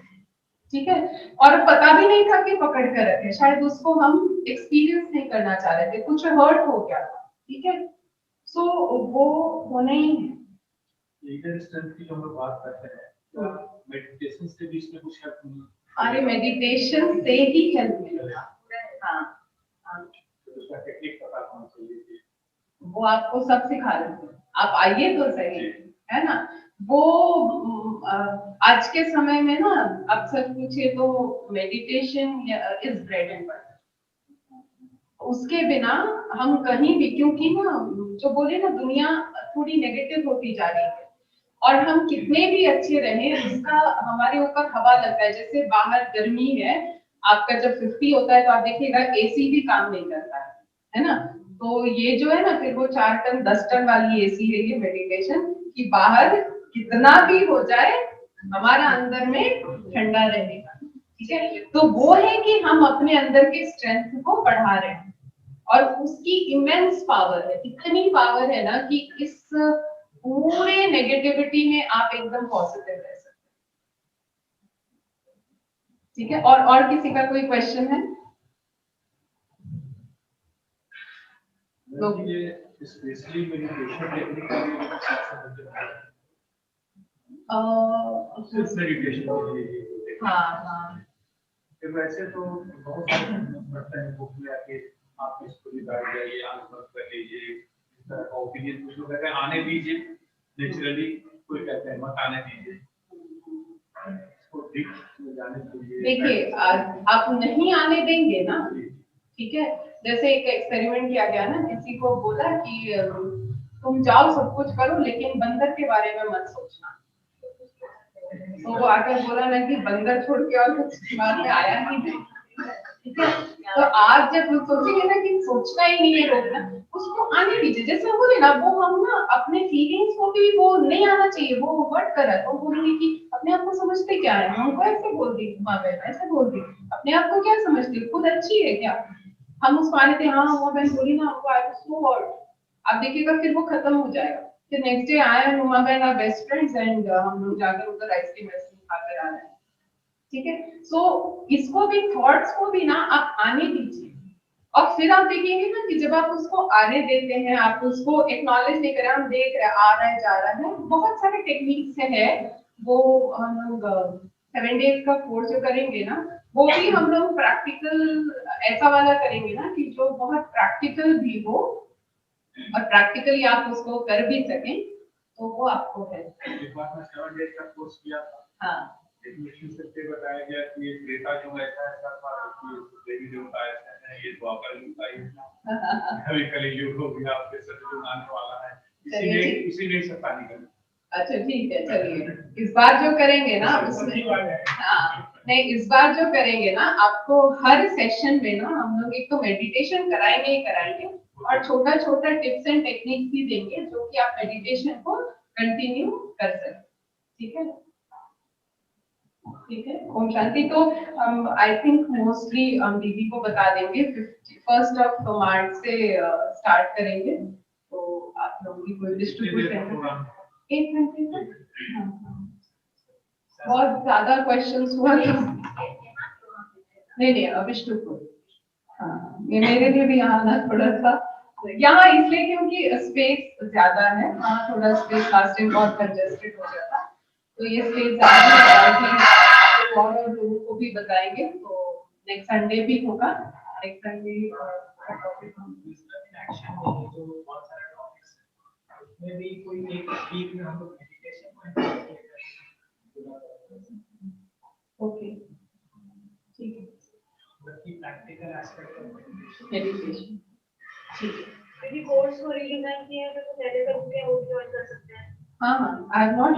ठीक है, और पता भी नहीं था कि पकड़ कर रखे, शायद उसको हम एक्सपीरियंस नहीं करना चाह रहे थे, कुछ हर्ट हो गया था, ठीक है। सो वो होना ही है। इनर स्ट्रेंथ की जो हम लोग बात करते हैं, मेडिटेशन से भी इसमें कुछ हेल्प मिली? अरे मेडिटेशन से ही हेल्प मिलेगा। हाँ हाँ, तो उसका टेक्निक पता होना चाहिए, वो आपको सब सिखा रहे हैं, आप आइए तो सही, है ना। वो आज के समय में ना अक्सर पूछे तो meditation is bread and butter, उसके बिना हम कहीं भी, क्योंकि ना जो बोले ना दुनिया थोड़ी नेगेटिव होती जा रही है, और हम कितने भी अच्छे रहे उसका हमारे ऊपर हवा लगता है। जैसे बाहर गर्मी है, आपका जब 50 होता है तो आप देखिएगा एसी भी काम नहीं करता है ना। तो ये जो है ना, फिर वो 4 टन 10 टन वाली एसी है ये मेडिटेशन, कि बाहर कितना भी हो जाए हमारा अंदर में ठंडा रहेगा, ठीक है। तो वो है कि हम अपने अंदर के स्ट्रेंथ को बढ़ा रहे हैं, और उसकी इमेंस पावर है, इतनी पावर है ना कि इस पूरे नेगेटिविटी में आप एकदम पॉजिटिव रह सकते हैं, ठीक है। और किसी का कोई क्वेश्चन है? लोग ये स्पेशली मेडिटेशन टेक्निक का भी सिर्फ मेडिटेशन के लिए। हाँ हाँ, फिर वैसे तो बहुत सारे पढ़ते हैं बुक में आके, आप इसको भी बैठ जाइए, आंख बंद कर लीजिए, इस तरह का ओपिनियन कुछ लोग कहते हैं आने दीजिए नेचुरली, कोई कहते हैं मत आने दीजिए, इसको ठीक में जाने के लिए। देखिए आप नहीं आने देंगे ना, ठीक है। जैसे एक एक्सपेरिमेंट किया गया ना, किसी को बोला कि तुम जाओ सब कुछ करो लेकिन बंदर के बारे में मत सोचना, तो वो आकर बोला ना कि बंदर छोड़ के और कुछ दिमाग में आया ही नहीं, ठीक है। तो आप जब सोचेंगे ना कि सोचना ही नहीं है रोकना, उसको आने दीजिए। जैसे हम बोले ना, वो हम ना अपने फीलिंग्स को भी, वो नहीं आना चाहिए, वो वर्ड कर रहा है, तो बोलेंगे कि अपने आप को समझते क्या है, हमको ऐसे बोल दी माँ बहन, ऐसे बोल दी, अपने आप को क्या समझती, खुद अच्छी है क्या, हम उसको आने थे, हाँ वो बहन बोली ना हमको, आई वाज सो हर्ट, आप देखिएगा फिर वो खत्म हो जाएगा। फिर नेक्स्ट डे आया उमा बहन आर बेस्ट फ्रेंड्स एंड हम लोग जाकर उधर आइसक्रीम खाकर आ रहे हैं, ठीक है। सो इसको भी, थॉट्स को भी ना आप आने दीजिए, और फिर आप देखेंगे ना कि जब आप उसको आने देते हैं, आप उसको एक्नॉलेज नहीं कर रहे, हम देख रहे हैं आ रहा है जा रहा है, बहुत सारे टेक्निक से है वो हम लोग 7 डेज का कोर्स जो करेंगे ना, वो भी हम लोग प्रैक्टिकल ऐसा वाला करेंगे ना कि जो बहुत प्रैक्टिकल भी हो और प्रैक्टिकली आप उसको कर भी सकें, तो वो आपको है। एक बार मैं 7 डेज का कोर्स किया था। हाँ डेफिनेशन से बताया गया कि ये त्रेता युग ऐसा ऐसा था कि देवी देवता ऐसे हैं, ये द्वापर युग का युग था, अभी कलयुग हो गया, फिर सतयुग आने वाला है, इसी में सत्ता निकली। अच्छा ठीक है, चलिए इस बार जो करेंगे ना उसमें, हाँ नहीं इस बार जो करेंगे ना, आपको हर सेशन में ना हम लोग एक तो मेडिटेशन कराएंगे ही कराएंगे, और छोटा छोटा टिप्स एंड टेक्निक्स भी देंगे जो कि आप मेडिटेशन को कंटिन्यू कर सकते, ठीक है। ठीक है, ओम शांति। तो हम आई थिंक मोस्टली हम दीदी को बता देंगे 1 मार्च से स्टार्ट करेंगे, तो आप लोग भी कोई डिस्ट्रीब्यूट 1 घंटे तक। हाँ, हाँ। बहुत ज्यादा क्वेश्चंस हुआ तो नहीं अविष्टुपुर, हाँ ये मेरे लिए भी यहाँ ना थोड़ा सा यहाँ इसलिए क्योंकि स्पेस ज्यादा है, वहाँ थोड़ा स्पेस लास्ट टाइम बहुत कंजेस्टेड हो गया था, तो ये स्पेस ज्यादा है और लोगों को भी बताएंगे, तो नेक्स्ट संडे भी होगा, नेक्स्ट संडे टॉपिक हम एक्शन में जो बहुत सारे टॉपिक्स हैं उसमें भी कोई एक वीक में हम लोग मेडिटेशन ओके ठीक है, बल्कि प्रैक्टिकल एस्पेक्ट ऑफ मेडिटेशन ठीक है। यदि कोर्स को रिडिजाइन किया है तो पहले तक के वो ज्वाइन कर सकते हैं। हाँ आई एम नॉट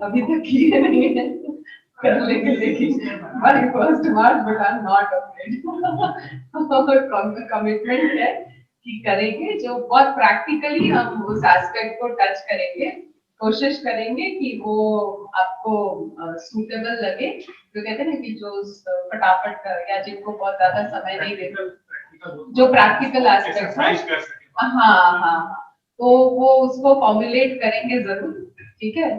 अभी तक किए नहीं है, कर लेंगे लेकिन by 1 March, but I am not afraid, commitment है कि करेंगे, जो बहुत प्रैक्टिकली हम उस एस्पेक्ट को टच करेंगे, कोशिश करेंगे कि वो आपको सूटेबल लगे, जो कहते हैं ना कि जो फटाफट या जिनको बहुत ज्यादा समय नहीं देते, जो प्रैक्टिकल एस्पेक्ट है, हाँ हाँ, तो वो उसको फॉर्मुलेट करेंगे जरूर, ठीक है,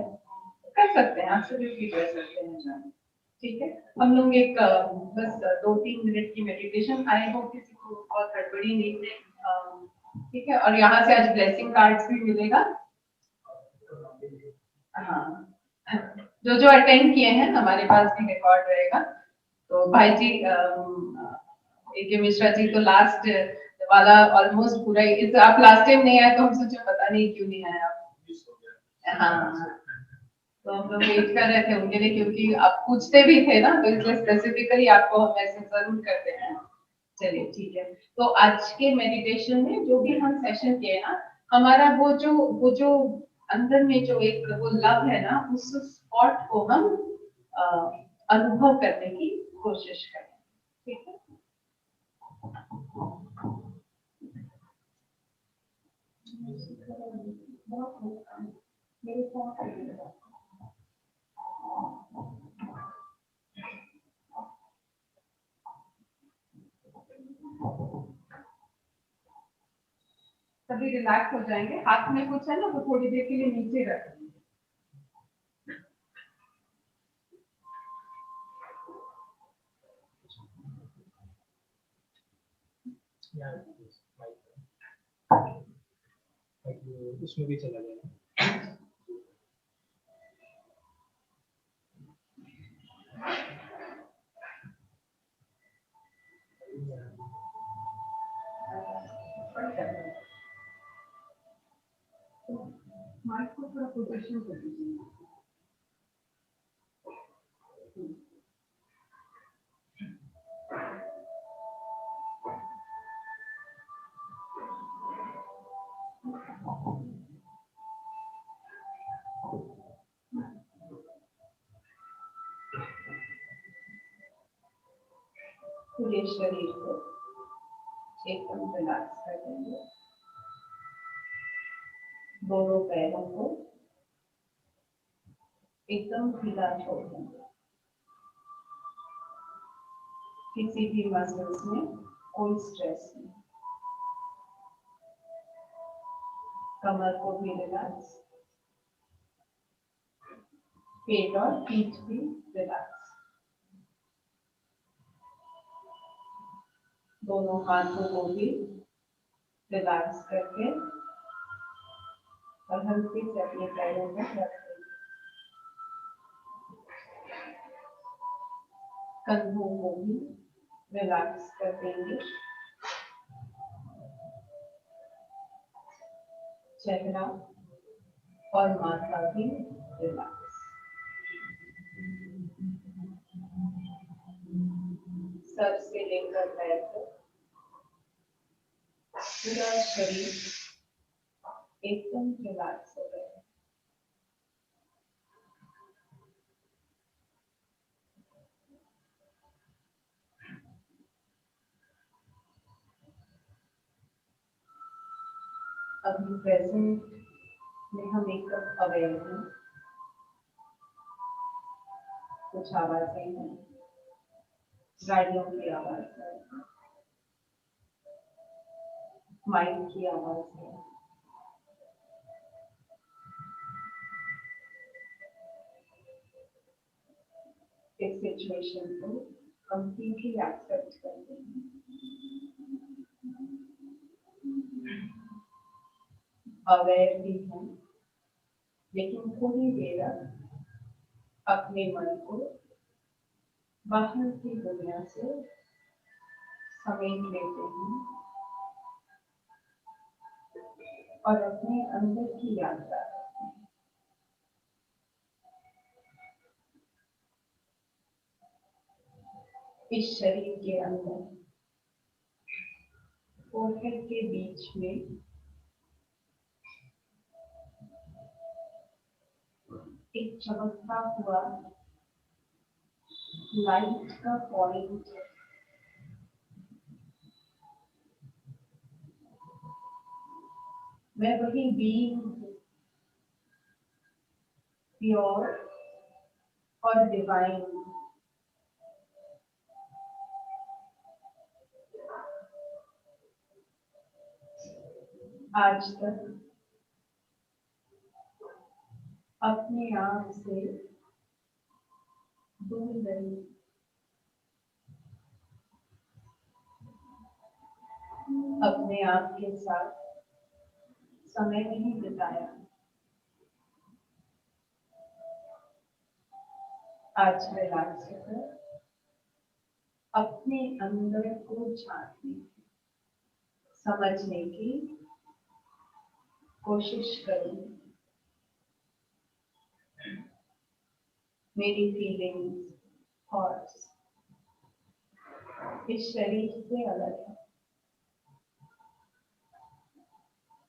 कर सकते हैं, एब्सोल्युटली कर सकते हैं, ठीक है। हम लोग एक बस 2-3 मिनट की मेडिटेशन, आई होप किसी को बहुत गड़बड़ी नहीं है, ठीक है, और यहाँ से आज ब्लेसिंग कार्ड्स भी मिलेगा, हाँ जो अटेंड किए हैं हमारे पास भी रिकॉर्ड रहेगा, तो भाई जी ए.के. मिश्रा जी तो लास्ट वाला ऑलमोस्ट पूरा ही, आप लास्ट टाइम नहीं आए तो हम सोचे पता नहीं क्यों नहीं आए आप, हाँ तो हम लोग वेट कर रहे थे उनके लिए, क्योंकि आप पूछते भी थे ना, तो इसलिए स्पेसिफिकली आपको हम मैसेज जरूर करते हैं। चलिए ठीक है, तो आज के मेडिटेशन में जो भी हम सेशन किए ना, हमारा वो जो अंदर में जो एक वो लव है ना, उस स्पॉट को हम अनुभव करने की कोशिश करें, ठीक है। मेरे साथ सभी रिलैक्स हो जाएंगे, हाथ में कुछ है ना तो थोड़ी देर के लिए नीचे रख देंगे। उसमें भी चला जाएगा। माइक को थोड़ा पोजीशन कर दीजिए। पूरे शरीर को एकदम रिलैक्स कर देंगे, दोनों पैरों को एकदम ढीला छोड़ देंगे, किसी भी मसल्स में कोई स्ट्रेस नहीं, कमर को भी रिलैक्स, पेट और पीठ भी रिलैक्स, दोनों हाथों को भी रिलैक्स करके और हल्के से अपने पैरों को रख देंगे। कंधों को भी रिलैक्स कर देंगे। चेहरा और माथा भी रिलैक्स। सर से लेकर पैर तक पूरा शरीर एकदम रिलैक्स हो गया है। अभी प्रेजेंट में हम एकदम अवेयर हैं। कुछ आवाजें हैं, गाड़ियों की आवाज है, माइक की आवाज है, इस सिचुएशन को कंप्लीटली एक्सेप्ट करते हैं। अवेयर भी हैं, लेकिन थोड़ी देर अपने मन को बाहर की दुनिया से समेट लेते हैं और अपने अंदर की यात्रा करते हैं। इस शरीर के अंदर फोरहेड के बीच में एक चमकता हुआ लाइट का पॉइंट है। मैं वही बीइंग हूँ, प्योर और डिवाइन। आज तक अपने आप से दूर रही, अपने आप के साथ समय नहीं बिताया। आज रिलैक्स होकर अपने अंदर को झांकने, समझने की कोशिश करूंगी। मेरी फीलिंग्स, थॉट्स इस शरीर से अलग है।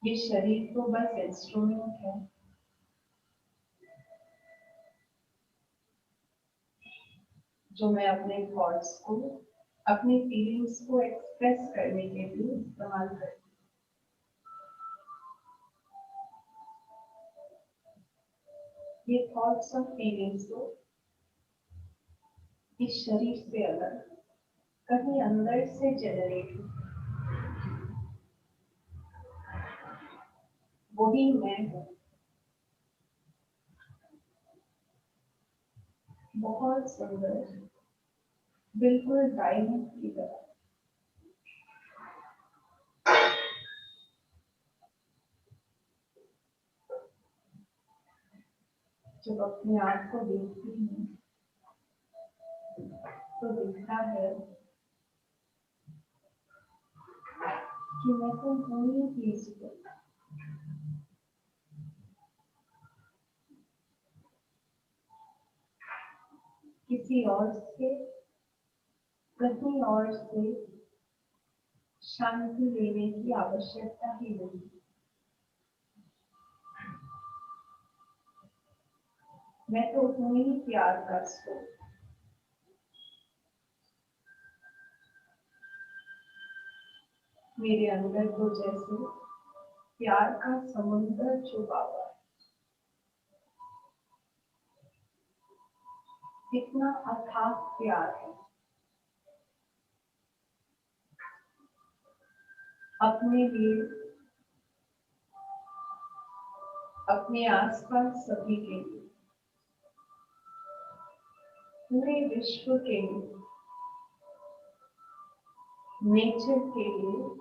ये शरीर तो बस इंस्ट्रूमेंट है। जो मैं अपने थॉट्स को, अपनी फीलिंग्स को एक्सप्रेस करने के लिए इस्तेमाल करती हूँ। ये थॉट्स और फीलिंग्स तो इस शरीर से अलग कहीं अंदर से जनरेट हुई। वही मैं हूँ, बहुत सुंदर, बिल्कुल डायमंड की तरह। जब अपने आप को देखती हूँ तो दिखता है कि मैं तो हूँ ही पीसफुल। किसी और से, कहीं और से शांति लेने की आवश्यकता ही नहीं। मैं तो हूँ ही प्यार का स्रोत। मेरे अंदर तो जैसे प्यार का समुद्र छुपा हुआ है। कितना अथाह प्यार है। अपने लिए, अपने आसपास सभी के लिए, पूरे विश्व के लिए, नेचर के लिए,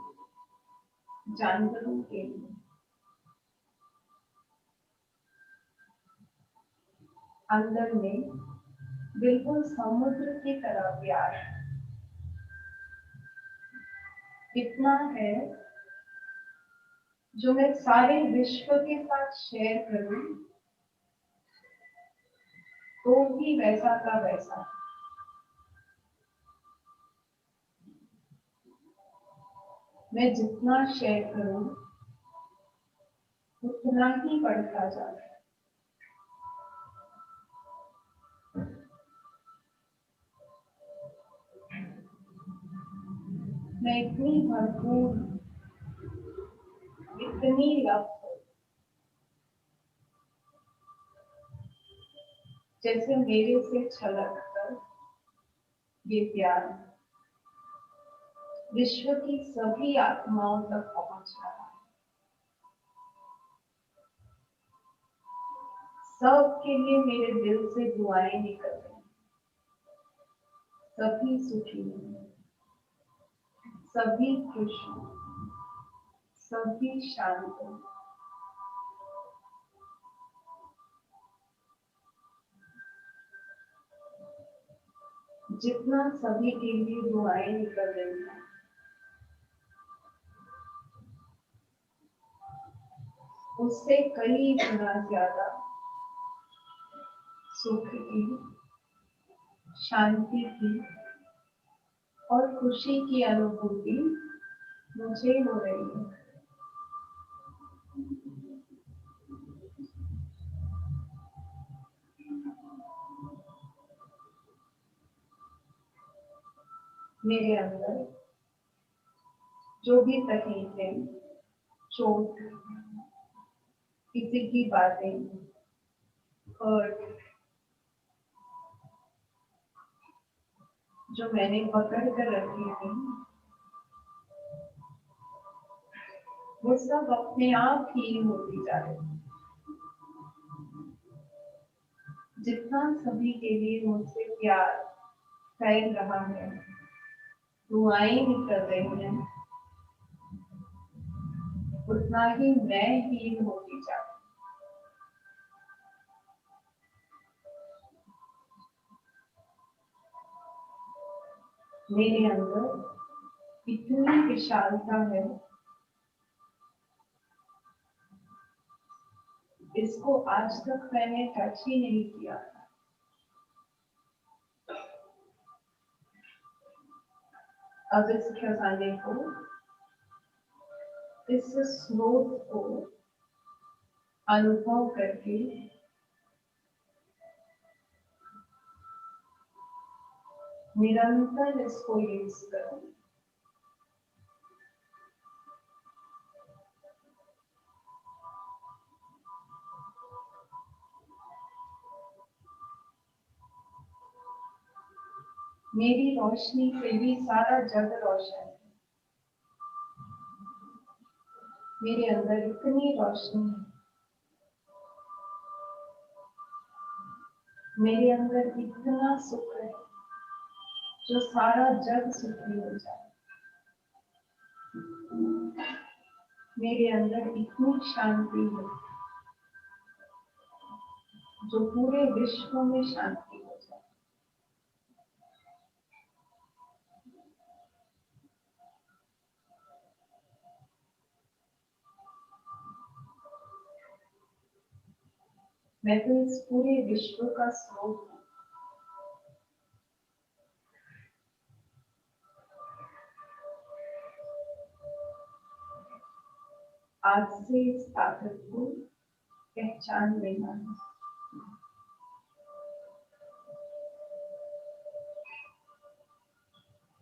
जानवरों के लिए, अंदर में बिल्कुल समुद्र की तरह प्यार इतना है जो मैं सारे विश्व के साथ शेयर करूं तो भी वैसा का वैसा। मैं जितना शेयर करूं उतना ही बढ़ता जाता है। मैं इतनी भरपूर, इतनी लव, जैसे मेरे से छलक कर ये प्यार विश्व की सभी आत्माओं तक पहुंच रहा है। सबके लिए मेरे दिल से दुआएं निकल रही, सभी सुखी हैं, सभी खुश हैं, सभी शांत हैं। जितना सभी के लिए दुआएं निकल रही हैं, उससे कई गुना ज्यादा सुख की, शांति की और खुशी की अनुभूति मुझे हो रही है। मेरे अंदर जो भी तकलीफें, चोट, किसी की बातें, हर्ट जो मैंने पकड़ कर रखी थी, वो सब अपने आप हील होती जा रही है। जितना सभी के लिए मुझसे प्यार फैल रहा है, दुआएं निकल रही हैं, उतना ही मैं हील होती जा रही हूँ। मेरे अंदर इतनी विशालता है, इसको आज तक मैंने टच ही नहीं किया था। अब इस खजाने को, इस स्रोत को अनुभव करके निरंतर इसको यूज करूं। मेरी रोशनी से भी सारा जग रोशन है। मेरे अंदर इतनी रोशनी है, मेरे अंदर इतना सुख है जो सारा जग सुखी हो जाए। मेरे अंदर इतनी शांति है जो पूरे विश्व में शांति हो जाए। मैं तो इस पूरे विश्व का स्रोत हूँ। आज से इस ताकत को पहचान लेना है।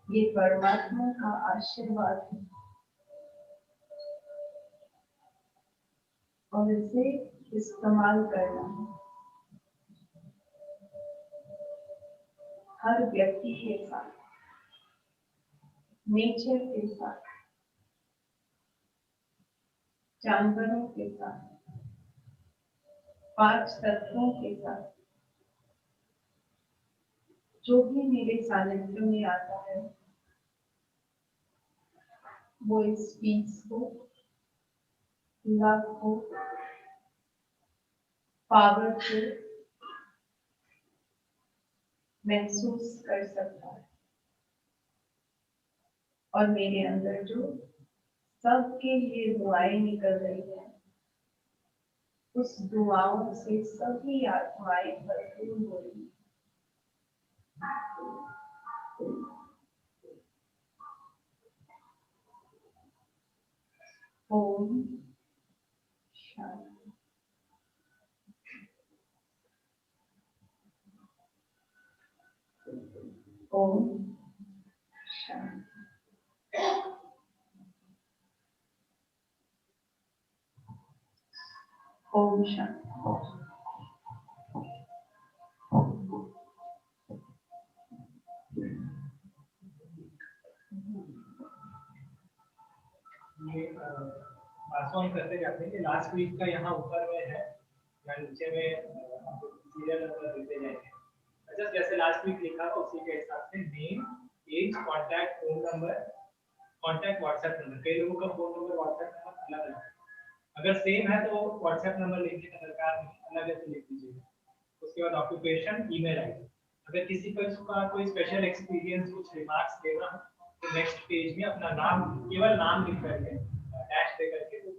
ये परमात्मा का आशीर्वाद है और इसे इस्तेमाल करना है। हर व्यक्ति के साथ, नेचर के साथ, जानवरों के साथ, 5 तत्वों के साथ, जो भी मेरे सानिध्य में आता है, वो इस पीस को, लव को, पावर को महसूस कर सकता है और मेरे अंदर जो सबके लिए दुआएं निकल रही है, उस दुआओं से सभी आत्माएं भरपूर हो रही हैं। ओम शांति। ओम शांति। ओम शांति। ये पास ऑन करते जाते हैं कि लास्ट वीक का यहाँ ऊपर में है या नीचे में आपको सीरियल नंबर देते जाएंगे। अच्छा, जैसे लास्ट वीक लिखा था उसी के हिसाब से name, age, contact, phone number, contact WhatsApp number. कई लोगों का फोन नंबर व्हाट्सएप नंबर अलग अलग है, अगर सेम है तो व्हाट्सएप नंबर लिखने का दरकार नहीं, अलग है तो लिख दीजिएगा। उसके बाद ऑक्यूपेशन, ईमेल आईडी। अगर किसी का कोई स्पेशल एक्सपीरियंस, कुछ रिमार्क्स देना हो तो नेक्स्ट पेज में अपना नाम, केवल नाम लिख करके डैश दे करके वो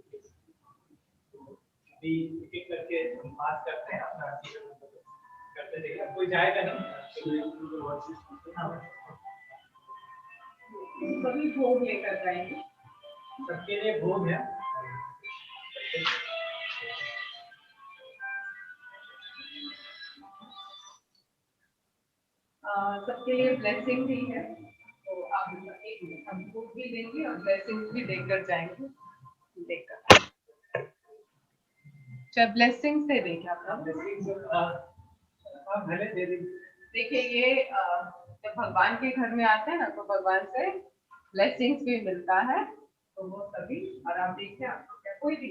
भी एक करके बात करते हैं अपना करते देखिए, कोई जाएगा नहीं। हाँ, सभी भोग लेकर जाएंगे। सबके लिए भोग है। सबके लिए ब्लेसिंग भी है, तो आप एक मिनट, हम भोग भी देंगे और ब्लेसिंग भी देकर जाएंगे। देकर चाहे ब्लेसिंग से दें क्या आप? भले दे दीजिए। देखिए ये जब भगवान के घर में आते हैं ना तो भगवान से ब्लेसिंग्स भी मिलता है, तो वो सभी, और आप देखिए आपको क्या कोई भी